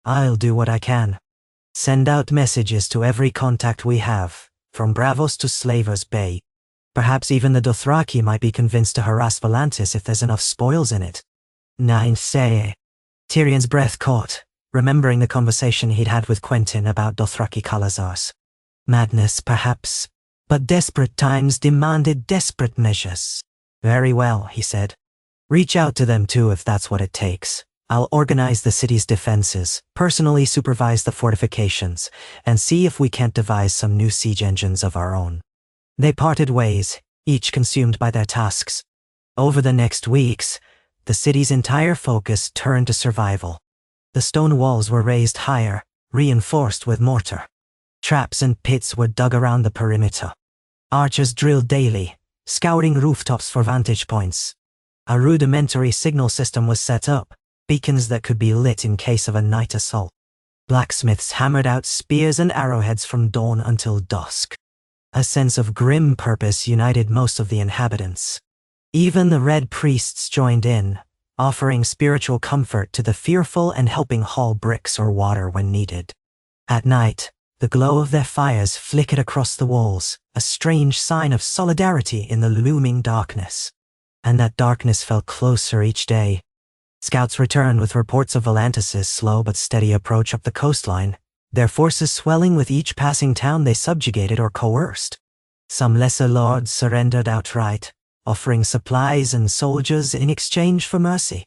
I'll do what I can. Send out messages to every contact we have, from Braavos to Slavers Bay. Perhaps even the Dothraki might be convinced to harass Volantis if there's enough spoils in it. Nine say. Tyrion's breath caught, remembering the conversation he'd had with Quentyn about Dothraki Khalazars. Madness, perhaps, but desperate times demanded desperate measures. Very well, he said. Reach out to them too if that's what it takes. I'll organize the city's defenses, personally supervise the fortifications, and see if we can't devise some new siege engines of our own. They parted ways, each consumed by their tasks. Over the next weeks, the city's entire focus turned to survival. The stone walls were raised higher, reinforced with mortar. Traps and pits were dug around the perimeter. Archers drilled daily, scouring rooftops for vantage points. A rudimentary signal system was set up, beacons that could be lit in case of a night assault. Blacksmiths hammered out spears and arrowheads from dawn until dusk. A sense of grim purpose united most of the inhabitants. Even the Red Priests joined in, offering spiritual comfort to the fearful and helping haul bricks or water when needed. At night, the glow of their fires flickered across the walls, a strange sign of solidarity in the looming darkness. And that darkness fell closer each day. Scouts returned with reports of Volantis' slow but steady approach up the coastline, their forces swelling with each passing town they subjugated or coerced. Some lesser lords surrendered outright, offering supplies and soldiers in exchange for mercy.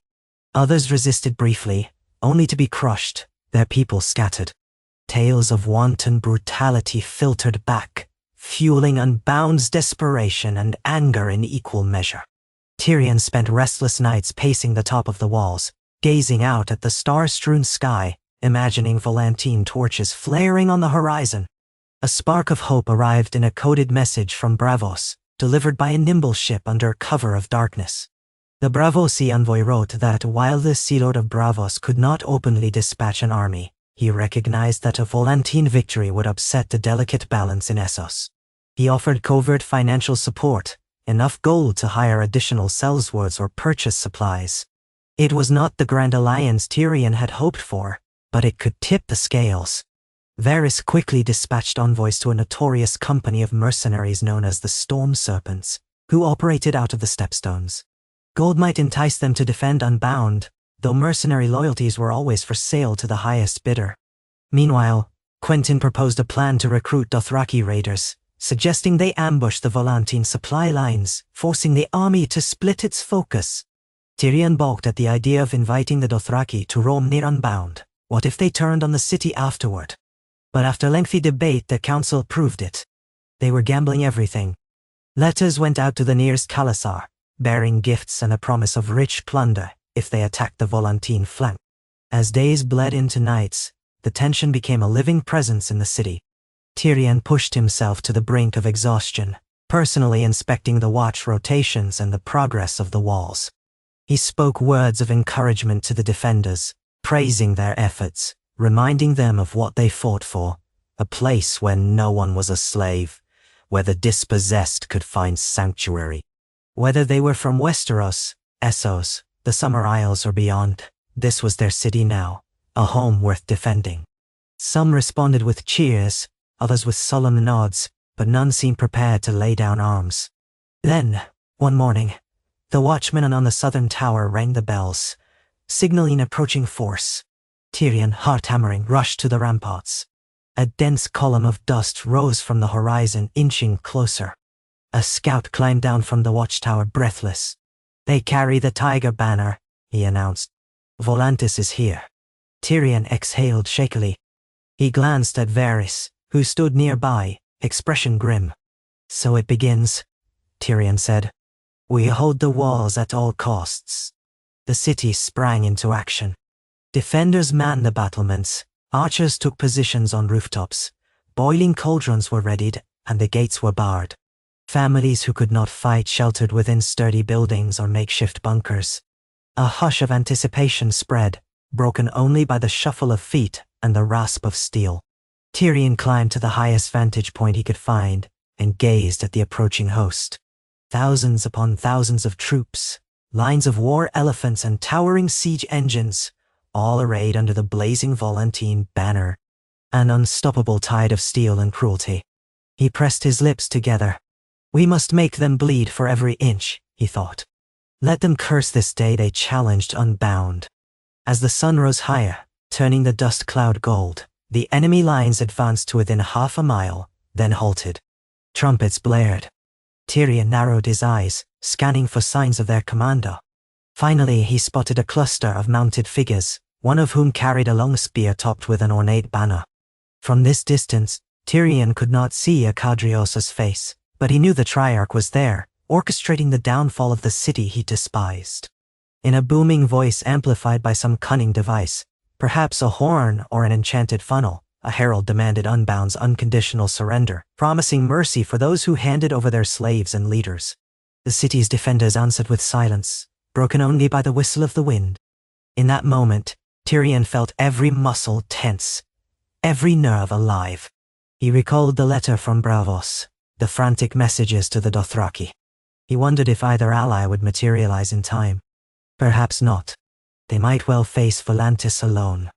Others resisted briefly, only to be crushed, their people scattered. Tales of wanton brutality filtered back, fueling unbounded desperation and anger in equal measure. Tyrion spent restless nights pacing the top of the walls, gazing out at the star-strewn sky, imagining Volantine torches flaring on the horizon. A spark of hope arrived in a coded message from Braavos, delivered by a nimble ship under cover of darkness. The Braavosi envoy wrote that while the Sea Lord of Braavos could not openly dispatch an army, he recognized that a Volantine victory would upset the delicate balance in Essos. He offered covert financial support, enough gold to hire additional sellswords or purchase supplies. It was not the grand alliance Tyrion had hoped for, but it could tip the scales. Varys quickly dispatched envoys to a notorious company of mercenaries known as the Storm Serpents, who operated out of the Stepstones. Gold might entice them to defend unbound, though mercenary loyalties were always for sale to the highest bidder. Meanwhile, Quentyn proposed a plan to recruit Dothraki raiders, suggesting they ambush the Volantine supply lines, forcing the army to split its focus. Tyrion balked at the idea of inviting the Dothraki to roam near unbound. What if they turned on the city afterward? But after lengthy debate, the council proved it. They were gambling everything. Letters went out to the nearest Khalasar, bearing gifts and a promise of rich plunder if they attacked the Volantine flank. As days bled into nights, the tension became a living presence in the city. Tyrion pushed himself to the brink of exhaustion, personally inspecting the watch rotations and the progress of the walls. He spoke words of encouragement to the defenders, praising their efforts, reminding them of what they fought for, a place where no one was a slave, where the dispossessed could find sanctuary. Whether they were from Westeros, Essos, the Summer Isles or beyond, this was their city now, a home worth defending. Some responded with cheers, others with solemn nods, but none seemed prepared to lay down arms. Then, one morning, the watchman on the southern tower rang the bells, signaling approaching force. Tyrion, heart-hammering, rushed to the ramparts. A dense column of dust rose from the horizon, inching closer. A scout climbed down from the watchtower, breathless. "They carry the tiger banner," he announced. "Volantis is here." Tyrion exhaled shakily. He glanced at Varys, who stood nearby, expression grim. "So it begins," Tyrion said. "We hold the walls at all costs." The city sprang into action. Defenders manned the battlements, archers took positions on rooftops, boiling cauldrons were readied, and the gates were barred. Families who could not fight sheltered within sturdy buildings or makeshift bunkers. A hush of anticipation spread, broken only by the shuffle of feet and the rasp of steel. Tyrion climbed to the highest vantage point he could find and gazed at the approaching host. Thousands upon thousands of troops, lines of war elephants and towering siege engines, all arrayed under the blazing Volantine banner. An unstoppable tide of steel and cruelty. He pressed his lips together. "We must make them bleed for every inch," he thought. "Let them curse this day they challenged unbound." As the sun rose higher, turning the dust cloud gold, the enemy lines advanced to within half a mile, then halted. Trumpets blared. Tyrion narrowed his eyes, scanning for signs of their commander. Finally, he spotted a cluster of mounted figures, one of whom carried a long spear topped with an ornate banner. From this distance, Tyrion could not see Akadriosa's face, but he knew the Triarch was there, orchestrating the downfall of the city he despised. In a booming voice amplified by some cunning device, perhaps a horn or an enchanted funnel, a herald demanded Unbound's unconditional surrender, promising mercy for those who handed over their slaves and leaders. The city's defenders answered with silence, broken only by the whistle of the wind. In that moment, Tyrion felt every muscle tense, every nerve alive. He recalled the letter from Braavos, the frantic messages to the Dothraki. He wondered if either ally would materialize in time. Perhaps not. They might well face Volantis alone.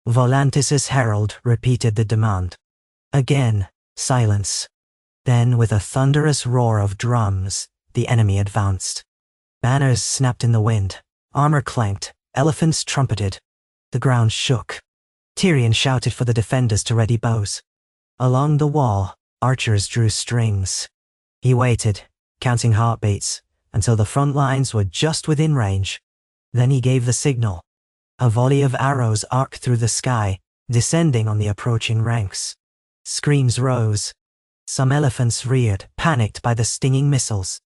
Volantis's herald repeated the demand. Again, silence. Then, with a thunderous roar of drums, the enemy advanced. Banners snapped in the wind, armor clanked, elephants trumpeted. The ground shook. Tyrion shouted for the defenders to ready bows. Along the wall, archers drew strings. He waited, counting heartbeats, until the front lines were just within range. Then he gave the signal. A volley of arrows arced through the sky, descending on the approaching ranks. Screams rose. Some elephants reared, panicked by the stinging missiles.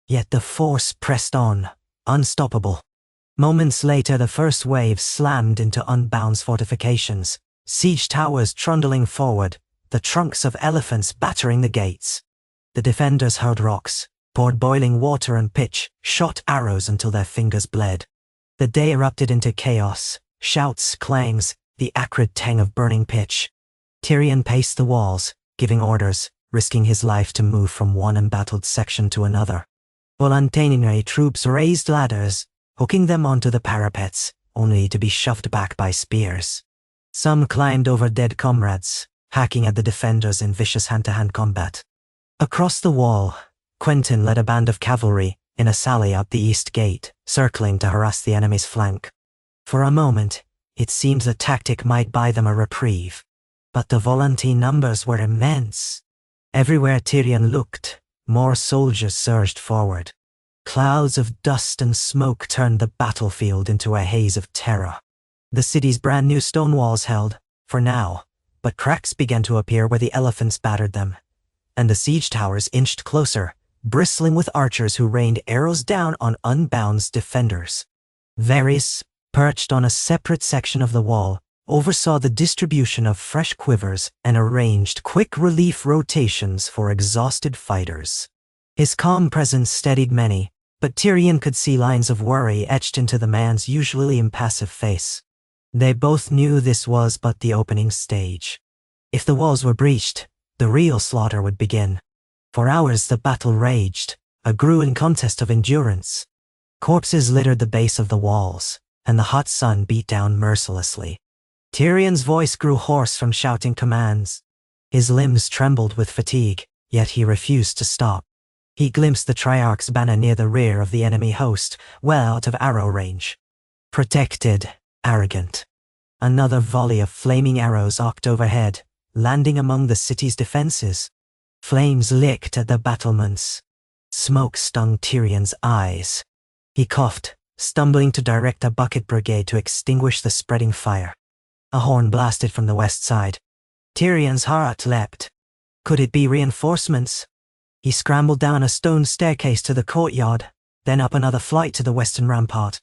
Yet the force pressed on, unstoppable. Moments later, the first wave slammed into Unbound's fortifications, siege towers trundling forward, the trunks of elephants battering the gates. The defenders hurled rocks, poured boiling water and pitch, shot arrows until their fingers bled. The day erupted into chaos, shouts, clangs, the acrid tang of burning pitch. Tyrion paced the walls, giving orders, risking his life to move from one embattled section to another. Volantine troops raised ladders, hooking them onto the parapets, only to be shoved back by spears. Some climbed over dead comrades, hacking at the defenders in vicious hand-to-hand combat. Across the wall, Quentin led a band of cavalry in a sally up the east gate, circling to harass the enemy's flank. For a moment, it seemed the tactic might buy them a reprieve. But the Volantine numbers were immense. Everywhere Tyrion looked, more soldiers surged forward. Clouds of dust and smoke turned the battlefield into a haze of terror. The city's brand new stone walls held, for now, but cracks began to appear where the elephants battered them. And the siege towers inched closer, bristling with archers who rained arrows down on Unbound's defenders. Varys, perched on a separate section of the wall, oversaw the distribution of fresh quivers and arranged quick relief rotations for exhausted fighters. His calm presence steadied many, but Tyrion could see lines of worry etched into the man's usually impassive face. They both knew this was but the opening stage. If the walls were breached, the real slaughter would begin. For hours the battle raged, a grueling contest of endurance. Corpses littered the base of the walls, and the hot sun beat down mercilessly. Tyrion's voice grew hoarse from shouting commands. His limbs trembled with fatigue, yet he refused to stop. He glimpsed the Triarch's banner near the rear of the enemy host, well out of arrow range. Protected, arrogant. Another volley of flaming arrows arced overhead, landing among the city's defenses. Flames licked at the battlements. Smoke stung Tyrion's eyes. He coughed, stumbling to direct a bucket brigade to extinguish the spreading fire. A horn blasted from the west side. Tyrion's heart leapt. Could it be reinforcements? He scrambled down a stone staircase to the courtyard, then up another flight to the western rampart.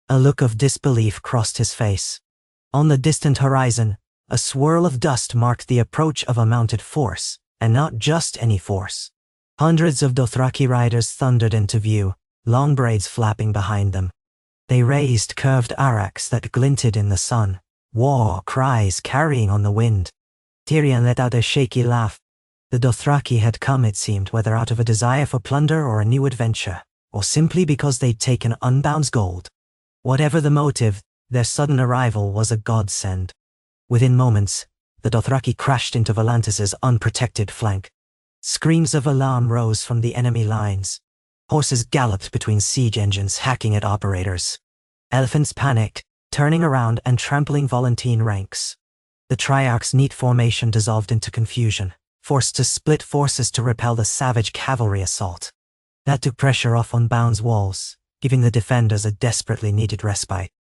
A look of disbelief crossed his face. On the distant horizon, a swirl of dust marked the approach of a mounted force, and not just any force. Hundreds of Dothraki riders thundered into view, long braids flapping behind them. They raised curved araks that glinted in the sun, war cries carrying on the wind. Tyrion let out a shaky laugh. The Dothraki had come, it seemed, whether out of a desire for plunder or a new adventure, or simply because they'd taken Unbound's gold. Whatever the motive, their sudden arrival was a godsend. Within moments, the Dothraki crashed into Volantis's unprotected flank. Screams of alarm rose from the enemy lines. Horses galloped between siege engines, hacking at operators. Elephants panicked, turning around and trampling Volantene ranks. The Triarch's neat formation dissolved into confusion, forced to split forces to repel the savage cavalry assault. That took pressure off Unbound's walls, giving the defenders a desperately needed respite.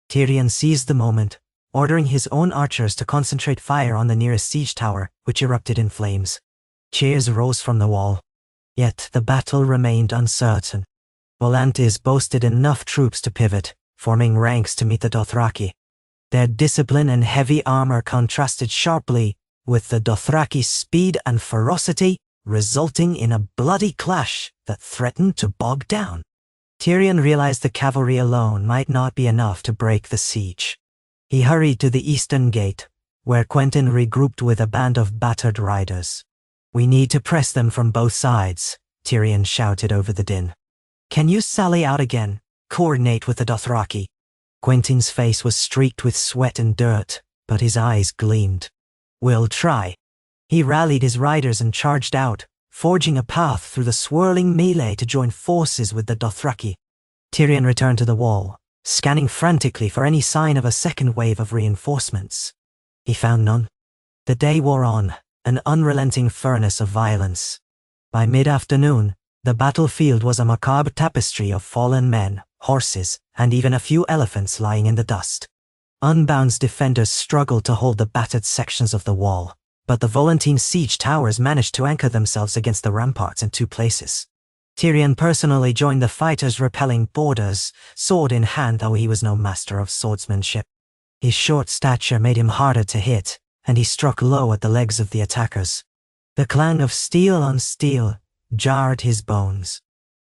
Tyrion seized the moment, ordering his own archers to concentrate fire on the nearest siege tower, which erupted in flames. Cheers rose from the wall. Yet the battle remained uncertain. Volantis boasted enough troops to pivot, forming ranks to meet the Dothraki. Their discipline and heavy armor contrasted sharply with the Dothraki's speed and ferocity, resulting in a bloody clash that threatened to bog down. Tyrion realized the cavalry alone might not be enough to break the siege. He hurried to the eastern gate, where Quentyn regrouped with a band of battered riders. "We need to press them from both sides," Tyrion shouted over the din. "Can you sally out again? Coordinate with the Dothraki." Quentyn's face was streaked with sweat and dirt, but his eyes gleamed. "We'll try." He rallied his riders and charged out, forging a path through the swirling melee to join forces with the Dothraki. Tyrion returned to the wall, scanning frantically for any sign of a second wave of reinforcements. He found none. The day wore on, an unrelenting furnace of violence. By mid-afternoon, the battlefield was a macabre tapestry of fallen men, horses, and even a few elephants lying in the dust. Unbound's defenders struggled to hold the battered sections of the wall, but the Volantene siege towers managed to anchor themselves against the ramparts in two places. Tyrion personally joined the fighters repelling boarders, sword in hand, though he was no master of swordsmanship. His short stature made him harder to hit, and he struck low at the legs of the attackers. The clang of steel on steel jarred his bones.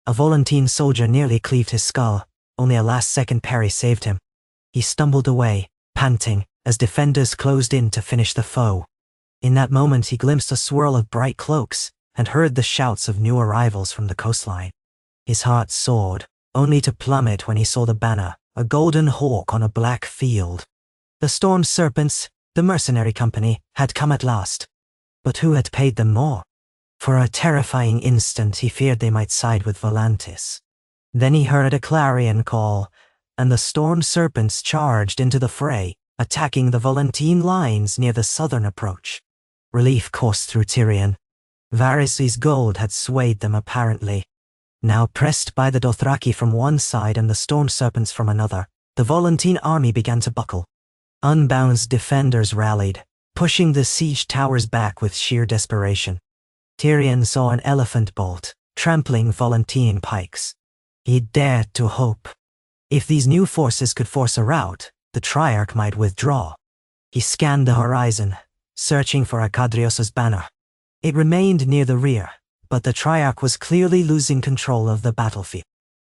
A Volantene soldier nearly cleaved his skull, only a last-second parry saved him. He stumbled away, panting, as defenders closed in to finish the foe. In that moment he glimpsed a swirl of bright cloaks, and heard the shouts of new arrivals from the coastline. His heart soared, only to plummet when he saw the banner, a golden hawk on a black field. The Storm Serpents, the mercenary company, had come at last. But who had paid them more? For a terrifying instant he feared they might side with Volantis. Then he heard a clarion call, and the Storm Serpents charged into the fray, attacking the Volantene lines near the southern approach. Relief coursed through Tyrion. Varys' gold had swayed them apparently. Now pressed by the Dothraki from one side and the Storm Serpents from another, the Volantene army began to buckle. Unbound's defenders rallied, pushing the siege towers back with sheer desperation. Tyrion saw an elephant bolt, trampling Volantene pikes. He dared to hope. If these new forces could force a rout, the Triarch might withdraw. He scanned the horizon, searching for Akadrios's banner. It remained near the rear, but the Triarch was clearly losing control of the battlefield.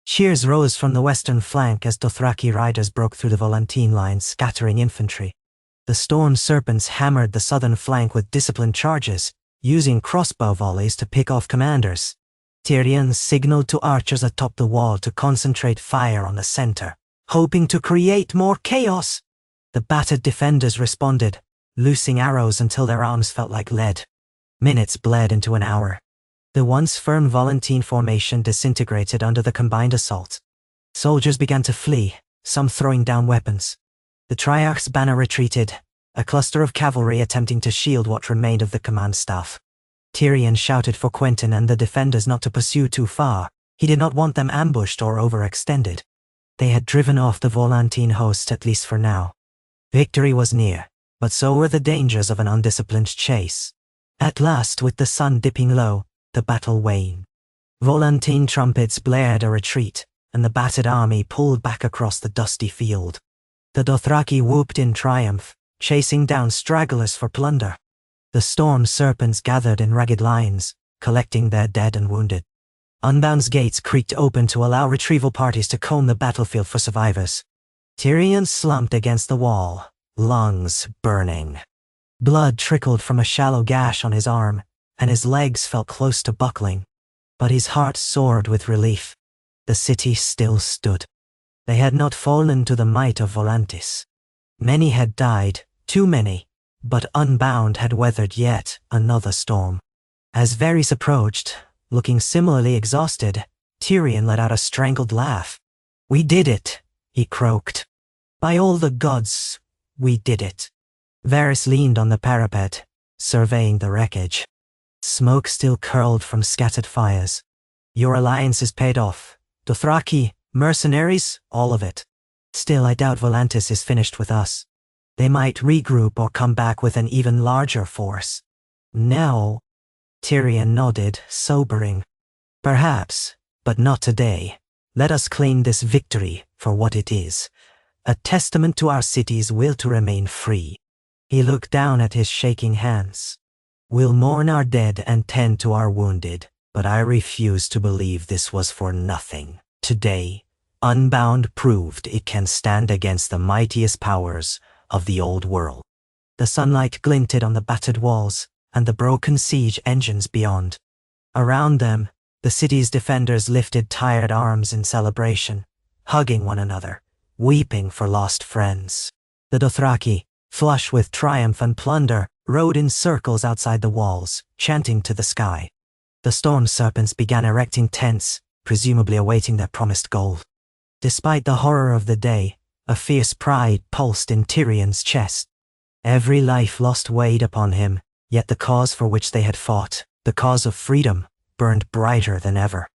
Cheers rose from the western flank as Dothraki riders broke through the Volantene lines, scattering infantry. The Storm Serpents hammered the southern flank with disciplined charges, using crossbow volleys to pick off commanders. Tyrion signaled to archers atop the wall to concentrate fire on the center, hoping to create more chaos. The battered defenders responded, loosing arrows until their arms felt like lead. Minutes bled into an hour. The once firm Volantene formation disintegrated under the combined assault. Soldiers began to flee, some throwing down weapons. The Triarch's banner retreated, a cluster of cavalry attempting to shield what remained of the command staff. Tyrion shouted for Quentyn and the defenders not to pursue too far. He did not want them ambushed or overextended. They had driven off the Volantene host, at least for now. Victory was near, but so were the dangers of an undisciplined chase. At last, with the sun dipping low, the battle waned. Volantine trumpets blared a retreat, and the battered army pulled back across the dusty field. The Dothraki whooped in triumph, chasing down stragglers for plunder. The storm serpents gathered in ragged lines, collecting their dead and wounded. Unbound's gates creaked open to allow retrieval parties to comb the battlefield for survivors. Tyrion slumped against the wall, lungs burning. Blood trickled from a shallow gash on his arm, and his legs felt close to buckling. But his heart soared with relief. The city still stood. They had not fallen to the might of Volantis. Many had died, too many, but Unbound had weathered yet another storm. As Varys approached, looking similarly exhausted, Tyrion let out a strangled laugh. "We did it," he croaked. "By all the gods, we did it." Varys leaned on the parapet, surveying the wreckage. Smoke still curled from scattered fires. "Your alliance is paid off. Dothraki, mercenaries, all of it. Still, I doubt Volantis is finished with us. They might regroup or come back with an even larger force." "No." Tyrion nodded, sobering. "Perhaps, but not today. Let us claim this victory for what it is. A testament to our city's will to remain free." He looked down at his shaking hands. "We'll mourn our dead and tend to our wounded, but I refuse to believe this was for nothing. Today, Unbound proved it can stand against the mightiest powers of the old world." The sunlight glinted on the battered walls and the broken siege engines beyond. Around them, the city's defenders lifted tired arms in celebration, hugging one another, weeping for lost friends. The Dothraki, flush with triumph and plunder, rode in circles outside the walls, chanting to the sky. The storm serpents began erecting tents, presumably awaiting their promised gold. Despite the horror of the day, a fierce pride pulsed in Tyrion's chest. Every life lost weighed upon him, yet the cause for which they had fought, the cause of freedom, burned brighter than ever.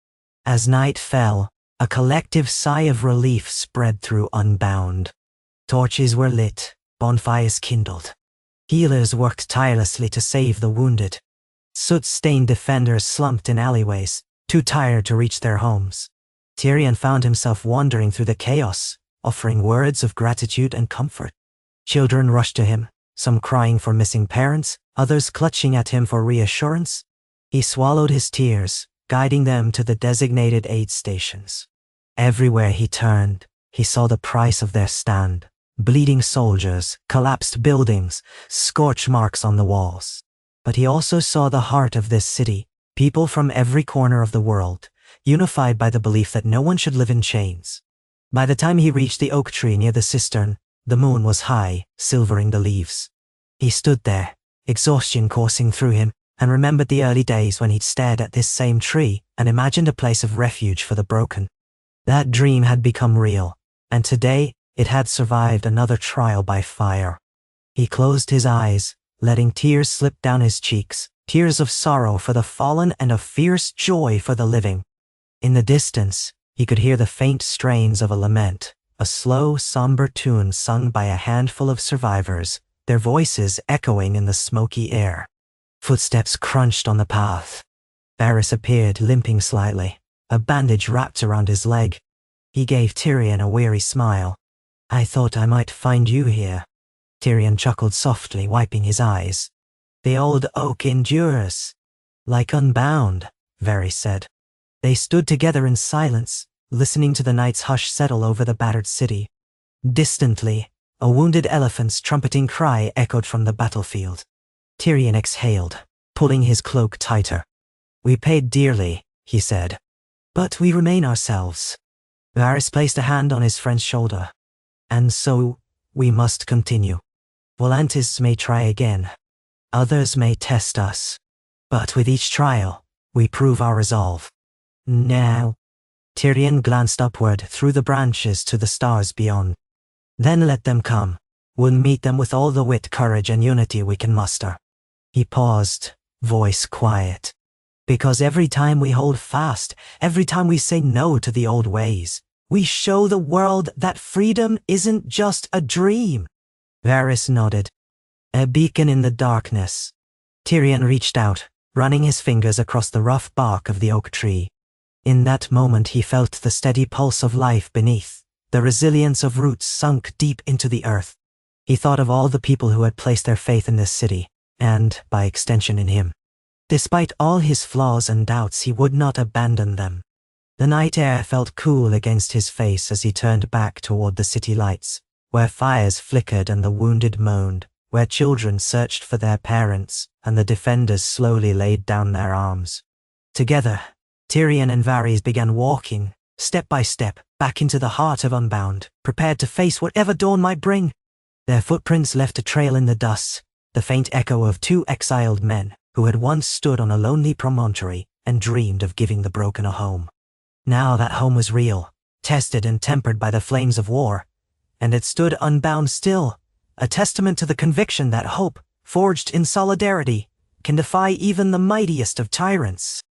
As night fell, a collective sigh of relief spread through Unbound. Torches were lit, bonfires kindled. Healers worked tirelessly to save the wounded. Soot-stained defenders slumped in alleyways, too tired to reach their homes. Tyrion found himself wandering through the chaos, offering words of gratitude and comfort. Children rushed to him, some crying for missing parents, others clutching at him for reassurance. He swallowed his tears, guiding them to the designated aid stations. Everywhere he turned, he saw the price of their stand: bleeding soldiers, collapsed buildings, scorch marks on the walls. But he also saw the heart of this city, people from every corner of the world, unified by the belief that no one should live in chains. By the time he reached the oak tree near the cistern, the moon was high, silvering the leaves. He stood there, exhaustion coursing through him, and remembered the early days when he'd stared at this same tree and imagined a place of refuge for the broken. That dream had become real, and today it had survived another trial by fire. He closed his eyes, letting tears slip down his cheeks, tears of sorrow for the fallen and of fierce joy for the living. In the distance, he could hear the faint strains of a lament, a slow, somber tune sung by a handful of survivors, their voices echoing in the smoky air. Footsteps crunched on the path. Varys appeared, limping slightly, a bandage wrapped around his leg. He gave Tyrion a weary smile. "I thought I might find you here." Tyrion chuckled softly, wiping his eyes. "The old oak endures." "Like Unbound," Varys said. They stood together in silence, listening to the night's hush settle over the battered city. Distantly, a wounded elephant's trumpeting cry echoed from the battlefield. Tyrion exhaled, pulling his cloak tighter. "We paid dearly," he said. "But we remain ourselves." Varys placed a hand on his friend's shoulder. "And so, we must continue. Volantis may try again. Others may test us. But with each trial, we prove our resolve. Now." Tyrion glanced upward through the branches to the stars beyond. "Then let them come. We'll meet them with all the wit, courage, and unity we can muster." He paused, voice quiet. "Because every time we hold fast, every time we say no to the old ways, we show the world that freedom isn't just a dream." Varys nodded. "A beacon in the darkness." Tyrion reached out, running his fingers across the rough bark of the oak tree. In that moment he felt the steady pulse of life beneath, the resilience of roots sunk deep into the earth. He thought of all the people who had placed their faith in this city, and, by extension, in him. Despite all his flaws and doubts, he would not abandon them. The night air felt cool against his face as he turned back toward the city lights, where fires flickered and the wounded moaned, where children searched for their parents, and the defenders slowly laid down their arms. Together, Tyrion and Varys began walking, step by step, back into the heart of Unbound, prepared to face whatever dawn might bring. Their footprints left a trail in the dust, the faint echo of two exiled men who had once stood on a lonely promontory and dreamed of giving the broken a home. Now that home was real, tested and tempered by the flames of war, and it stood unbound still, a testament to the conviction that hope, forged in solidarity, can defy even the mightiest of tyrants.